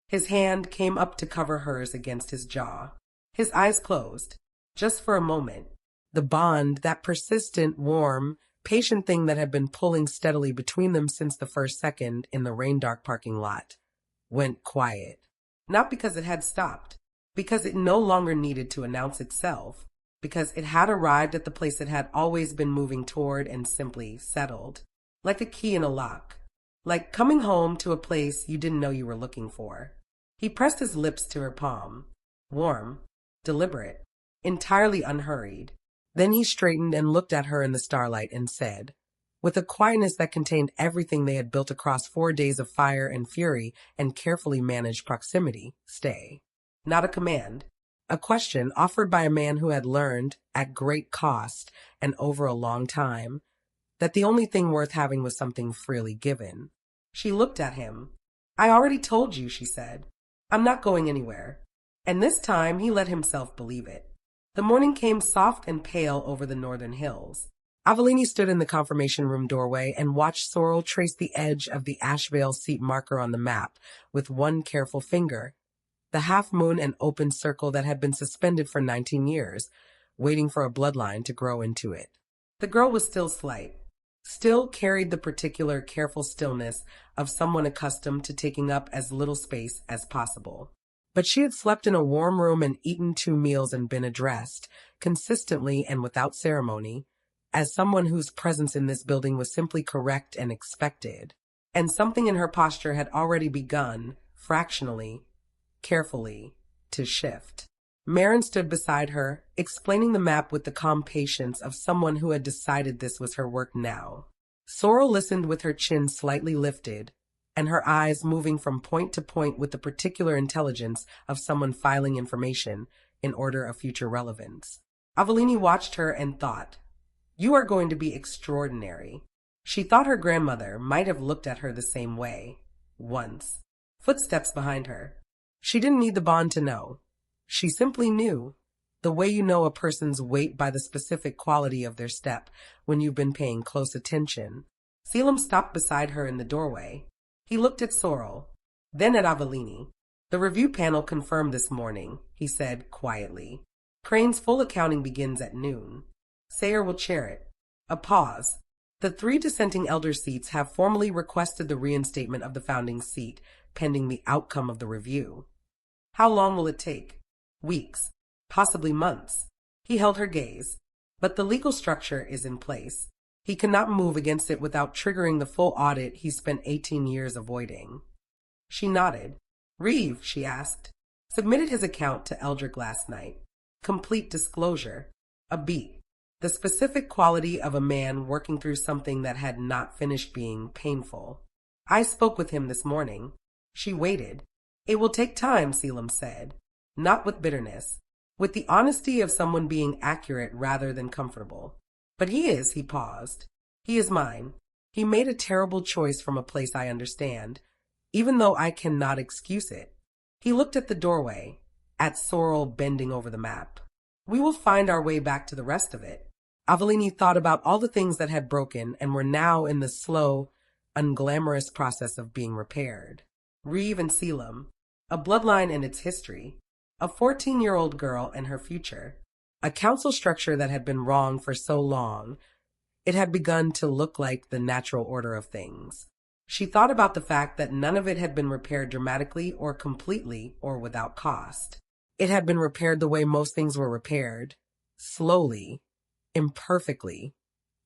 [SPEAKER 1] His hand came up to cover hers against his jaw. His eyes closed, just for a moment. The bond, that persistent, warm, patient thing that had been pulling steadily between them since the first second in the rain-dark parking lot, went quiet. Not because it had stopped, because it no longer needed to announce itself, because it had arrived at the place it had always been moving toward and simply settled, like a key in a lock, like coming home to a place you didn't know you were looking for. He pressed his lips to her palm, warm, deliberate, entirely unhurried. Then he straightened and looked at her in the starlight and said, with a quietness that contained everything they had built across 4 days of fire and fury and carefully managed proximity, stay. Not a command. A question offered by a man who had learned, at great cost and over a long time, that the only thing worth having was something freely given. She looked at him. I already told you, she said. I'm not going anywhere. And this time he let himself believe it. The morning came soft and pale over the northern hills. Avellini stood in the confirmation room doorway and watched Sorrel trace the edge of the Ashvale seat marker on the map with one careful finger, the half-moon and open circle that had been suspended for 19 years, waiting for a bloodline to grow into it. The girl was still slight, still carried the particular careful stillness of someone accustomed to taking up as little space as possible. But she had slept in a warm room and eaten 2 meals and been addressed, consistently and without ceremony, as someone whose presence in this building was simply correct and expected. And something in her posture had already begun, fractionally, carefully, to shift. Marin stood beside her, explaining the map with the calm patience of someone who had decided this was her work now. Sorrel listened with her chin slightly lifted, and her eyes moving from point to point with the particular intelligence of someone filing information in order of future relevance. Avellini watched her and thought, you are going to be extraordinary. She thought her grandmother might have looked at her the same way, once. Footsteps behind her. She didn't need the bond to know. She simply knew, the way you know a person's weight by the specific quality of their step when you've been paying close attention. Selim stopped beside her in the doorway. He looked at Sorrel, then at Avellini. The review panel confirmed this morning, he said quietly. Crane's full accounting begins at noon. Sayer will chair it. A pause. The 3 dissenting elder seats have formally requested the reinstatement of the founding seat, pending the outcome of the review. How long will it take? Weeks. Possibly months. He held her gaze. But the legal structure is in place. He cannot move against it without triggering the full audit he spent 18 years avoiding. She nodded. Reeve, she asked, submitted his account to Eldrick last night. Complete disclosure. A beat. The specific quality of a man working through something that had not finished being painful. I spoke with him this morning. She waited. It will take time, Selim said. Not with bitterness. With the honesty of someone being accurate rather than comfortable. But he paused. He is mine. He made a terrible choice from a place I understand, even though I cannot excuse it. He looked at the doorway, at Sorrel bending over the map. We will find our way back to the rest of it. Avellini thought about all the things that had broken and were now in the slow, unglamorous process of being repaired. Reeve and Selim, a bloodline and its history, a 14-year-old girl and her future, a council structure that had been wrong for so long, it had begun to look like the natural order of things. She thought about the fact that none of it had been repaired dramatically or completely or without cost. It had been repaired the way most things were repaired, slowly, imperfectly,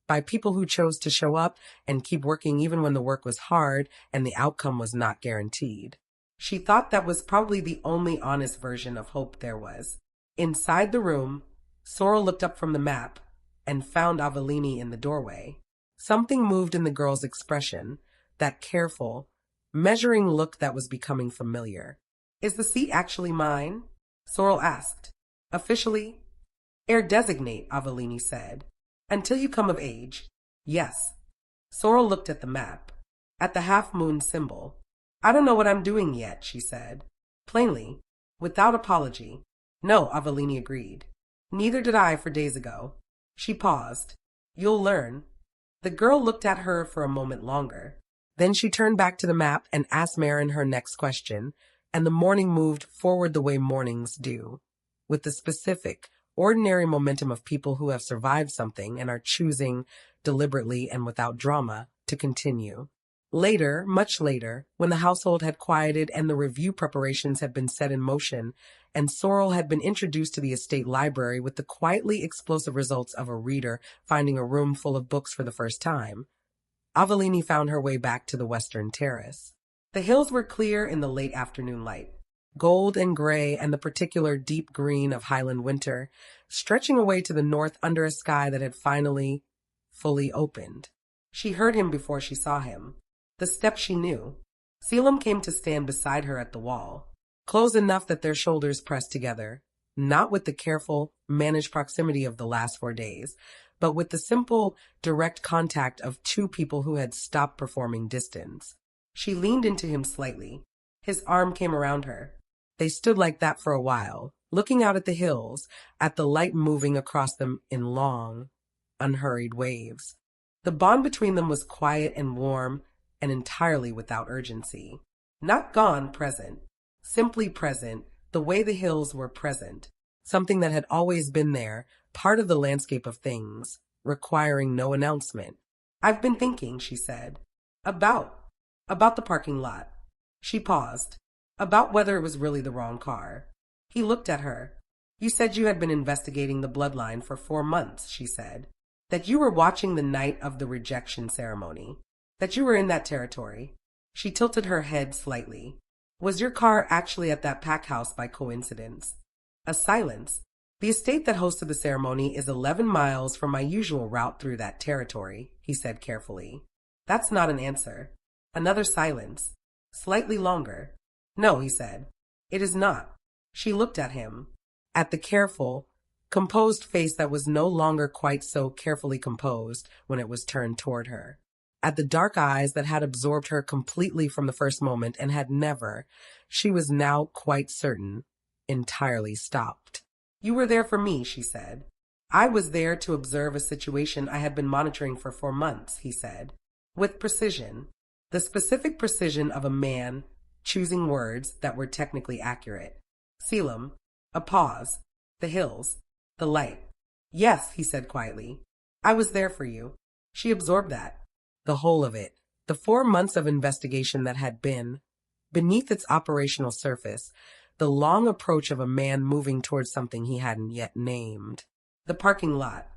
[SPEAKER 1] by people who chose to show up and keep working even when the work was hard and the outcome was not guaranteed. She thought that was probably the only honest version of hope there was. Inside the room, Sorrel looked up from the map and found Avellini in the doorway. Something moved in the girl's expression, that careful, measuring look that was becoming familiar. Is the seat actually mine? Sorrel asked. Officially? Heir designate, Avellini said. Until you come of age. Yes. Sorrel looked at the map, at the half-moon symbol. I don't know what I'm doing yet, she said. Plainly, without apology. No, Avellini agreed. Neither did I for days ago. She paused. You'll learn. The girl looked at her for a moment longer. Then she turned back to the map and asked Marin her next question, and the morning moved forward the way mornings do, with the specific, ordinary momentum of people who have survived something and are choosing, deliberately and without drama, to continue. Later, much later, when the household had quieted and the review preparations had been set in motion, and Sorrel had been introduced to the estate library with the quietly explosive results of a reader finding a room full of books for the first time, Avellini found her way back to the western terrace. The hills were clear in the late afternoon light, gold and gray and the particular deep green of Highland winter, stretching away to the north under a sky that had finally, fully opened. She heard him before she saw him. The step she knew. Selim came to stand beside her at the wall, close enough that their shoulders pressed together, not with the careful, managed proximity of the last 4 days, but with the simple, direct contact of 2 people who had stopped performing distance. She leaned into him slightly. His arm came around her. They stood like that for a while, looking out at the hills, at the light moving across them in long, unhurried waves. The bond between them was quiet and warm and entirely without urgency. Not gone, present. Simply present, the way the hills were present. Something that had always been there, part of the landscape of things, requiring no announcement. I've been thinking, she said. About the parking lot. She paused. About whether it was really the wrong car. He looked at her. You said you had been investigating the bloodline for 4 months, she said. That you were watching the night of the rejection ceremony. That you were in that territory. She tilted her head slightly. Was your car actually at that pack house by coincidence? A silence. The estate that hosted the ceremony is 11 miles from my usual route through that territory, he said carefully. That's not an answer. Another silence. Slightly longer. No, he said. It is not. She looked at him. At the careful, composed face that was no longer quite so carefully composed when it was turned toward her. At the dark eyes that had absorbed her completely from the first moment and had never, she was now quite certain, entirely stopped. You were there for me, she said. I was there to observe a situation I had been monitoring for 4 months, he said. With precision. The specific precision of a man choosing words that were technically accurate. Selim. A pause. The hills. The light. Yes, he said quietly. I was there for you. She absorbed that. The whole of it. The 4 months of investigation that had been. Beneath its operational surface, the long approach of a man moving towards something he hadn't yet named. The parking lot.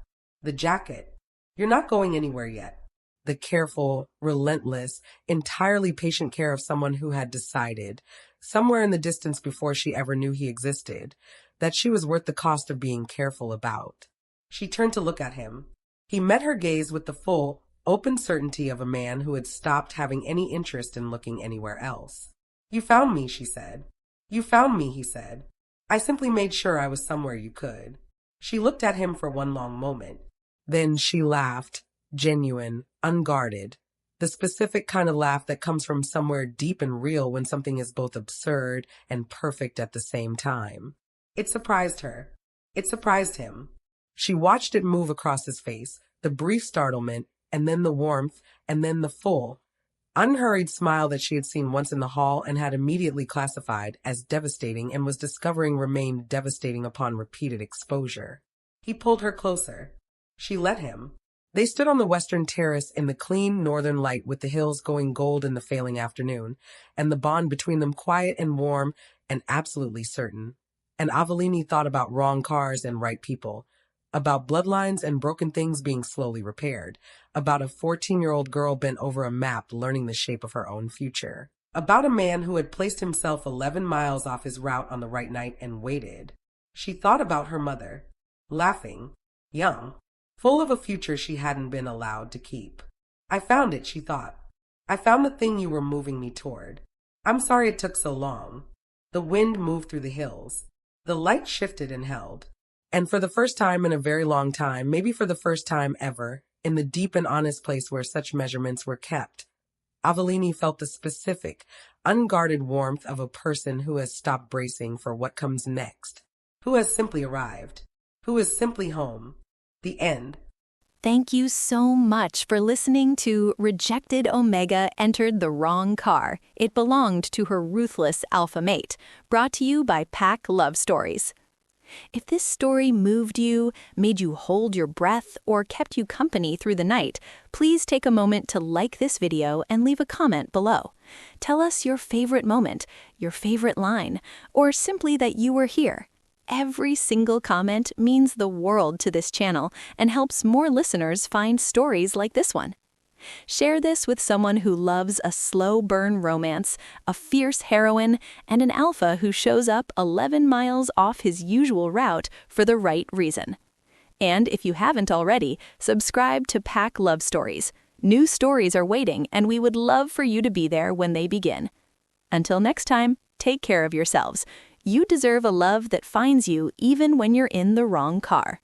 [SPEAKER 1] The jacket. You're not going anywhere yet. The careful, relentless, entirely patient care of someone who had decided, somewhere in the distance before she ever knew he existed, that she was worth the cost of being careful about. She turned to look at him. He met her gaze with the full, open certainty of a man who had stopped having any interest in looking anywhere else. You found me, she said. You found me, he said. I simply made sure I was somewhere you could. She looked at him for one long moment. Then she laughed, genuine, unguarded. The specific kind of laugh that comes from somewhere deep and real when something is both absurd and perfect at the same time. It surprised her. It surprised him. She watched it move across his face, the brief startlement, and then the warmth, and then the full, unhurried smile that she had seen once in the hall and had immediately classified as devastating and was discovering remained devastating upon repeated exposure. He pulled her closer. She let him. They stood on the western terrace in the clean northern light with the hills going gold in the failing afternoon, and the bond between them quiet and warm and absolutely certain. And Avellini thought about wrong cars and right people, about bloodlines and broken things being slowly repaired, about a 14-year-old girl bent over a map learning the shape of her own future, about a man who had placed himself 11 miles off his route on the right night and waited. She thought about her mother, laughing, young, full of a future she hadn't been allowed to keep. I found it, she thought. I found the thing you were moving me toward. I'm sorry it took so long. The wind moved through the hills. The light shifted and held. And for the first time in a very long time, maybe for the first time ever, in the deep and honest place where such measurements were kept, Avellini felt the specific, unguarded warmth of a person who has stopped bracing for what comes next, who has simply arrived, who is simply home. The end.
[SPEAKER 2] Thank you so much for listening to Rejected Omega Entered the Wrong Car. It belonged to her ruthless alpha mate. Brought to you by Pack Love Stories. If this story moved you, made you hold your breath, or kept you company through the night, please take a moment to like this video and leave a comment below. Tell us your favorite moment, your favorite line, or simply that you were here. Every single comment means the world to this channel and helps more listeners find stories like this one. Share this with someone who loves a slow burn romance, a fierce heroine, and an alpha who shows up 11 miles off his usual route for the right reason. And if you haven't already, subscribe to Pack Love Stories. New stories are waiting, and we would love for you to be there when they begin. Until next time, take care of yourselves. You deserve a love that finds you even when you're in the wrong car.